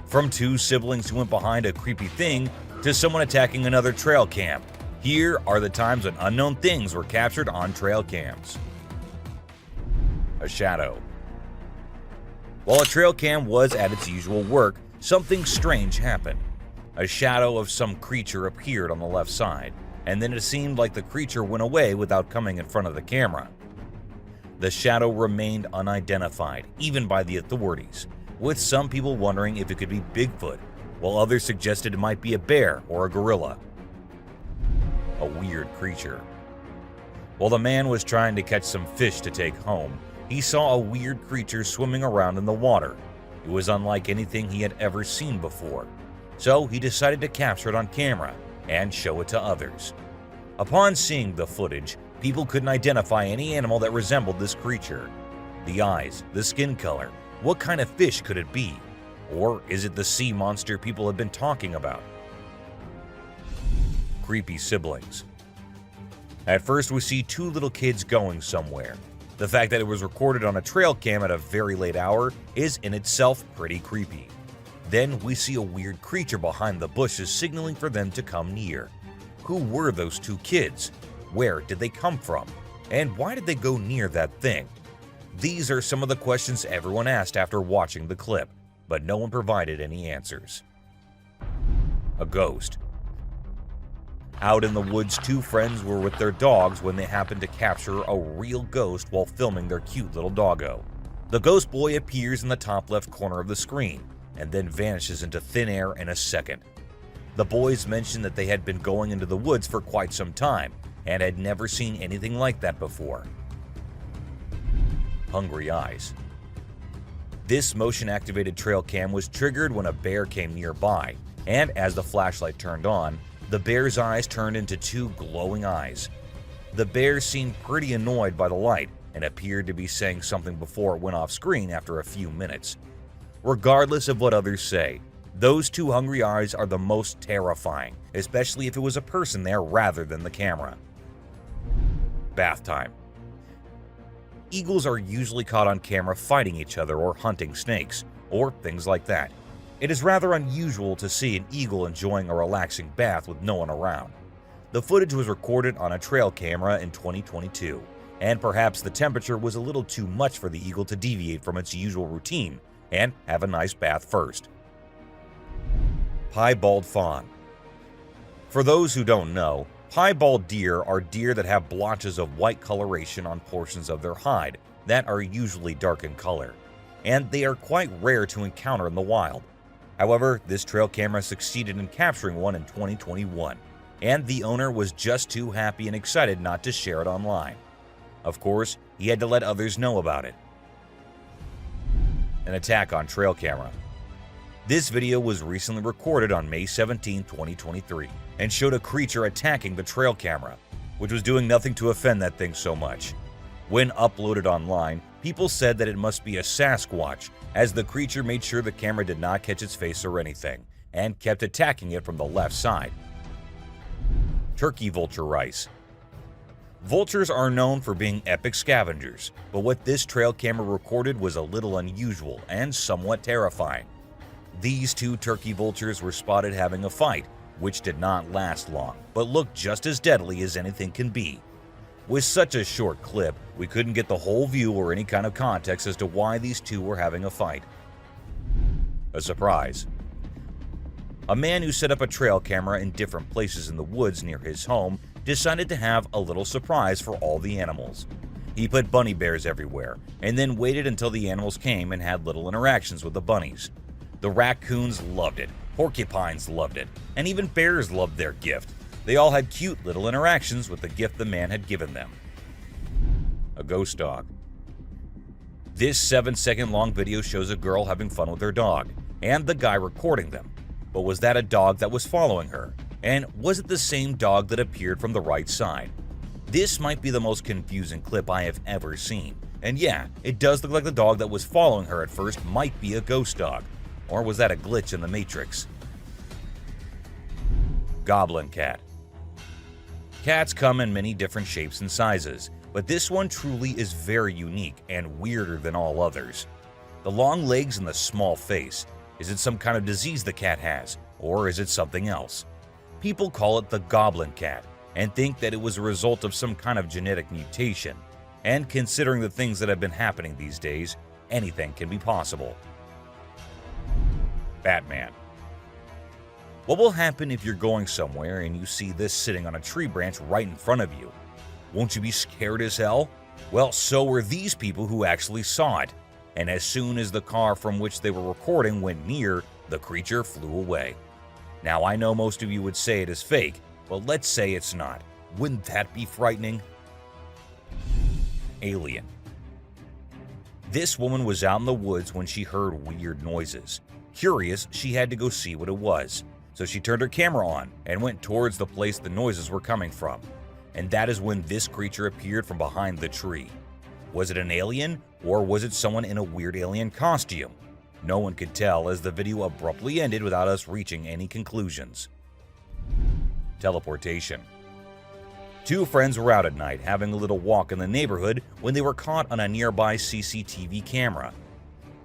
From two siblings who went behind a creepy thing to someone attacking another trail cam, here are the times when unknown things were captured on trail cams. A shadow. While a trail cam was at its usual work, something strange happened. A shadow of some creature appeared on the left side, and then it seemed like the creature went away without coming in front of the camera. The shadow remained unidentified, even by the authorities, with some people wondering if it could be Bigfoot, while others suggested it might be a bear or a gorilla. A weird creature. While the man was trying to catch some fish to take home, he saw a weird creature swimming around in the water. It was unlike anything he had ever seen before, so he decided to capture it on camera and show it to others. Upon seeing the footage, people couldn't identify any animal that resembled this creature. The eyes, the skin color, what kind of fish could it be? Or is it the sea monster people have been talking about? Creepy siblings. At first we see two little kids going somewhere. The fact that it was recorded on a trail cam at a very late hour is in itself pretty creepy. Then we see a weird creature behind the bushes signaling for them to come near. Who were those two kids? Where did they come from? And why did they go near that thing? These are some of the questions everyone asked after watching the clip, but no one provided any answers. A ghost. Out in the woods, two friends were with their dogs when they happened to capture a real ghost while filming their cute little doggo. The ghost boy appears in the top left corner of the screen and then vanishes into thin air in a second. The boys mentioned that they had been going into the woods for quite some time and had never seen anything like that before. Hungry eyes. This motion-activated trail cam was triggered when a bear came nearby, and as the flashlight turned on, the bear's eyes turned into two glowing eyes. The bear seemed pretty annoyed by the light and appeared to be saying something before it went off screen after a few minutes. Regardless of what others say, those two hungry eyes are the most terrifying, especially if it was a person there rather than the camera. Bath time. Eagles are usually caught on camera fighting each other or hunting snakes, or things like that. It is rather unusual to see an eagle enjoying a relaxing bath with no one around. The footage was recorded on a trail camera in 2022, and perhaps the temperature was a little too much for the eagle to deviate from its usual routine and have a nice bath first. Piebald fawn. For those who don't know, piebald deer are deer that have blotches of white coloration on portions of their hide that are usually dark in color, and they are quite rare to encounter in the wild. However, this trail camera succeeded in capturing one in 2021. and the owner was just too happy and excited not to share it online. Of course, he had to let others know about it. An attack on trail camera. This video was recently recorded on May 17, 2023, and showed a creature attacking the trail camera, which was doing nothing to offend that thing so much. When uploaded online, people said that it must be a Sasquatch, as the creature made sure the camera did not catch its face or anything, and kept attacking it from the left side. Turkey vulture rice. Vultures are known for being epic scavengers, but what this trail camera recorded was a little unusual and somewhat terrifying. These two turkey vultures were spotted having a fight, which did not last long, but looked just as deadly as anything can be. With such a short clip, we couldn't get the whole view or any kind of context as to why these two were having a fight. A surprise. A man who set up a trail camera in different places in the woods near his home decided to have a little surprise for all the animals. He put bunny bears everywhere, and then waited until the animals came and had little interactions with the bunnies. The raccoons loved it, porcupines loved it, and even bears loved their gift. They all had cute little interactions with the gift the man had given them. A ghost dog. This 7-second long video shows a girl having fun with her dog, and the guy recording them. But was that a dog that was following her? And was it the same dog that appeared from the right side? This might be the most confusing clip I have ever seen. And yeah, it does look like the dog that was following her at first might be a ghost dog. Or was that a glitch in the Matrix? Goblin cat. Cats come in many different shapes and sizes, but this one truly is very unique and weirder than all others. The long legs and the small face. Is it some kind of disease the cat has, or is it something else? People call it the goblin cat and think that it was a result of some kind of genetic mutation. And considering the things that have been happening these days, anything can be possible. Batman. What will happen if you're going somewhere and you see this sitting on a tree branch right in front of you? Won't you be scared as hell? Well, so were these people who actually saw it. And as soon as the car from which they were recording went near, the creature flew away. Now, I know most of you would say it is fake, but let's say it's not. Wouldn't that be frightening? Alien. This woman was out in the woods when she heard weird noises. Curious, she had to go see what it was. So she turned her camera on and went towards the place the noises were coming from. And that is when this creature appeared from behind the tree. Was it an alien, or was it someone in a weird alien costume? No one could tell, as the video abruptly ended without us reaching any conclusions. Teleportation. Two friends were out at night having a little walk in the neighborhood when they were caught on a nearby CCTV camera.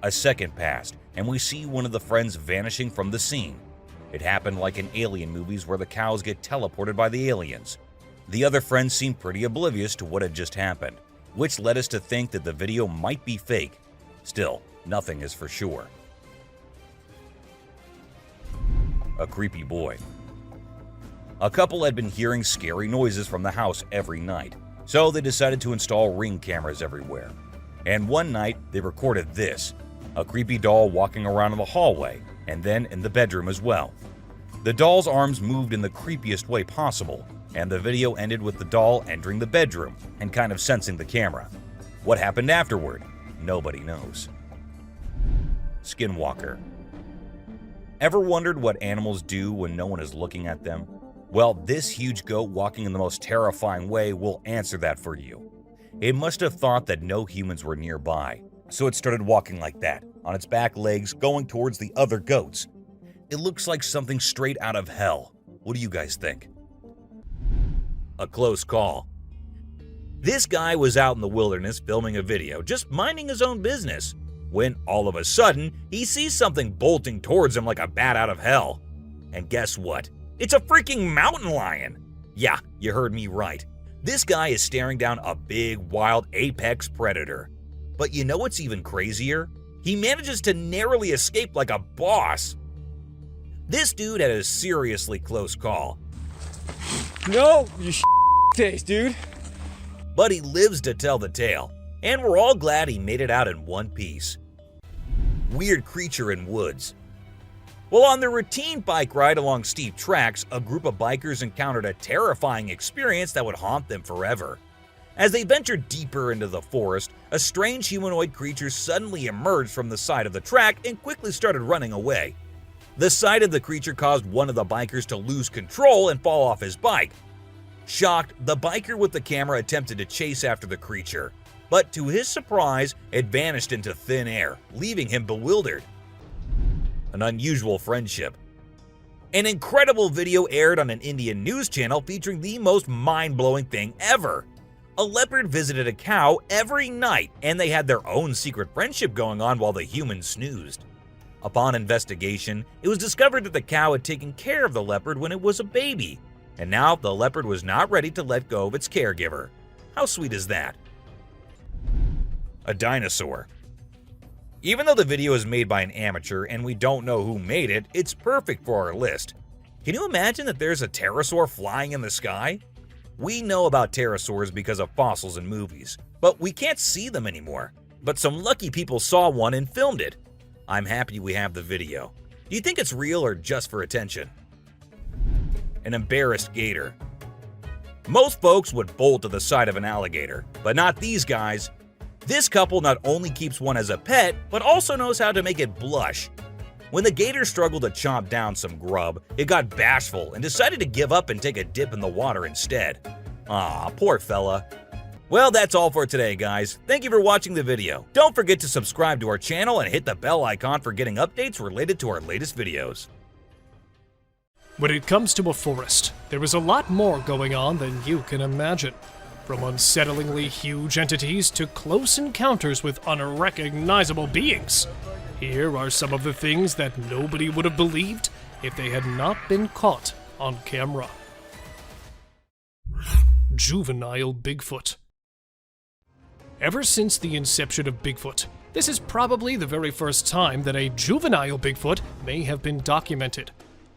A second passed, and we see one of the friends vanishing from the scene. It happened like in alien movies where the cows get teleported by the aliens. The other friend seemed pretty oblivious to what had just happened, which led us to think that the video might be fake. Still, nothing is for sure. A creepy boy. A couple had been hearing scary noises from the house every night, so they decided to install Ring cameras everywhere. And one night, they recorded this, a creepy doll walking around in the hallway, and then in the bedroom as well. The doll's arms moved in the creepiest way possible, and the video ended with the doll entering the bedroom and kind of sensing the camera. What happened afterward? Nobody knows. Skinwalker. Ever wondered what animals do when no one is looking at them? Well, this huge goat walking in the most terrifying way will answer that for you. It must have thought that no humans were nearby, so it started walking like that, on its back legs, going towards the other goats. It looks like something straight out of hell. What do you guys think? A close call. This guy was out in the wilderness filming a video, just minding his own business, when all of a sudden, he sees something bolting towards him like a bat out of hell. And guess what? It's a freaking mountain lion! Yeah, you heard me right. This guy is staring down a big, wild apex predator. But you know what's even crazier? He manages to narrowly escape like a boss. This dude had a seriously close call. No, you face, dude. But he lives to tell the tale, and we're all glad he made it out in one piece. Weird creature in woods. While on their routine bike ride along steep tracks, a group of bikers encountered a terrifying experience that would haunt them forever. As they ventured deeper into the forest, a strange humanoid creature suddenly emerged from the side of the track and quickly started running away. The sight of the creature caused one of the bikers to lose control and fall off his bike. Shocked, the biker with the camera attempted to chase after the creature, but to his surprise, it vanished into thin air, leaving him bewildered. An unusual friendship. An incredible video aired on an Indian news channel featuring the most mind-blowing thing ever. A leopard visited a cow every night, and they had their own secret friendship going on while the human snoozed. Upon investigation, it was discovered that the cow had taken care of the leopard when it was a baby, and now the leopard was not ready to let go of its caregiver. How sweet is that? A dinosaur. Even though the video is made by an amateur and we don't know who made it, it's perfect for our list. Can you imagine that there's a pterosaur flying in the sky? We know about pterosaurs because of fossils in movies, but we can't see them anymore. But some lucky people saw one and filmed it. I'm happy we have the video. Do you think it's real or just for attention? An embarrassed gator. Most folks would bolt to the side of an alligator, but not these guys. This couple not only keeps one as a pet, but also knows how to make it blush. When the gator struggled to chomp down some grub, it got bashful and decided to give up and take a dip in the water instead. Aw, poor fella. Well, that's all for today, guys. Thank you for watching the video. Don't forget to subscribe to our channel and hit the bell icon for getting updates related to our latest videos. When it comes to a forest, there is a lot more going on than you can imagine. From unsettlingly huge entities to close encounters with unrecognizable beings. Here are some of the things that nobody would have believed if they had not been caught on camera. Juvenile Bigfoot. Ever since the inception of Bigfoot, this is probably the very first time that a juvenile Bigfoot may have been documented.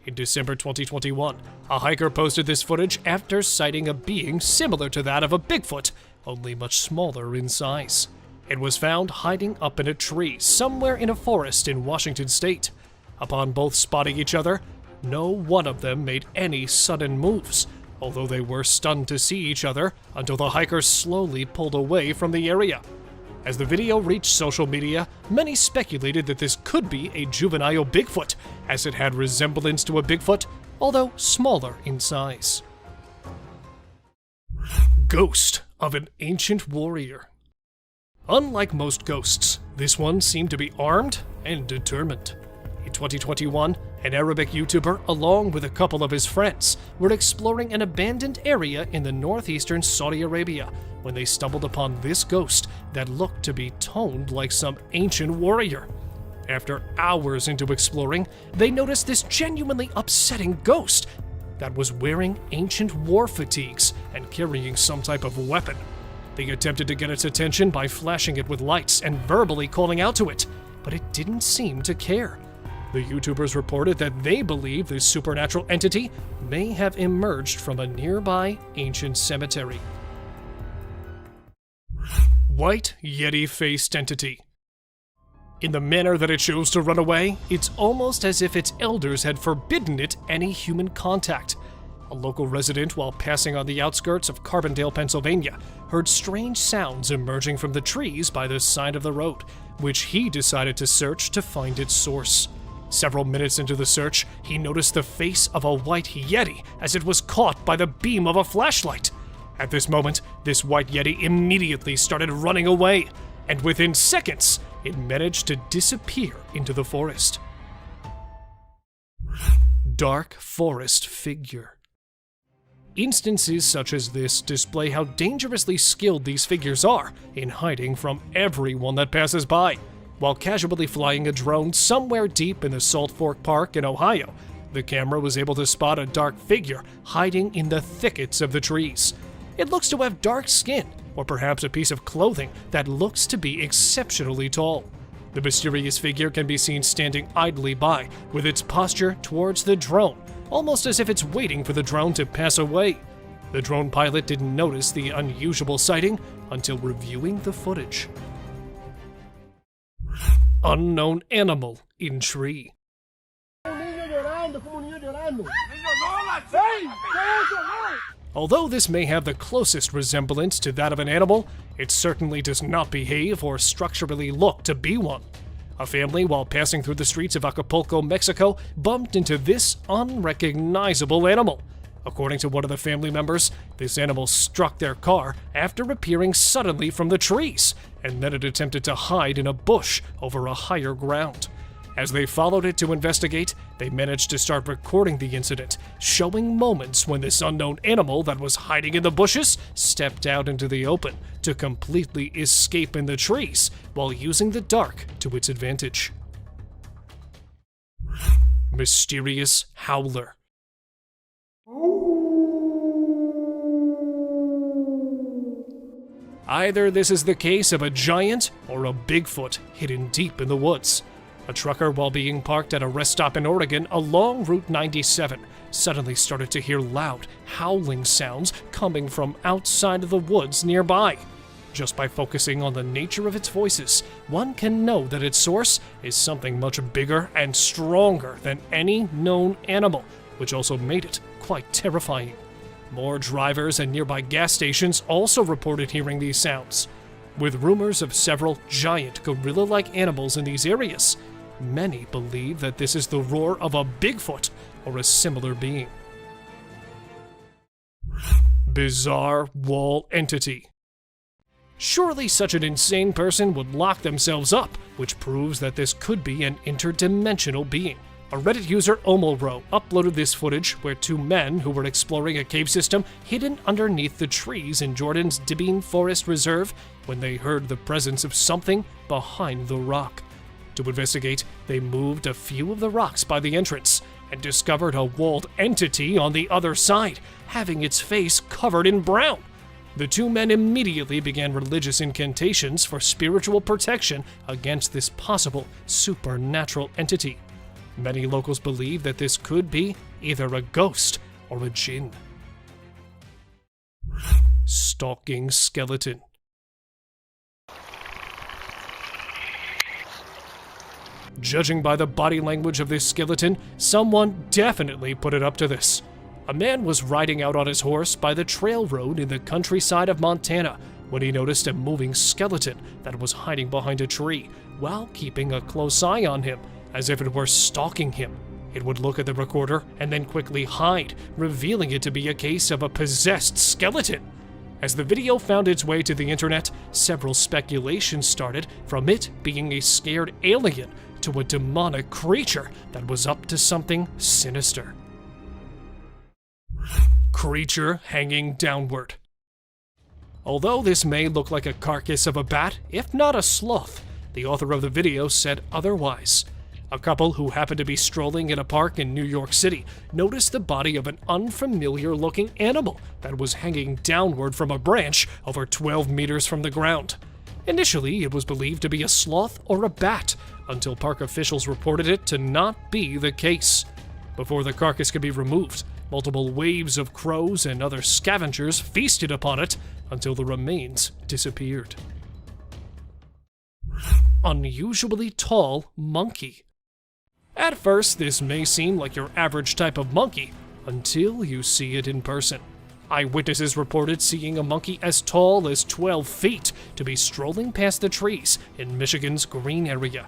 In December 2021, a hiker posted this footage after sighting a being similar to that of a Bigfoot, only much smaller in size. It was found hiding up in a tree somewhere in a forest in Washington state. Upon both spotting each other, no one of them made any sudden moves, although they were stunned to see each other until the hikers slowly pulled away from the area. As the video reached social media, many speculated that this could be a juvenile Bigfoot, as it had resemblance to a Bigfoot, although smaller in size. Ghost of an ancient warrior. Unlike most ghosts, this one seemed to be armed and determined. In 2021, an Arabic YouTuber, along with a couple of his friends, were exploring an abandoned area in the northeastern Saudi Arabia when they stumbled upon this ghost that looked to be toned like some ancient warrior. After hours into exploring, they noticed this genuinely upsetting ghost that was wearing ancient war fatigues and carrying some type of weapon. They attempted to get its attention by flashing it with lights and verbally calling out to it, but it didn't seem to care. The YouTubers reported that they believe this supernatural entity may have emerged from a nearby ancient cemetery. White Yeti-faced entity. In the manner that it chose to run away, it's almost as if its elders had forbidden it any human contact. A local resident, while passing on the outskirts of Carbondale, Pennsylvania, heard strange sounds emerging from the trees by the side of the road, which he decided to search to find its source. Several minutes into the search, he noticed the face of a white Yeti as it was caught by the beam of a flashlight. At this moment, this white Yeti immediately started running away, and within seconds, it managed to disappear into the forest. Dark forest figure. Instances such as this display how dangerously skilled these figures are in hiding from everyone that passes by. While casually flying a drone somewhere deep in the Salt Fork Park in Ohio, the camera was able to spot a dark figure hiding in the thickets of the trees. It looks to have dark skin, or perhaps a piece of clothing that looks to be exceptionally tall. The mysterious figure can be seen standing idly by, with its posture towards the drone, almost as if it's waiting for the drone to pass away. The drone pilot didn't notice the unusual sighting until reviewing the footage. Unknown animal in tree. Although this may have the closest resemblance to that of an animal, it certainly does not behave or structurally look to be one. A family, while passing through the streets of Acapulco, Mexico, bumped into this unrecognizable animal. According to one of the family members, this animal struck their car after appearing suddenly from the trees, and then it attempted to hide in a bush over a higher ground. As they followed it to investigate, they managed to start recording the incident, showing moments when this unknown animal that was hiding in the bushes stepped out into the open to completely escape in the trees while using the dark to its advantage. Mysterious Howler. Either this is the case of a giant or a Bigfoot hidden deep in the woods. A trucker, while being parked at a rest stop in Oregon along Route 97, suddenly started to hear loud, howling sounds coming from outside of the woods nearby. Just by focusing on the nature of its voices, one can know that its source is something much bigger and stronger than any known animal, which also made it quite terrifying. More drivers and nearby gas stations also reported hearing these sounds. With rumors of several giant gorilla-like animals in these areas, many believe that this is the roar of a Bigfoot or a similar being. Bizarre wall entity. Surely such an insane person would lock themselves up, which proves that this could be an interdimensional being. A Reddit user, Omolro, uploaded this footage where two men who were exploring a cave system hidden underneath the trees in Jordan's Dibine Forest Reserve when they heard the presence of something behind the rock. To investigate, they moved a few of the rocks by the entrance and discovered a walled entity on the other side, having its face covered in brown. The two men immediately began religious incantations for spiritual protection against this possible supernatural entity. Many locals believe that this could be either a ghost or a jinn. Stalking skeleton. Judging by the body language of this skeleton, someone definitely put it up to this. A man was riding out on his horse by the trail road in the countryside of Montana when he noticed a moving skeleton that was hiding behind a tree while keeping a close eye on him, as if it were stalking him. It would look at the recorder and then quickly hide, revealing it to be a case of a possessed skeleton. As the video found its way to the internet, several speculations started, from it being a scared alien to a demonic creature that was up to something sinister. Creature hanging downward. Although this may look like a carcass of a bat, if not a sloth, the author of the video said otherwise. A couple who happened to be strolling in a park in New York City noticed the body of an unfamiliar-looking animal that was hanging downward from a branch over 12 meters from the ground. Initially, it was believed to be a sloth or a bat, until park officials reported it to not be the case. Before the carcass could be removed, multiple waves of crows and other scavengers feasted upon it until the remains disappeared. Unusually tall monkey. At first, this may seem like your average type of monkey, until you see it in person. Eyewitnesses reported seeing a monkey as tall as 12 feet to be strolling past the trees in Michigan's Green area.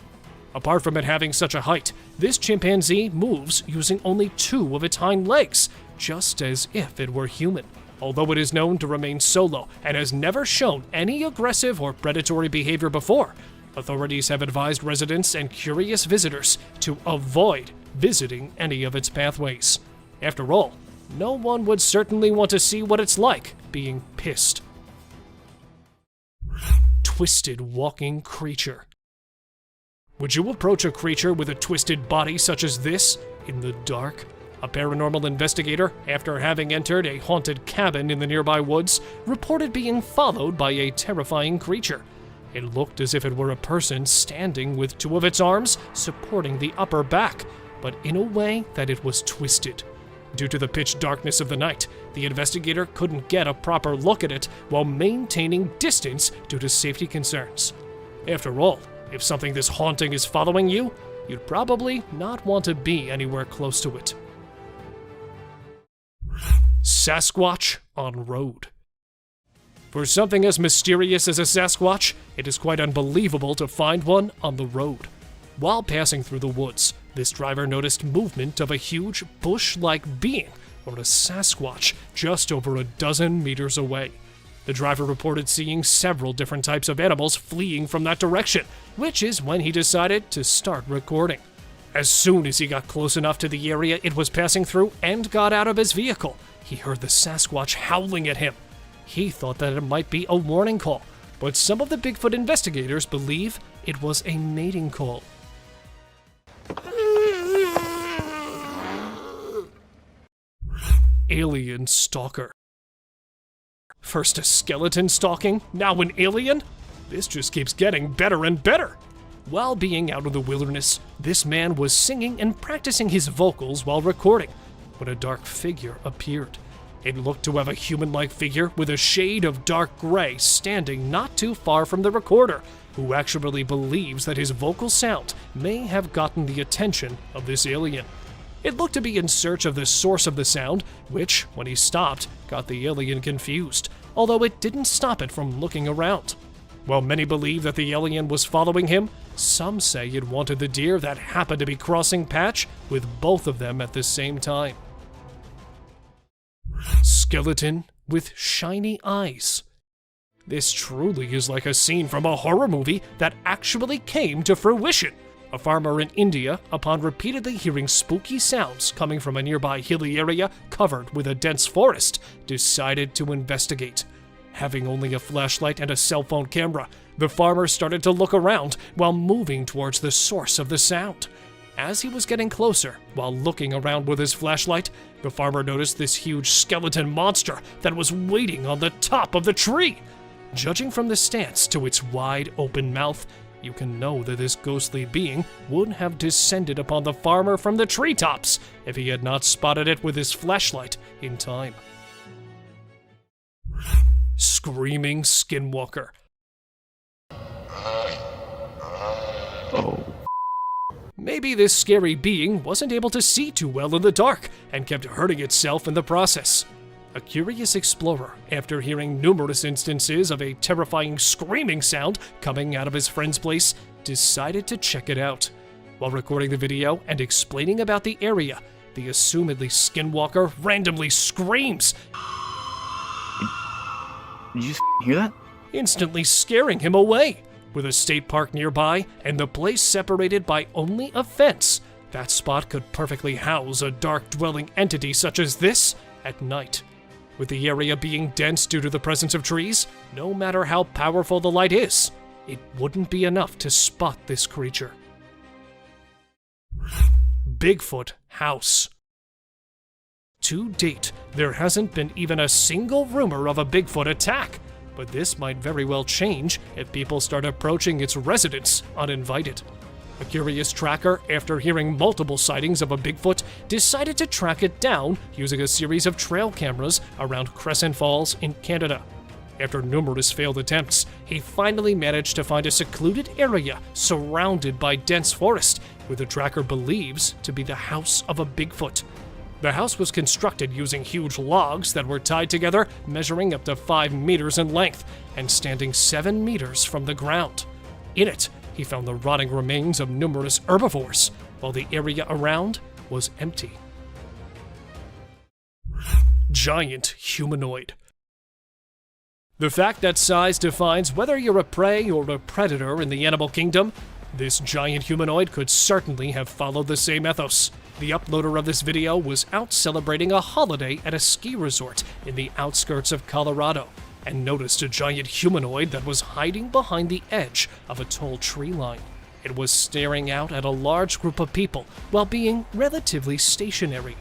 Apart from it having such a height, this chimpanzee moves using only 2 of its hind legs, just as if it were human. Although it is known to remain solo and has never shown any aggressive or predatory behavior before, authorities have advised residents and curious visitors to avoid visiting any of its pathways. After all, no one would certainly want to see what it's like being pissed. Twisted walking creature. Would you approach a creature with a twisted body such as this in the dark? A paranormal investigator, after having entered a haunted cabin in the nearby woods, reported being followed by a terrifying creature. It looked as if it were a person standing with 2 of its arms supporting the upper back, but in a way that it was twisted. Due to the pitch darkness of the night, the investigator couldn't get a proper look at it while maintaining distance due to safety concerns. After all, if something this haunting is following you, you'd probably not want to be anywhere close to it. Sasquatch on road. For something as mysterious as a Sasquatch, it is quite unbelievable to find one on the road. While passing through the woods, this driver noticed movement of a huge bush-like being, or a Sasquatch, just over a dozen meters away. The driver reported seeing several different types of animals fleeing from that direction, which is when he decided to start recording. As soon as he got close enough to the area it was passing through and got out of his vehicle, he heard the Sasquatch howling at him. He thought that it might be a warning call, but some of the Bigfoot investigators believe it was a mating call. Alien stalker. First a skeleton stalking, now an alien? This just keeps getting better and better. While being out in the wilderness, this man was singing and practicing his vocals while recording, when a dark figure appeared. It looked to have a human-like figure with a shade of dark gray standing not too far from the recorder, who actually believes that his vocal sound may have gotten the attention of this alien. It looked to be in search of the source of the sound, which, when he stopped, got the alien confused, although it didn't stop it from looking around. While many believe that the alien was following him, some say it wanted the deer that happened to be crossing patch with both of them at the same time. Skeleton with shiny eyes. This truly is like a scene from a horror movie that actually came to fruition. A farmer in India, upon repeatedly hearing spooky sounds coming from a nearby hilly area covered with a dense forest, decided to investigate. Having only a flashlight and a cell phone camera, the farmer started to look around while moving towards the source of the sound. As he was getting closer, while looking around with his flashlight, the farmer noticed this huge skeleton monster that was waiting on the top of the tree. Judging from the stance to its wide open mouth, you can know that this ghostly being would have descended upon the farmer from the treetops if he had not spotted it with his flashlight in time. Screaming skinwalker. Maybe this scary being wasn't able to see too well in the dark and kept hurting itself in the process. A curious explorer, after hearing numerous instances of a terrifying screaming sound coming out of his friend's place, decided to check it out. While recording the video and explaining about the area, the assumedly skinwalker randomly screams. Did you hear that? Instantly scaring him away. With a state park nearby and the place separated by only a fence, that spot could perfectly house a dark-dwelling entity such as this at night. With the area being dense due to the presence of trees, no matter how powerful the light is, it wouldn't be enough to spot this creature. Bigfoot house. To date, there hasn't been even a single rumor of a Bigfoot attack, but this might very well change if people start approaching its residence uninvited. A curious tracker, after hearing multiple sightings of a Bigfoot, decided to track it down using a series of trail cameras around Crescent Falls in Canada. After numerous failed attempts, he finally managed to find a secluded area surrounded by dense forest, where the tracker believes to be the house of a Bigfoot. The house was constructed using huge logs that were tied together, measuring up to 5 meters in length and standing 7 meters from the ground. In it, he found the rotting remains of numerous herbivores, while the area around was empty. Giant humanoid. The fact that size defines whether you're a prey or a predator in the animal kingdom, this giant humanoid could certainly have followed the same ethos. The uploader of this video was out celebrating a holiday at a ski resort in the outskirts of Colorado and noticed a giant humanoid that was hiding behind the edge of a tall tree line. It was staring out at a large group of people while being relatively stationary.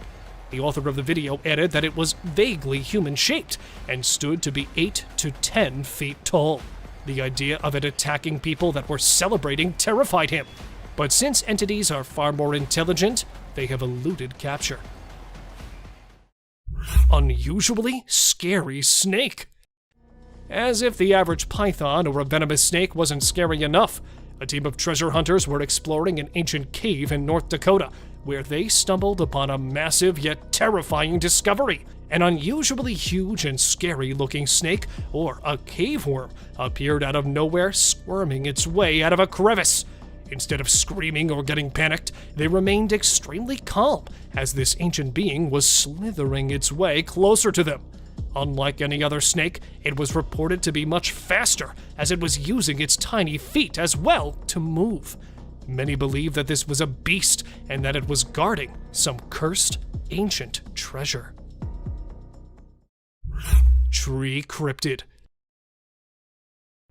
The author of the video added that it was vaguely human-shaped and stood to be 8 to 10 feet tall. The idea of it attacking people that were celebrating terrified him. But since entities are far more intelligent, they have eluded capture. Unusually scary snake. As if the average python or a venomous snake wasn't scary enough, A team of treasure hunters were exploring an ancient cave in North Dakota, where they stumbled upon a massive yet terrifying discovery. An unusually huge and scary-looking snake, or a cave worm, appeared out of nowhere, squirming its way out of a crevice. Instead of screaming or getting panicked, they remained extremely calm as this ancient being was slithering its way closer to them. Unlike any other snake, it was reported to be much faster, as it was using its tiny feet as well to move. Many believe that this was a beast and that it was guarding some cursed ancient treasure. Tree cryptid.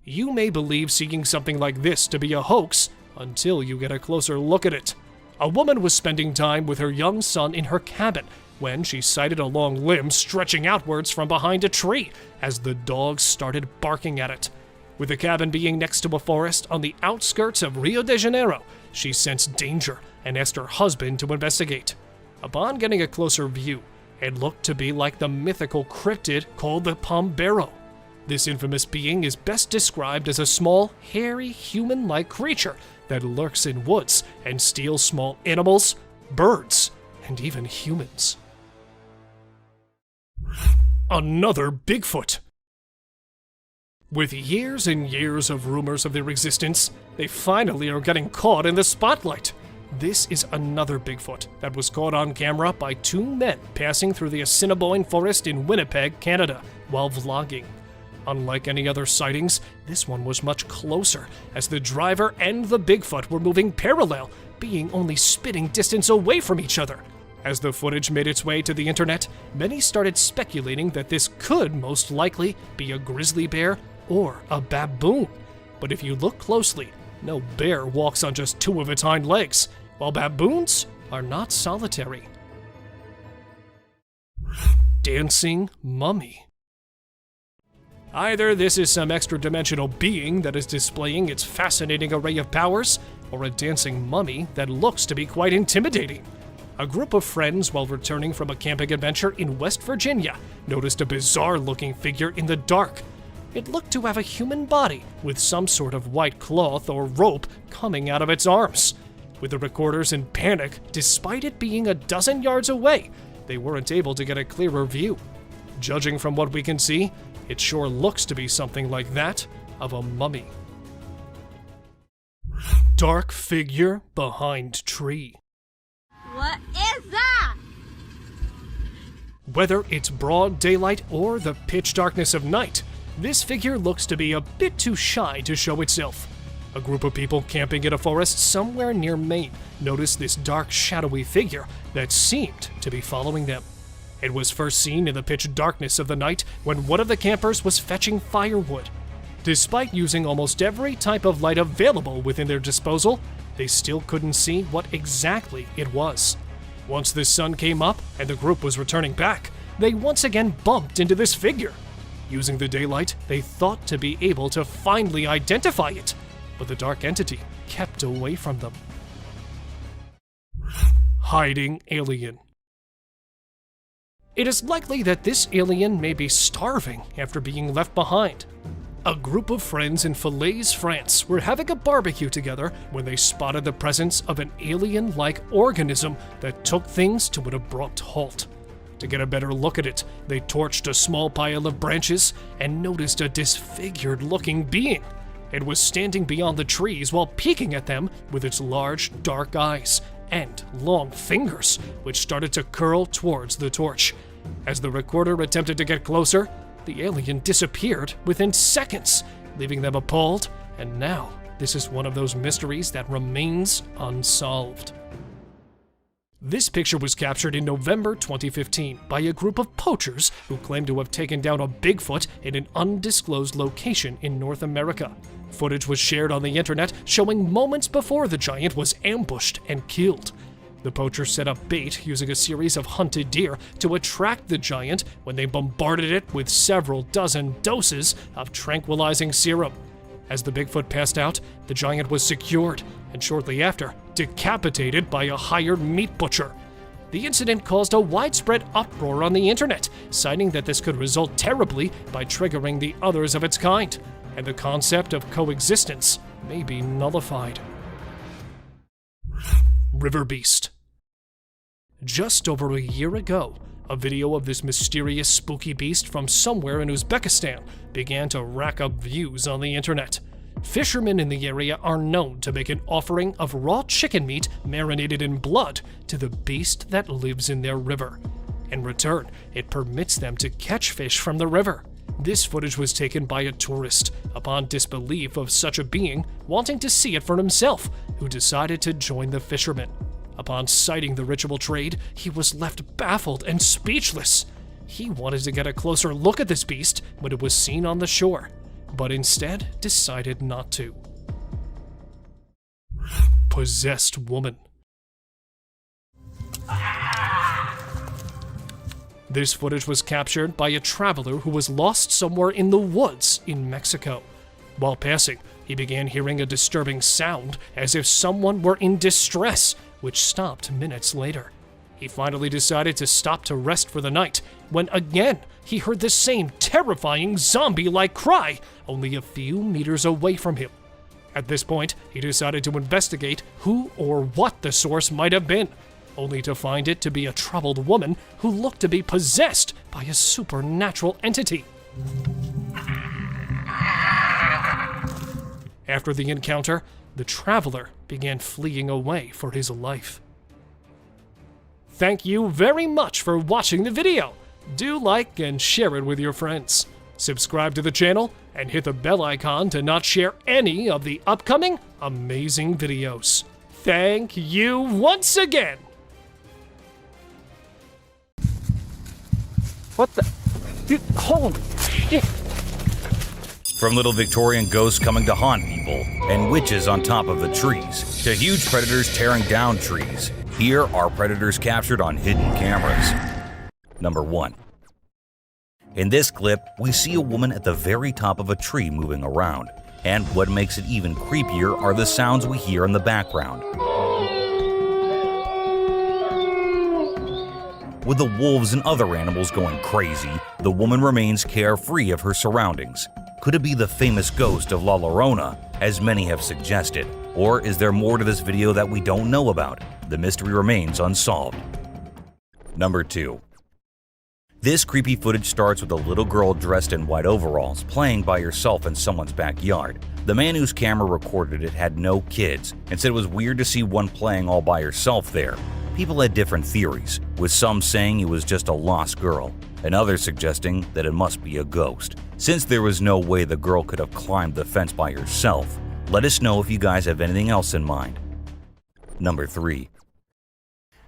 You may believe seeing something like this to be a hoax until you get a closer look at it. A woman was spending time with her young son in her cabin when she sighted a long limb stretching outwards from behind a tree as the dogs started barking at it. With the cabin being next to a forest on the outskirts of Rio de Janeiro, she sensed danger and asked her husband to investigate. Upon getting a closer view, it looked to be like the mythical cryptid called the Pombero. This infamous being is best described as a small, hairy, human-like creature that lurks in woods and steals small animals, birds, and even humans. Another Bigfoot. With years and years of rumors of their existence, they finally are getting caught in the spotlight. This is another Bigfoot that was caught on camera by two men passing through the Assiniboine Forest in Winnipeg, Canada, while vlogging. Unlike any other sightings, this one was much closer, as the driver and the Bigfoot were moving parallel, being only spitting distance away from each other. As the footage made its way to the internet, many started speculating that this could most likely be a grizzly bear or a baboon. But if you look closely, no bear walks on just two of its hind legs, while baboons are not solitary. Dancing mummy. Either this is some extra-dimensional being that is displaying its fascinating array of powers, or a dancing mummy that looks to be quite intimidating. A group of friends, while returning from a camping adventure in West Virginia, noticed a bizarre-looking figure in the dark. It looked to have a human body with some sort of white cloth or rope coming out of its arms. With the recorders in panic, despite it being a dozen yards away, they weren't able to get a clearer view. Judging from what we can see, it sure looks to be something like that of a mummy. Dark figure behind tree. What is that? Whether it's broad daylight or the pitch darkness of night, this figure looks to be a bit too shy to show itself. A group of people camping in a forest somewhere near Maine noticed this dark, shadowy figure that seemed to be following them. It was first seen in the pitch darkness of the night when one of the campers was fetching firewood. Despite using almost every type of light available within their disposal, they still couldn't see what exactly it was. Once the sun came up and the group was returning back, they once again bumped into this figure. Using the daylight, they thought to be able to finally identify it, but the dark entity kept away from them. Hiding alien. It is likely that this alien may be starving after being left behind. A group of friends in Falaise, France were having a barbecue together when they spotted the presence of an alien-like organism that took things to an abrupt halt. To get a better look at it, they torched a small pile of branches and noticed a disfigured-looking being. It was standing beyond the trees while peeking at them with its large, dark eyes and long fingers, which started to curl towards the torch. As the recorder attempted to get closer, the alien disappeared within seconds, leaving them appalled, and now this is one of those mysteries that remains unsolved. This picture was captured in November 2015 by a group of poachers who claimed to have taken down a Bigfoot in an undisclosed location in North America. Footage was shared on the internet showing moments before the giant was ambushed and killed. The poachers set up bait using a series of hunted deer to attract the giant when they bombarded it with several dozen doses of tranquilizing serum. As the Bigfoot passed out, the giant was secured and shortly after, decapitated by a hired meat butcher. The incident caused a widespread uproar on the internet, citing that this could result terribly by triggering the others of its kind, and the concept of coexistence may be nullified. River Beast. Just over a year ago, a video of this mysterious spooky beast from somewhere in Uzbekistan began to rack up views on the internet. Fishermen in the area are known to make an offering of raw chicken meat marinated in blood to the beast that lives in their river. In return, it permits them to catch fish from the river. This footage was taken by a tourist upon disbelief of such a being wanting to see it for himself, who decided to join the fishermen. Upon sighting the ritual trade, he was left baffled and speechless. He wanted to get a closer look at this beast when it was seen on the shore, but instead decided not to. Possessed Woman. This footage was captured by a traveler who was lost somewhere in the woods in Mexico. While passing, he began hearing a disturbing sound as if someone were in distress, which stopped minutes later. He finally decided to stop to rest for the night, when again he heard the same terrifying zombie-like cry, only a few meters away from him. At this point, he decided to investigate who or what the source might have been, only to find it to be a troubled woman who looked to be possessed by a supernatural entity. After the encounter, the traveler began fleeing away for his life. Thank you very much for watching the video. Do like and share it with your friends. Subscribe to the channel and hit the bell icon to not share any of the upcoming amazing videos. Thank you once again. What the? Dude, holy shit. From little Victorian ghosts coming to haunt people and witches on top of the trees, to huge predators tearing down trees, here are predators captured on hidden cameras. Number 1. In this clip, we see a woman at the very top of a tree moving around, and what makes it even creepier are the sounds we hear in the background. With the wolves and other animals going crazy, the woman remains carefree of her surroundings. Could it be the famous ghost of La Llorona, as many have suggested? Or is there more to this video that we don't know about? The mystery remains unsolved. Number 2. This creepy footage starts with a little girl dressed in white overalls playing by herself in someone's backyard. The man whose camera recorded it had no kids and said it was weird to see one playing all by herself there. People had different theories, with some saying it was just a lost girl, and others suggesting that it must be a ghost. Since there was no way the girl could have climbed the fence by herself, let us know if you guys have anything else in mind. Number 3.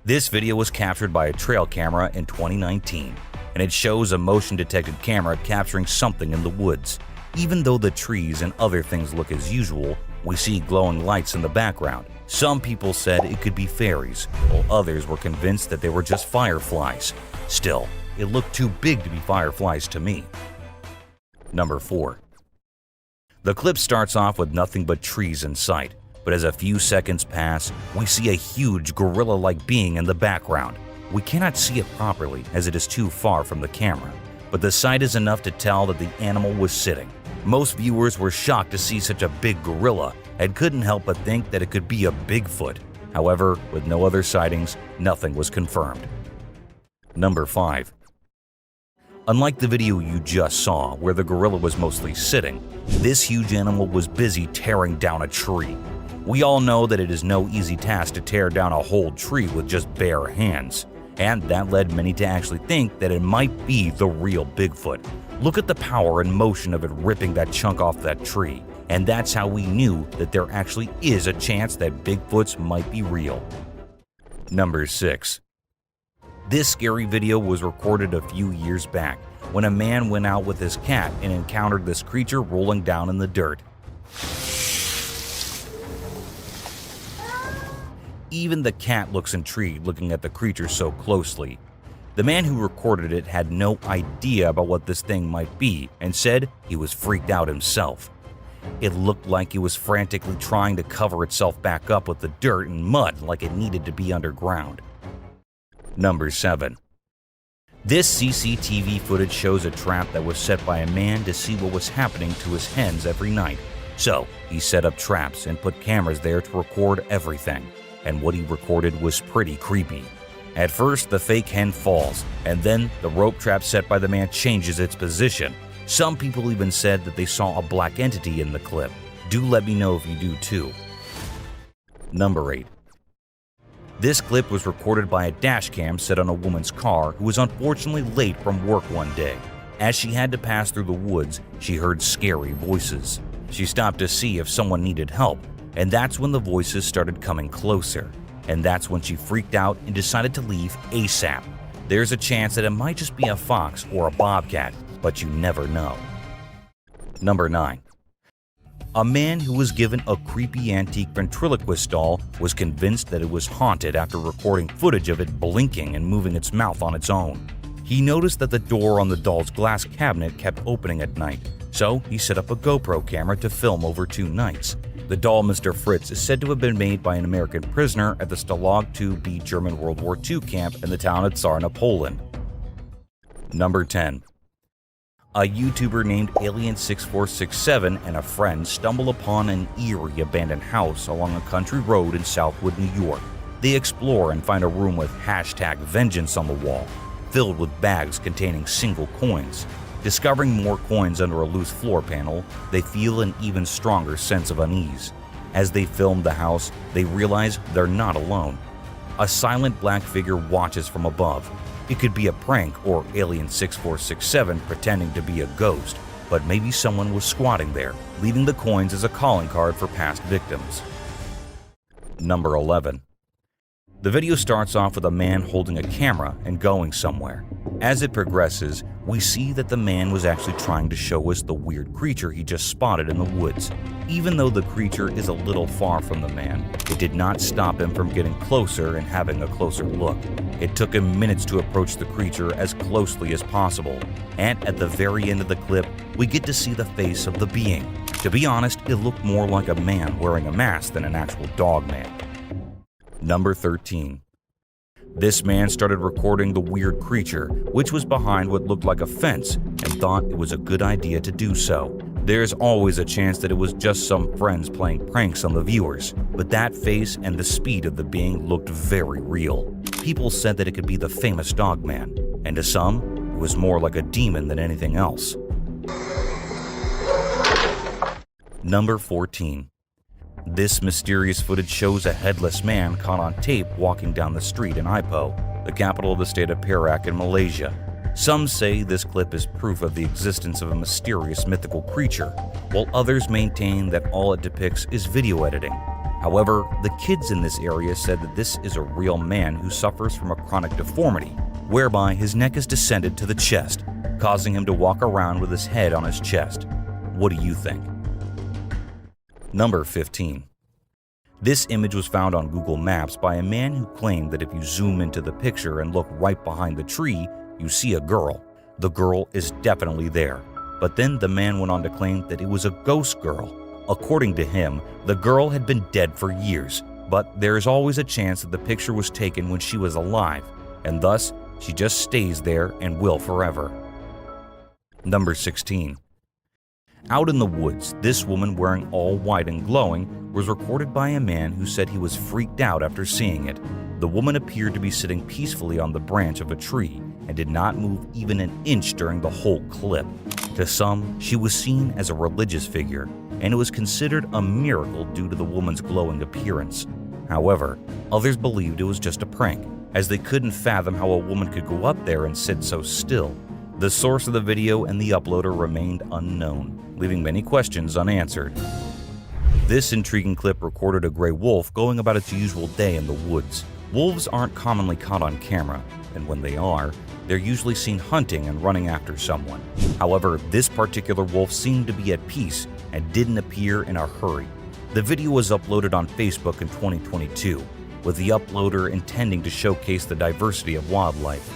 This video was captured by a trail camera in 2019, and it shows a motion-detected camera capturing something in the woods. Even though the trees and other things look as usual, we see glowing lights in the background. Some people said it could be fairies, while others were convinced that they were just fireflies. Still, it looked too big to be fireflies to me. Number 4. The clip starts off with nothing but trees in sight, but as a few seconds pass, we see a huge gorilla-like being in the background. We cannot see it properly as it is too far from the camera, but the sight is enough to tell that the animal was sitting. Most viewers were shocked to see such a big gorilla and couldn't help but think that it could be a Bigfoot. However, with no other sightings, nothing was confirmed. Number 5. Unlike the video you just saw, where the gorilla was mostly sitting, this huge animal was busy tearing down a tree. We all know that it is no easy task to tear down a whole tree with just bare hands, and that led many to actually think that it might be the real Bigfoot. Look at the power and motion of it ripping that chunk off that tree, and that's how we knew that there actually is a chance that Bigfoots might be real. Number 6. This scary video was recorded a few years back when a man went out with his cat and encountered this creature rolling down in the dirt. Even the cat looks intrigued looking at the creature so closely. The man who recorded it had no idea about what this thing might be and said he was freaked out himself. It looked like it was frantically trying to cover itself back up with the dirt and mud like it needed to be underground. Number 7. This CCTV footage shows a trap that was set by a man to see what was happening to his hens every night. So he set up traps and put cameras there to record everything, and what he recorded was pretty creepy. At first, the fake hen falls, and then the rope trap set by the man changes its position. Some people even said that they saw a black entity in the clip. Do let me know if you do too. Number 8. This clip was recorded by a dash cam set on a woman's car who was unfortunately late from work one day. As she had to pass through the woods, she heard scary voices. She stopped to see if someone needed help, and that's when the voices started coming closer. And that's when she freaked out and decided to leave ASAP. There's a chance that it might just be a fox or a bobcat, but you never know. Number 9. A man who was given a creepy antique ventriloquist doll was convinced that it was haunted after recording footage of it blinking and moving its mouth on its own. He noticed that the door on the doll's glass cabinet kept opening at night, so he set up a GoPro camera to film over 2 nights. The doll Mr. Fritz is said to have been made by an American prisoner at the Stalag 2B German World War II camp in the town of Czarna, Poland. Number 10. A YouTuber named Alien6467 and a friend stumble upon an eerie abandoned house along a country road in Southwood, New York. They explore and find a room with #vengeance on the wall, filled with bags containing single coins. Discovering more coins under a loose floor panel, they feel an even stronger sense of unease. As they film the house, they realize they're not alone. A silent black figure watches from above. It could be a prank or Alien6467 pretending to be a ghost, but maybe someone was squatting there, leaving the coins as a calling card for past victims. Number 11. The video starts off with a man holding a camera and going somewhere. As it progresses, we see that the man was actually trying to show us the weird creature he just spotted in the woods. Even though the creature is a little far from the man, it did not stop him from getting closer and having a closer look. It took him minutes to approach the creature as closely as possible, and at the very end of the clip, we get to see the face of the being. To be honest, it looked more like a man wearing a mask than an actual dog man. Number 13. This man started recording the weird creature, which was behind what looked like a fence, and thought it was a good idea to do so. There's always a chance that it was just some friends playing pranks on the viewers, but that face and the speed of the being looked very real. People said that it could be the famous dog man, and to some, it was more like a demon than anything else. Number 14. This mysterious footage shows a headless man caught on tape walking down the street in Ipoh, the capital of the state of Perak in Malaysia. Some say this clip is proof of the existence of a mysterious mythical creature, while others maintain that all it depicts is video editing. However, the kids in this area said that this is a real man who suffers from a chronic deformity, whereby his neck is descended to the chest, causing him to walk around with his head on his chest. What do you think? Number 15. This image was found on Google Maps by a man who claimed that if you zoom into the picture and look right behind the tree, you see a girl. The girl is definitely there. But then the man went on to claim that it was a ghost girl. According to him, the girl had been dead for years, but there is always a chance that the picture was taken when she was alive, and thus she just stays there and will forever. Number 16. Out in the woods, this woman wearing all white and glowing was recorded by a man who said he was freaked out after seeing it. The woman appeared to be sitting peacefully on the branch of a tree and did not move even an inch during the whole clip. To some, she was seen as a religious figure, and it was considered a miracle due to the woman's glowing appearance. However, others believed it was just a prank, as they couldn't fathom how a woman could go up there and sit so still. The source of the video and the uploader remained unknown, leaving many questions unanswered. This intriguing clip recorded a gray wolf going about its usual day in the woods. Wolves aren't commonly caught on camera, and when they are, they're usually seen hunting and running after someone. However, this particular wolf seemed to be at peace and didn't appear in a hurry. The video was uploaded on Facebook in 2022, with the uploader intending to showcase the diversity of wildlife.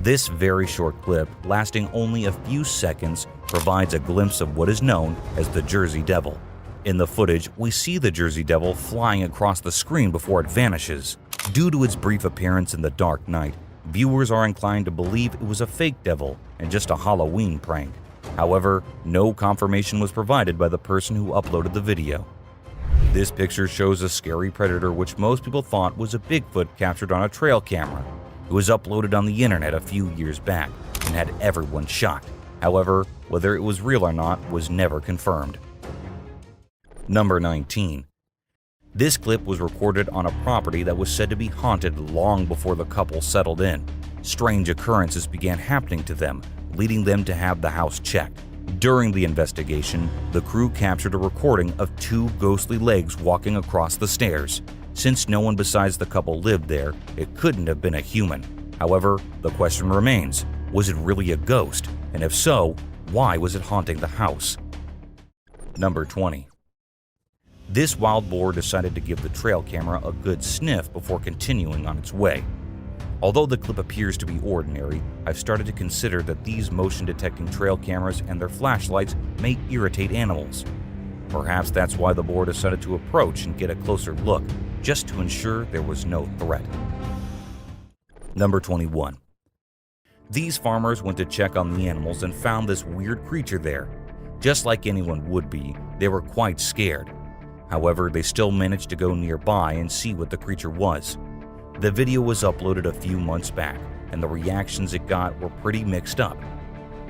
This very short clip, lasting only a few seconds, provides a glimpse of what is known as the Jersey Devil. In the footage, we see the Jersey Devil flying across the screen before it vanishes. Due to its brief appearance in the dark night, viewers are inclined to believe it was a fake devil and just a Halloween prank. However, no confirmation was provided by the person who uploaded the video. This picture shows a scary predator which most people thought was a Bigfoot captured on a trail camera. It was uploaded on the internet a few years back and had everyone shocked. However, whether it was real or not was never confirmed. Number 19. This clip was recorded on a property that was said to be haunted long before the couple settled in. Strange occurrences began happening to them, leading them to have the house checked. During the investigation, the crew captured a recording of two ghostly legs walking across the stairs. Since no one besides the couple lived there, it couldn't have been a human. However, the question remains, was it really a ghost? And if so, why was it haunting the house? Number 20. This wild boar decided to give the trail camera a good sniff before continuing on its way. Although the clip appears to be ordinary, I've started to consider that these motion-detecting trail cameras and their flashlights may irritate animals. Perhaps that's why the boar decided to approach and get a closer look, just to ensure there was no threat. Number 21. These farmers went to check on the animals and found this weird creature there. Just like anyone would be, they were quite scared. However, they still managed to go nearby and see what the creature was. The video was uploaded a few months back, and the reactions it got were pretty mixed up.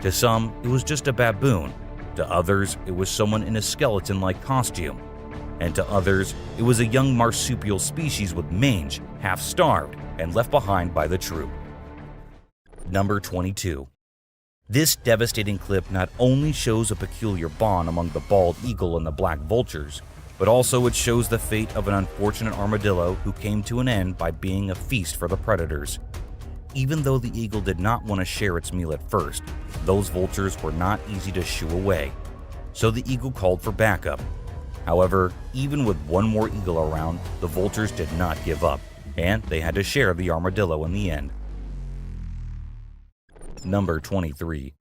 To some, it was just a baboon. To others, it was someone in a skeleton-like costume. And to others, it was a young marsupial species with mange, half-starved, and left behind by the troop. Number 22. This devastating clip not only shows a peculiar bond among the bald eagle and the black vultures, but also it shows the fate of an unfortunate armadillo who came to an end by being a feast for the predators. Even though the eagle did not want to share its meal at first, those vultures were not easy to shoo away. So the eagle called for backup. However, even with one more eagle around, the vultures did not give up, and they had to share the armadillo in the end. Number 23.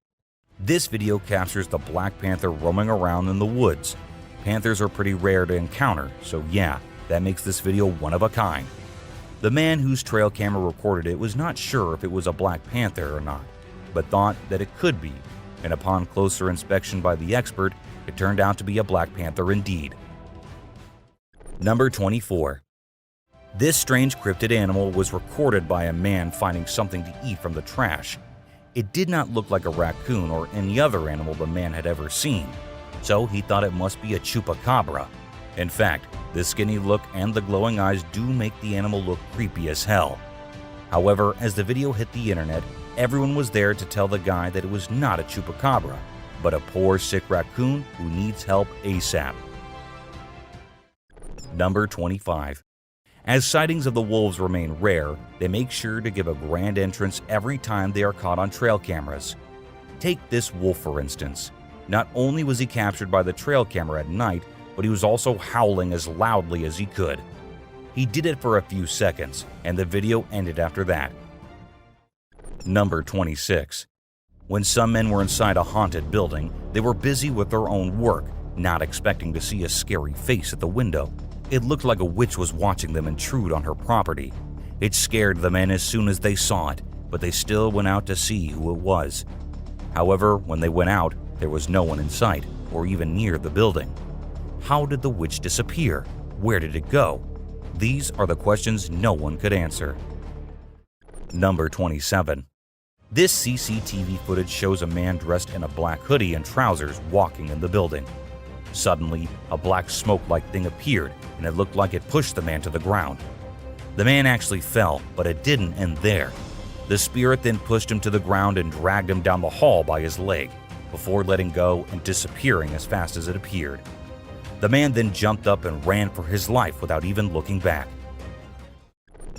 This video captures the black panther roaming around in the woods. Panthers are pretty rare to encounter, so yeah, that makes this video one of a kind. The man whose trail camera recorded it was not sure if it was a black panther or not, but thought that it could be, and upon closer inspection by the expert, it turned out to be a black panther indeed. Number 24. This strange cryptid animal was recorded by a man finding something to eat from the trash. It did not look like a raccoon or any other animal the man had ever seen, so he thought it must be a chupacabra. In fact, the skinny look and the glowing eyes do make the animal look creepy as hell. However, as the video hit the internet, everyone was there to tell the guy that it was not a chupacabra, but a poor sick raccoon who needs help ASAP. Number 25. As sightings of the wolves remain rare, they make sure to give a grand entrance every time they are caught on trail cameras. Take this wolf for instance. Not only was he captured by the trail camera at night, but he was also howling as loudly as he could. He did it for a few seconds, and the video ended after that. Number 26. When some men were inside a haunted building, they were busy with their own work, not expecting to see a scary face at the window. It looked like a witch was watching them intrude on her property. It scared the men as soon as they saw it, but they still went out to see who it was. However, when they went out, there was no one in sight or even near the building. How did the witch disappear? Where did it go? These are the questions no one could answer. Number 27. This CCTV footage shows a man dressed in a black hoodie and trousers walking in the building. Suddenly, a black smoke-like thing appeared, and it looked like it pushed the man to the ground. The man actually fell, but it didn't end there. The spirit then pushed him to the ground and dragged him down the hall by his leg, before letting go and disappearing as fast as it appeared. The man then jumped up and ran for his life without even looking back.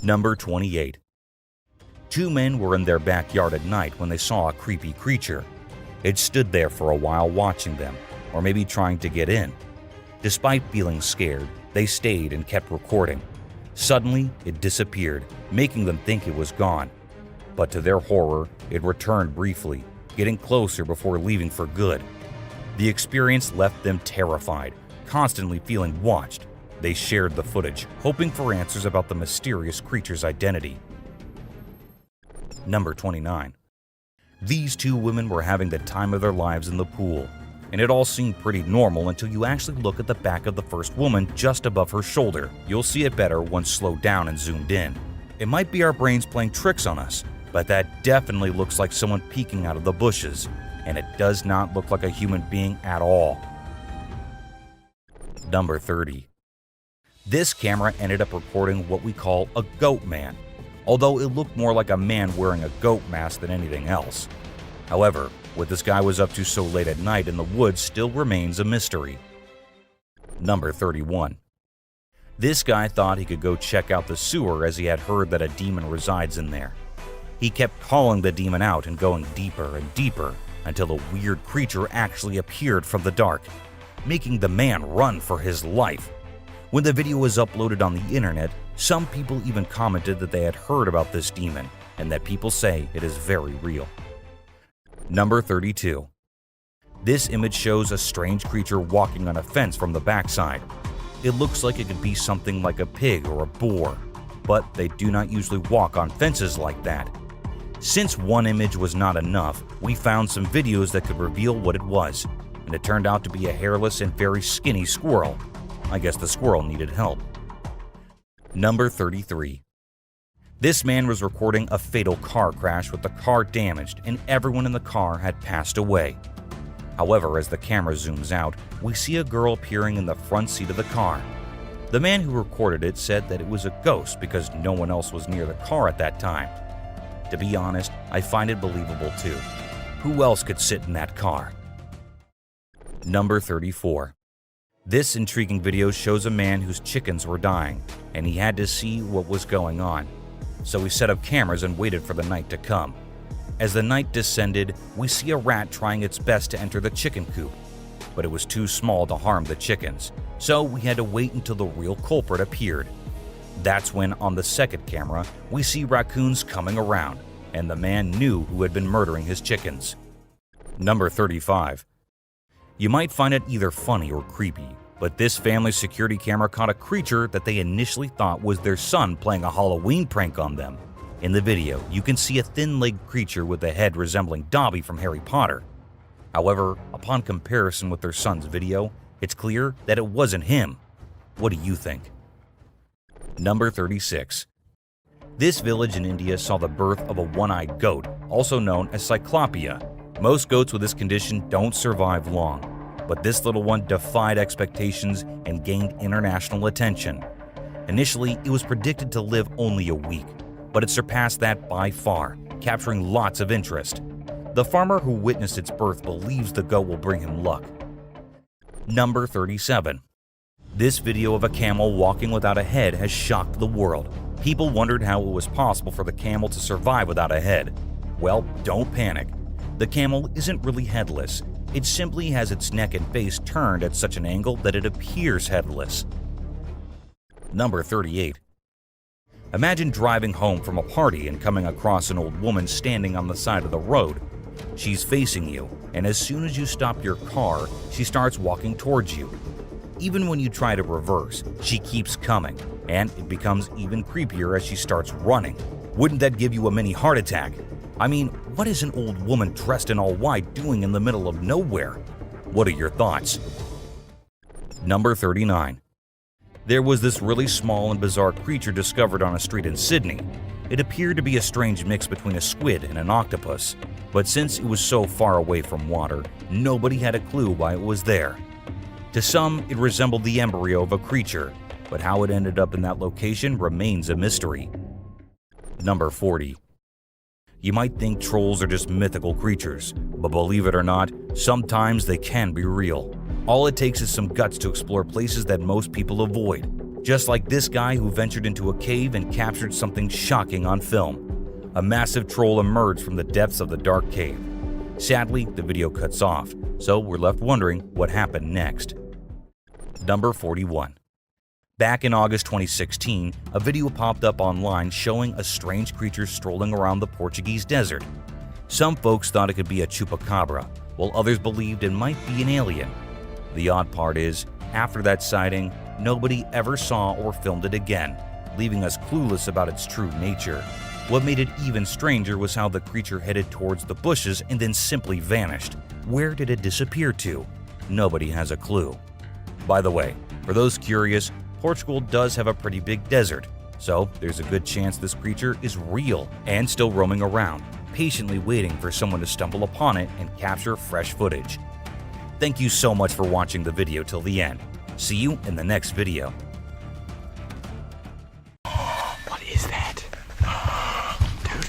Number 28. Two men were in their backyard at night when they saw a creepy creature. It stood there for a while watching them, or maybe trying to get in. Despite feeling scared, they stayed and kept recording. Suddenly, it disappeared, making them think it was gone. But to their horror, it returned briefly, getting closer before leaving for good. The experience left them terrified, constantly feeling watched. They shared the footage, hoping for answers about the mysterious creature's identity. Number 29. These two women were having the time of their lives in the pool, and it all seemed pretty normal until you actually look at the back of the first woman just above her shoulder. You'll see it better once slowed down and zoomed in. It might be our brains playing tricks on us, but that definitely looks like someone peeking out of the bushes, and it does not look like a human being at all. Number 30. This camera ended up recording what we call a goat man, although it looked more like a man wearing a goat mask than anything else. However, what this guy was up to so late at night in the woods still remains a mystery. Number 31. This guy thought he could go check out the sewer as he had heard that a demon resides in there. He kept calling the demon out and going deeper and deeper until a weird creature actually appeared from the dark, making the man run for his life. When the video was uploaded on the internet, some people even commented that they had heard about this demon and that people say it is very real. Number 32. This image shows a strange creature walking on a fence from the backside. It looks like it could be something like a pig or a boar, but they do not usually walk on fences like that. Since one image was not enough, we found some videos that could reveal what it was, and it turned out to be a hairless and very skinny squirrel. I guess the squirrel needed help. Number 33. This man was recording a fatal car crash with the car damaged and everyone in the car had passed away. However, as the camera zooms out, we see a girl appearing in the front seat of the car. The man who recorded it said that it was a ghost because no one else was near the car at that time. To be honest, I find it believable too. Who else could sit in that car? Number 34. This intriguing video shows a man whose chickens were dying, and he had to see what was going on. So he set up cameras and waited for the night to come. As the night descended, we see a rat trying its best to enter the chicken coop, but it was too small to harm the chickens, so we had to wait until the real culprit appeared. That's when, on the second camera, we see raccoons coming around, and the man knew who had been murdering his chickens. Number 35. You might find it either funny or creepy, but this family's security camera caught a creature that they initially thought was their son playing a Halloween prank on them. In the video, you can see a thin-legged creature with a head resembling Dobby from Harry Potter. However, upon comparison with their son's video, it's clear that it wasn't him. What do you think? Number 36. This village in India saw the birth of a one-eyed goat, also known as cyclopia. Most goats with this condition don't survive long, but this little one defied expectations and gained international attention. Initially, it was predicted to live only a week, but it surpassed that by far, capturing lots of interest. The farmer who witnessed its birth believes the goat will bring him luck. Number 37. This video of a camel walking without a head has shocked the world. People wondered how it was possible for the camel to survive without a head. Well, don't panic. The camel isn't really headless. It simply has its neck and face turned at such an angle that it appears headless. Number 38. Imagine driving home from a party and coming across an old woman standing on the side of the road. She's facing you, and as soon as you stop your car, she starts walking towards you. Even when you try to reverse, she keeps coming, and it becomes even creepier as she starts running. Wouldn't that give you a mini heart attack? I mean, what is an old woman dressed in all white doing in the middle of nowhere? What are your thoughts? Number 39. There was this really small and bizarre creature discovered on a street in Sydney. It appeared to be a strange mix between a squid and an octopus, but since it was so far away from water, nobody had a clue why it was there. To some, it resembled the embryo of a creature, but how it ended up in that location remains a mystery. Number 40. You might think trolls are just mythical creatures, but believe it or not, sometimes they can be real. All it takes is some guts to explore places that most people avoid, just like this guy who ventured into a cave and captured something shocking on film. A massive troll emerged from the depths of the dark cave. Sadly, the video cuts off, so we're left wondering what happened next. Number 41. Back in August 2016, a video popped up online showing a strange creature strolling around the Portuguese desert. Some folks thought it could be a chupacabra, while others believed it might be an alien. The odd part is, after that sighting, nobody ever saw or filmed it again, leaving us clueless about its true nature. What made it even stranger was how the creature headed towards the bushes and then simply vanished. Where did it disappear to? Nobody has a clue. By the way, for those curious, Portugal does have a pretty big desert, so there's a good chance this creature is real and still roaming around, patiently waiting for someone to stumble upon it and capture fresh footage. Thank you so much for watching the video till the end. See you in the next video. What is that? Dude,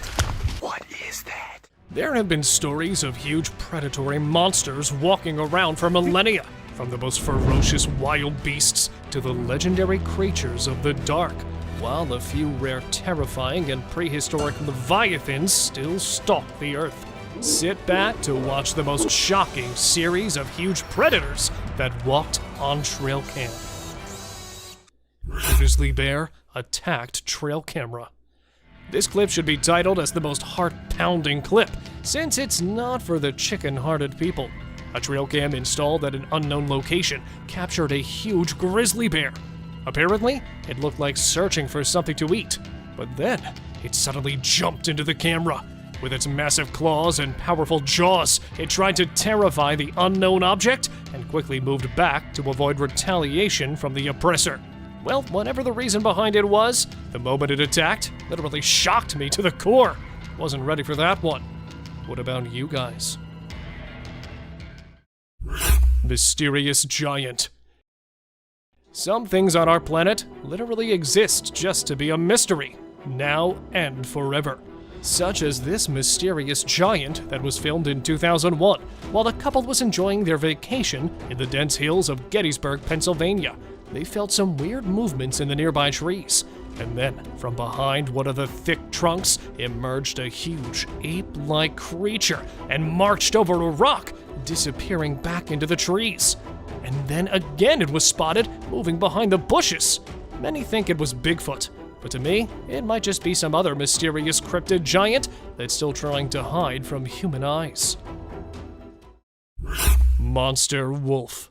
what is that? There have been stories of huge predatory monsters walking around for millennia, from the most ferocious wild beasts to the legendary creatures of the dark, while a few rare terrifying and prehistoric leviathans still stalk the earth. Sit back to watch the most shocking series of huge predators that walked on trail cam. Grizzly bear attacked trail camera. This clip should be titled as the most heart-pounding clip, since it's not for the chicken-hearted people. A trail cam installed at an unknown location captured a huge grizzly bear. Apparently, it looked like searching for something to eat, but then it suddenly jumped into the camera. With its massive claws and powerful jaws, it tried to terrify the unknown object and quickly moved back to avoid retaliation from the oppressor. Well, whatever the reason behind it was, the moment it attacked literally shocked me to the core. Wasn't ready for that one. What about you guys? Mysterious giant. Some things on our planet literally exist just to be a mystery, now and forever. Such as this mysterious giant that was filmed in 2001 while the couple was enjoying their vacation in the dense hills of Gettysburg, Pennsylvania. They felt some weird movements in the nearby trees, and then from behind one of the thick trunks emerged a huge ape-like creature and marched over a rock, disappearing back into the trees. And then again it was spotted moving behind the bushes. Many think it was Bigfoot, but to me, it might just be some other mysterious cryptid giant that's still trying to hide from human eyes. Monster wolf.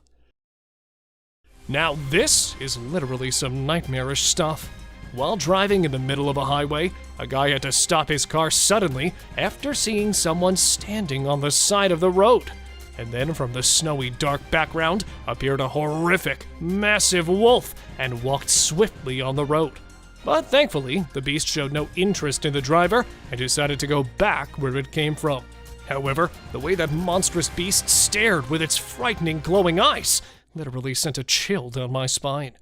Now this is literally some nightmarish stuff. While driving in the middle of a highway, a guy had to stop his car suddenly after seeing someone standing on the side of the road. And then from the snowy dark background appeared a horrific, massive wolf and walked swiftly on the road. But thankfully, the beast showed no interest in the driver and decided to go back where it came from. However, the way that monstrous beast stared with its frightening glowing eyes literally sent a chill down my spine.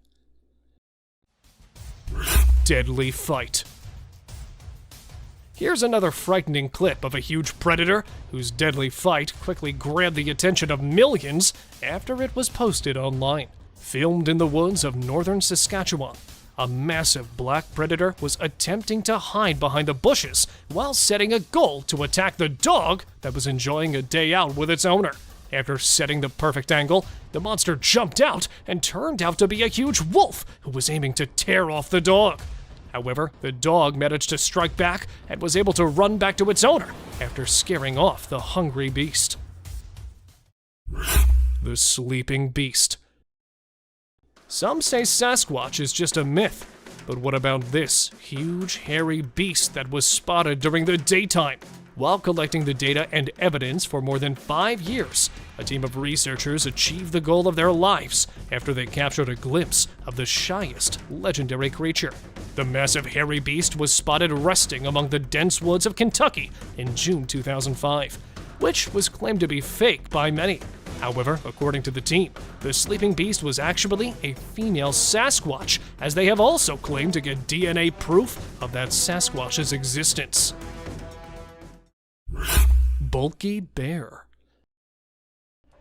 Deadly fight. Here's another frightening clip of a huge predator whose deadly fight quickly grabbed the attention of millions after it was posted online. Filmed in the woods of northern Saskatchewan, a massive black predator was attempting to hide behind the bushes while setting a goal to attack the dog that was enjoying a day out with its owner. After setting the perfect angle, the monster jumped out and turned out to be a huge wolf who was aiming to tear off the dog. However, the dog managed to strike back and was able to run back to its owner after scaring off the hungry beast. The sleeping beast. Some say Sasquatch is just a myth, but what about this huge hairy beast that was spotted during the daytime? While collecting the data and evidence for more than 5 years, a team of researchers achieved the goal of their lives after they captured a glimpse of the shyest legendary creature. The massive hairy beast was spotted resting among the dense woods of Kentucky in June 2005, which was claimed to be fake by many. However, according to the team, the sleeping beast was actually a female Sasquatch, as they have also claimed to get DNA proof of that Sasquatch's existence. Bulky bear.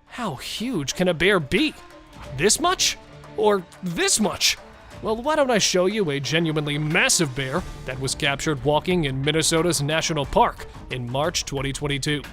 How huge can a bear be? This much? Or this much? Well, why don't I show you a genuinely massive bear that was captured walking in Minnesota's National Park in March 2022.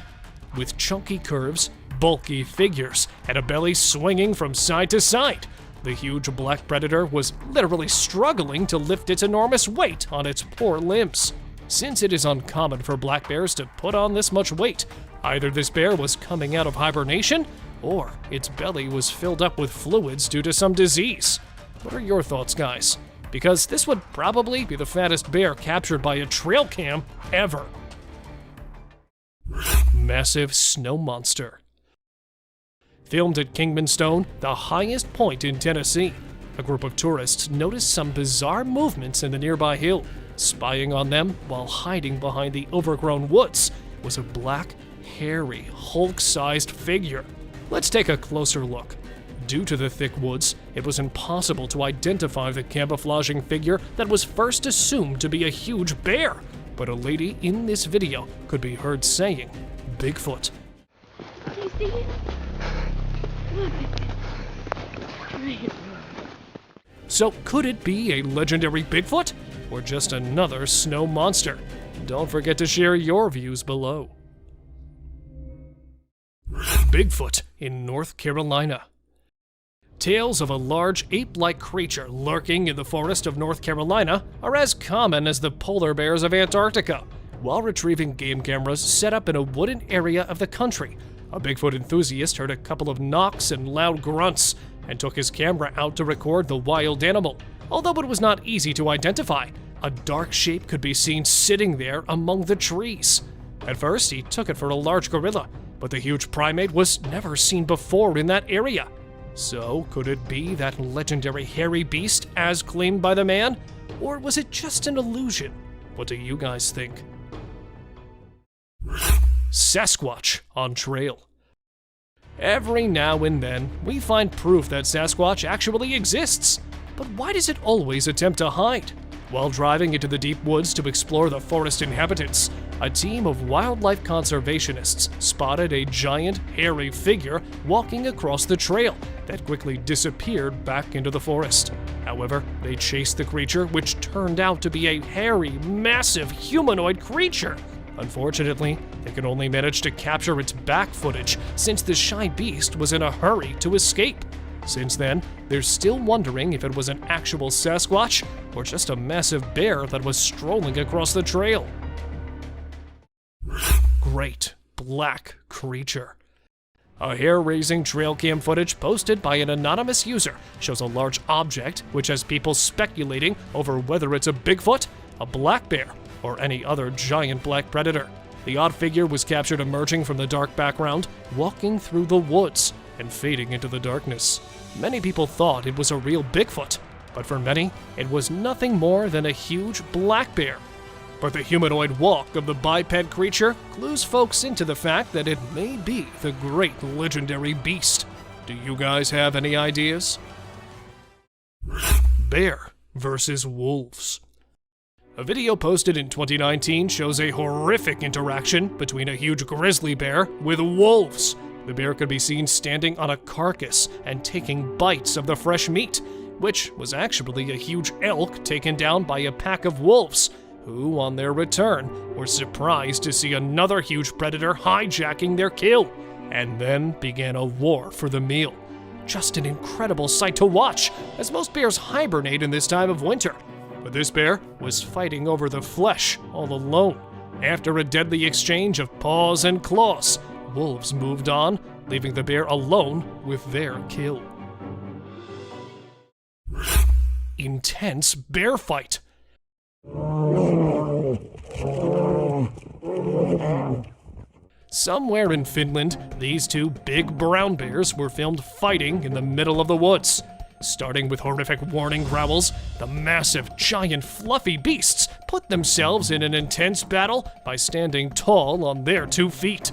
With chunky curves, bulky figures, and a belly swinging from side to side, the huge black predator was literally struggling to lift its enormous weight on its poor limbs. Since it is uncommon for black bears to put on this much weight, either this bear was coming out of hibernation, or its belly was filled up with fluids due to some disease. What are your thoughts, guys? because this would probably be the fattest bear captured by a trail cam ever. Massive snow monster. Filmed at Kingman Stone, the highest point in Tennessee, a group of tourists noticed some bizarre movements in the nearby hill. Spying on them while hiding behind the overgrown woods was a black, hairy, Hulk-sized figure. Let's take a closer look. Due to the thick woods, it was impossible to identify the camouflaging figure that was first assumed to be a huge bear, but a lady in this video could be heard saying, "Bigfoot." Do you see it? Look at it. So could it be a legendary Bigfoot, or just another snow monster? Don't forget to share your views below. Bigfoot in North Carolina. Tales of a large ape-like creature lurking in the forest of North Carolina are as common as the polar bears of Antarctica. While retrieving game cameras set up in a wooded area of the country, a Bigfoot enthusiast heard a couple of knocks and loud grunts and took his camera out to record the wild animal. Although it was not easy to identify, a dark shape could be seen sitting there among the trees. At first, he took it for a large gorilla, but the huge primate was never seen before in that area. So, could it be that legendary hairy beast as claimed by the man? Or was it just an illusion? What do you guys think? Sasquatch on trail. Every now and then, we find proof that Sasquatch actually exists. But why does it always attempt to hide? While driving into the deep woods to explore the forest inhabitants, a team of wildlife conservationists spotted a giant, hairy figure walking across the trail that quickly disappeared back into the forest. However, they chased the creature, which turned out to be a hairy, massive humanoid creature. Unfortunately, they could only manage to capture its back footage since the shy beast was in a hurry to escape. Since then, they're still wondering if it was an actual Sasquatch or just a massive bear that was strolling across the trail. Great black creature. A hair-raising trail cam footage posted by an anonymous user shows a large object which has people speculating over whether it's a Bigfoot, a black bear, or any other giant black predator. The odd figure was captured emerging from the dark background, walking through the woods and fading into the darkness. Many people thought it was a real Bigfoot, but for many, it was nothing more than a huge black bear. But the humanoid walk of the biped creature clues folks into the fact that it may be the great legendary beast. Do you guys have any ideas? Bear versus wolves. A video posted in 2019 shows a horrific interaction between a huge grizzly bear with wolves. The bear could be seen standing on a carcass and taking bites of the fresh meat, which was actually a huge elk taken down by a pack of wolves, who, on their return, were surprised to see another huge predator hijacking their kill, and then began a war for the meal. Just an incredible sight to watch, as most bears hibernate in this time of winter. But this bear was fighting over the flesh all alone. After a deadly exchange of paws and claws, wolves moved on, leaving the bear alone with their kill. Intense bear fight. Somewhere in Finland, these two big brown bears were filmed fighting in the middle of the woods. Starting with horrific warning growls, the massive, giant, fluffy beasts put themselves in an intense battle by standing tall on their 2 feet.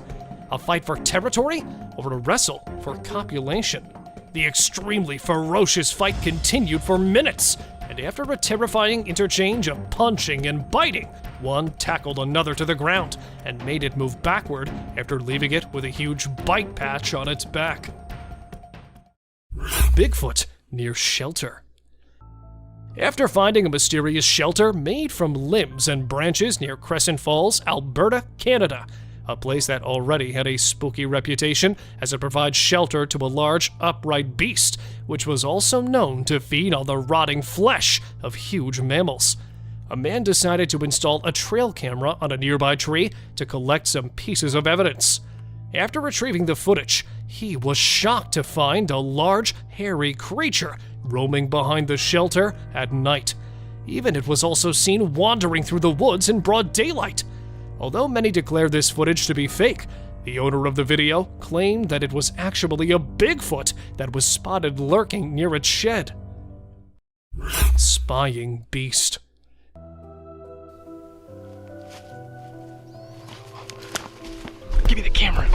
A fight for territory or a wrestle for copulation? The extremely ferocious fight continued for minutes, and after a terrifying interchange of punching and biting, one tackled another to the ground and made it move backward after leaving it with a huge bite patch on its back. Bigfoot near shelter. After finding a mysterious shelter made from limbs and branches near Crescent Falls, Alberta, Canada, a place that already had a spooky reputation as it provides shelter to a large, upright beast, which was also known to feed on the rotting flesh of huge mammals. A man decided to install a trail camera on a nearby tree to collect some pieces of evidence. After retrieving the footage, he was shocked to find a large, hairy creature roaming behind the shelter at night. Even it was also seen wandering through the woods in broad daylight. Although many declare this footage to be fake, the owner of the video claimed that it was actually a Bigfoot that was spotted lurking near its shed. Spying beast. Give me the camera.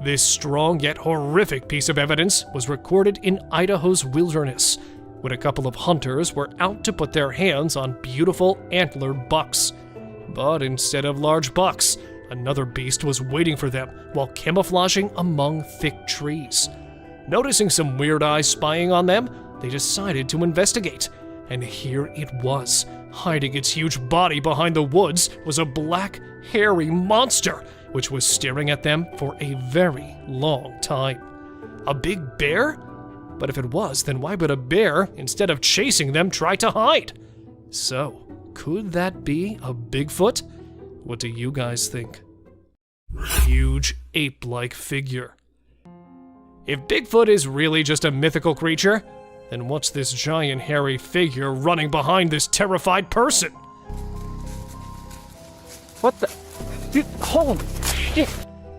This strong yet horrific piece of evidence was recorded in Idaho's wilderness, when a couple of hunters were out to put their hands on beautiful antlered bucks. But instead of large bucks, another beast was waiting for them while camouflaging among thick trees. Noticing some weird eyes spying on them, they decided to investigate. And here it was. Hiding its huge body behind the woods was a black, hairy monster, which was staring at them for a very long time. A big bear? But if it was, then why would a bear, instead of chasing them, try to hide? So, could that be a Bigfoot? What do you guys think? Huge ape-like figure. If Bigfoot is really just a mythical creature, then what's this giant hairy figure running behind this terrified person? What the? Dude, holy shit!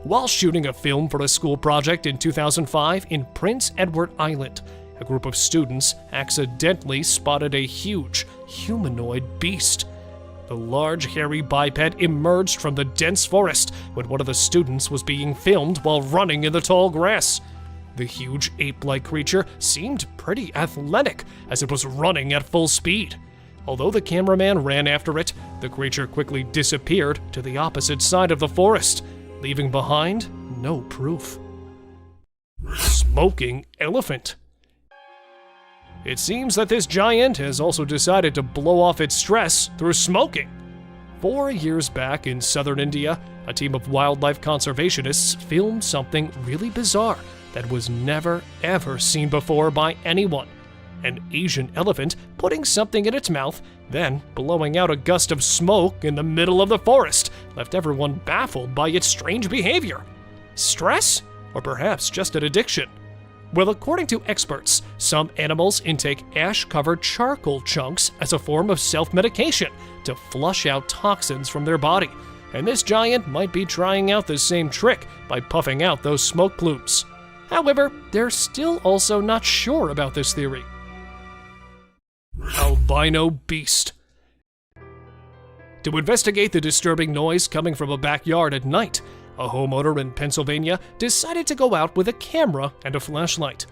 While shooting a film for a school project in 2005 in Prince Edward Island, a group of students accidentally spotted a huge humanoid beast. The large hairy biped emerged from the dense forest when one of the students was being filmed while running in the tall grass. The huge ape-like creature seemed pretty athletic as it was running at full speed. Although the cameraman ran after it, the creature quickly disappeared to the opposite side of the forest, leaving behind no proof. Smoking elephant. It seems that this giant has also decided to blow off its stress through smoking. 4 years back in southern India, a team of wildlife conservationists filmed something really bizarre that was never ever seen before by anyone. An Asian elephant putting something in its mouth, then blowing out a gust of smoke in the middle of the forest, left everyone baffled by its strange behavior. Stress? Or perhaps just an addiction? Well, according to experts, some animals intake ash-covered charcoal chunks as a form of self-medication to flush out toxins from their body, and this giant might be trying out the same trick by puffing out those smoke plumes. However, they're still also not sure about this theory. Albino beast. To investigate the disturbing noise coming from a backyard at night, a homeowner in Pennsylvania decided to go out with a camera and a flashlight.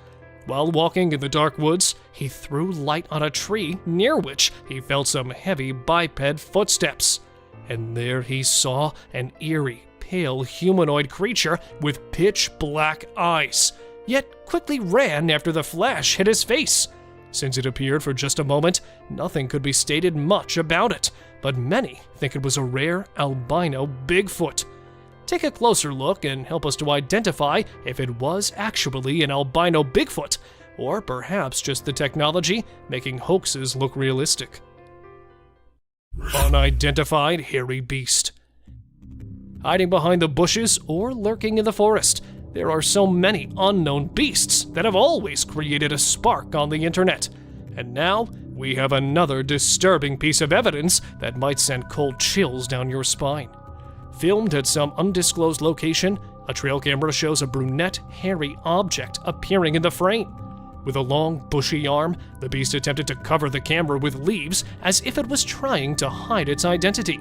While walking in the dark woods, he threw light on a tree near which he felt some heavy biped footsteps. And there he saw an eerie, pale humanoid creature with pitch black eyes, yet quickly ran after the flash hit his face. Since it appeared for just a moment, nothing could be stated much about it, but many think it was a rare albino Bigfoot. Take a closer look and help us to identify if it was actually an albino Bigfoot, or perhaps just the technology making hoaxes look realistic. Unidentified hairy beast. Hiding behind the bushes or lurking in the forest, there are so many unknown beasts that have always created a spark on the internet. And now, we have another disturbing piece of evidence that might send cold chills down your spine. Filmed at some undisclosed location, a trail camera shows a brunette, hairy object appearing in the frame. With a long, bushy arm, the beast attempted to cover the camera with leaves as if it was trying to hide its identity.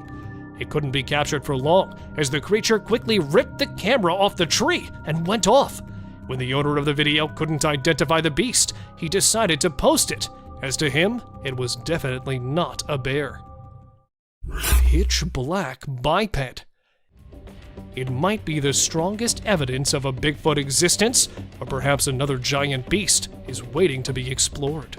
It couldn't be captured for long, as the creature quickly ripped the camera off the tree and went off. When the owner of the video couldn't identify the beast, he decided to post it, as to him, it was definitely not a bear. Pitch black biped. It might be the strongest evidence of a Bigfoot existence, or perhaps another giant beast is waiting to be explored.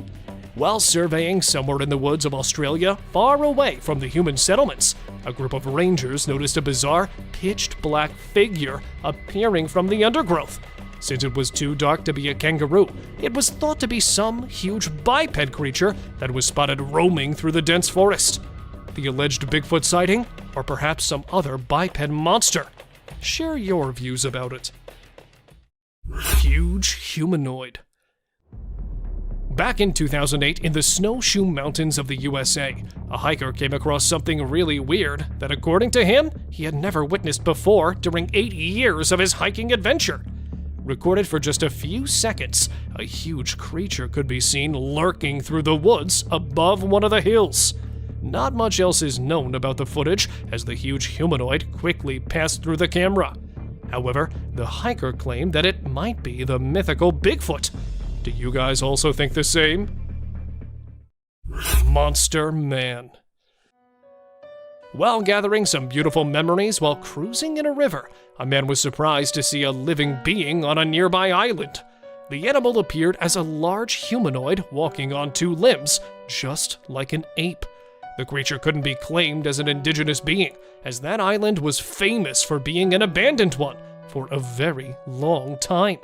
While surveying somewhere in the woods of Australia, far away from the human settlements, a group of rangers noticed a bizarre, pitched black figure appearing from the undergrowth. Since it was too dark to be a kangaroo, it was thought to be some huge biped creature that was spotted roaming through the dense forest. The alleged Bigfoot sighting, or perhaps some other biped monster? Share your views about it. Huge humanoid. Back in 2008, in the snowshoe mountains of the USA, a hiker came across something really weird that, according to him, he had never witnessed before during 8 years of his hiking adventure. Recorded for just a few seconds, a huge creature could be seen lurking through the woods above one of the hills. Not much else is known about the footage, as the huge humanoid quickly passed through the camera. However, the hiker claimed that it might be the mythical Bigfoot. Do you guys also think the same? Monster Man. While gathering some beautiful memories while cruising in a river, a man was surprised to see a living being on a nearby island. The animal appeared as a large humanoid walking on 2 limbs, just like an ape. The creature couldn't be claimed as an indigenous being, as that island was famous for being an abandoned one for a very long time.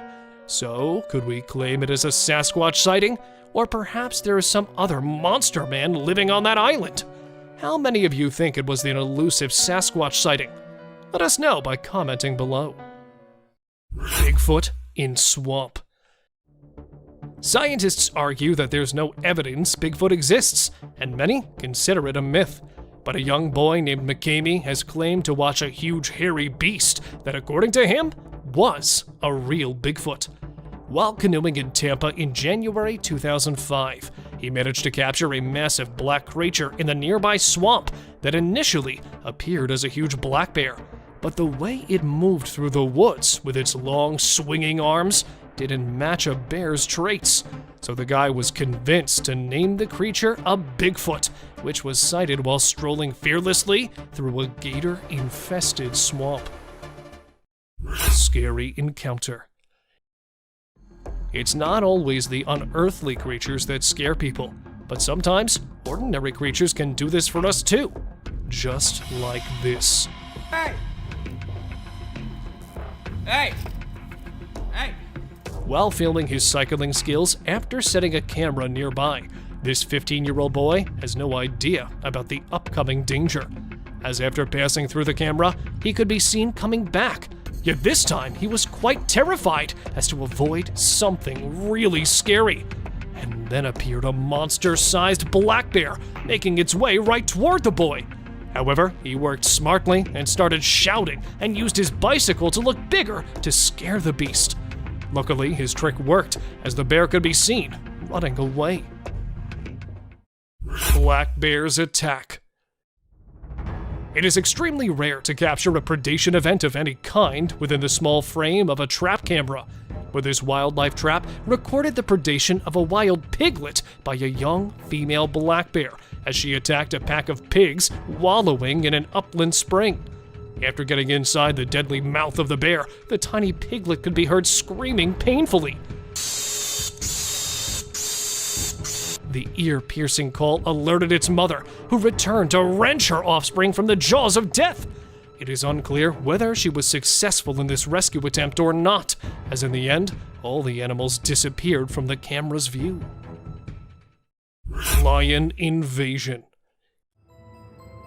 So, could we claim it as a Sasquatch sighting? Or perhaps there is some other monster man living on that island? How many of you think it was the elusive Sasquatch sighting? Let us know by commenting below. Bigfoot in swamp. Scientists argue that there's no evidence Bigfoot exists, and many consider it a myth. But a young boy named McCamey has claimed to watch a huge hairy beast that, according to him, was a real Bigfoot. While canoeing in Tampa in January 2005, he managed to capture a massive black creature in the nearby swamp that initially appeared as a huge black bear. But the way it moved through the woods with its long swinging arms didn't match a bear's traits. So the guy was convinced to name the creature a Bigfoot, which was sighted while strolling fearlessly through a gator-infested swamp. Scary encounter. It's not always the unearthly creatures that scare people, but sometimes ordinary creatures can do this for us too. Just like this. Hey! Hey! Hey! While filming his cycling skills after setting a camera nearby, this 15-year-old boy has no idea about the upcoming danger, as after passing through the camera, he could be seen coming back. Yet this time, he was quite terrified as to avoid something really scary. And then appeared a monster-sized black bear, making its way right toward the boy. However, he worked smartly and started shouting and used his bicycle to look bigger to scare the beast. Luckily, his trick worked, as the bear could be seen running away. Black bears attack. It is extremely rare to capture a predation event of any kind within the small frame of a trap camera, but this wildlife trap recorded the predation of a wild piglet by a young female black bear as she attacked a pack of pigs wallowing in an upland spring. After getting inside the deadly mouth of the bear, the tiny piglet could be heard screaming painfully. The ear-piercing call alerted its mother, who returned to wrench her offspring from the jaws of death. It is unclear whether she was successful in this rescue attempt or not, as in the end, all the animals disappeared from the camera's view. Lion invasion.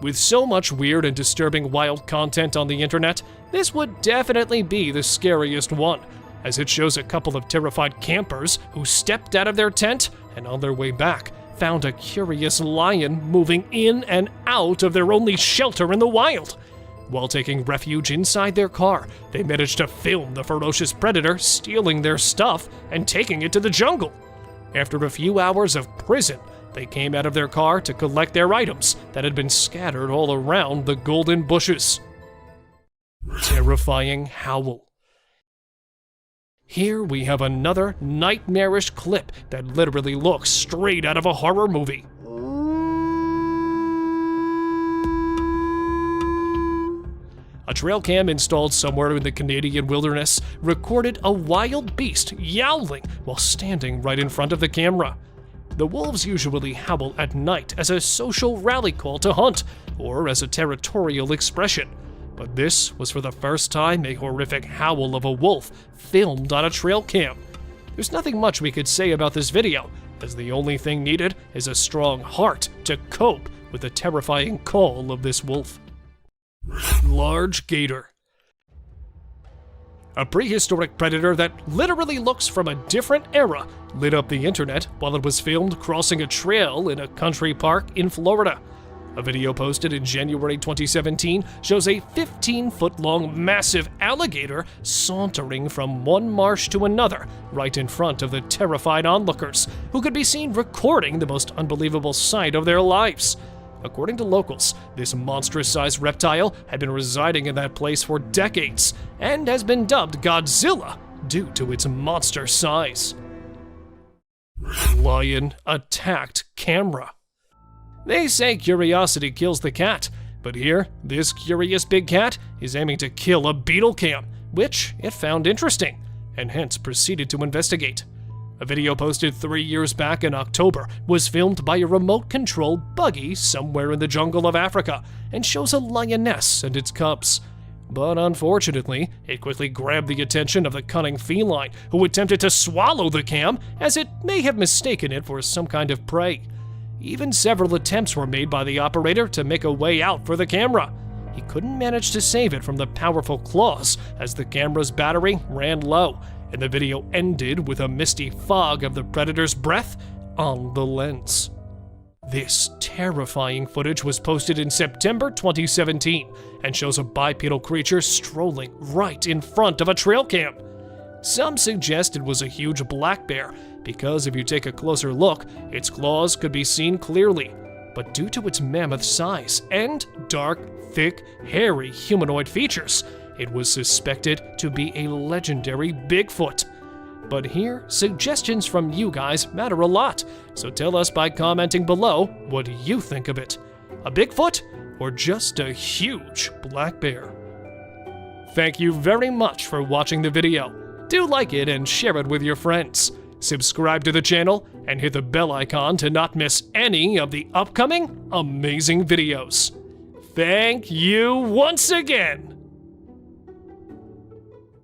With so much weird and disturbing wild content on the internet, this would definitely be the scariest one, as it shows a couple of terrified campers who stepped out of their tent and on their way back found a curious lion moving in and out of their only shelter in the wild. While taking refuge inside their car, they managed to film the ferocious predator stealing their stuff and taking it to the jungle. After a few hours of prison, they came out of their car to collect their items that had been scattered all around the golden bushes. Terrifying howl. Here we have another nightmarish clip that literally looks straight out of a horror movie. A trail cam installed somewhere in the Canadian wilderness recorded a wild beast yowling while standing right in front of the camera. The wolves usually howl at night as a social rally call to hunt, or as a territorial expression. But this was for the first time a horrific howl of a wolf filmed on a trail cam. There's nothing much we could say about this video, as the only thing needed is a strong heart to cope with the terrifying call of this wolf. Large gator. A prehistoric predator that literally looks from a different era lit up the internet while it was filmed crossing a trail in a country park in Florida. A video posted in January 2017 shows a 15-foot-long massive alligator sauntering from one marsh to another right in front of the terrified onlookers, who could be seen recording the most unbelievable sight of their lives. According to locals, this monstrous-sized reptile had been residing in that place for decades and has been dubbed Godzilla due to its monster size. Lion attacked camera. They say curiosity kills the cat, but here, this curious big cat is aiming to kill a beetle cam, which it found interesting, and hence proceeded to investigate. A video posted 3 years back in October was filmed by a remote-controlled buggy somewhere in the jungle of Africa and shows a lioness and its cubs. But unfortunately, it quickly grabbed the attention of the cunning feline, who attempted to swallow the cam as it may have mistaken it for some kind of prey. Even several attempts were made by the operator to make a way out for the camera. He couldn't manage to save it from the powerful claws as the camera's battery ran low, and the video ended with a misty fog of the predator's breath on the lens. This terrifying footage was posted in September 2017 and shows a bipedal creature strolling right in front of a trail cam. Some suggest it was a huge black bear, because if you take a closer look, its claws could be seen clearly. But due to its mammoth size and dark, thick, hairy humanoid features, it was suspected to be a legendary Bigfoot. But here, suggestions from you guys matter a lot, so tell us by commenting below what you think of it. A Bigfoot or just a huge black bear? Thank you very much for watching the video. Do like it and share it with your friends. Subscribe to the channel and hit the bell icon to not miss any of the upcoming amazing videos. Thank you once again!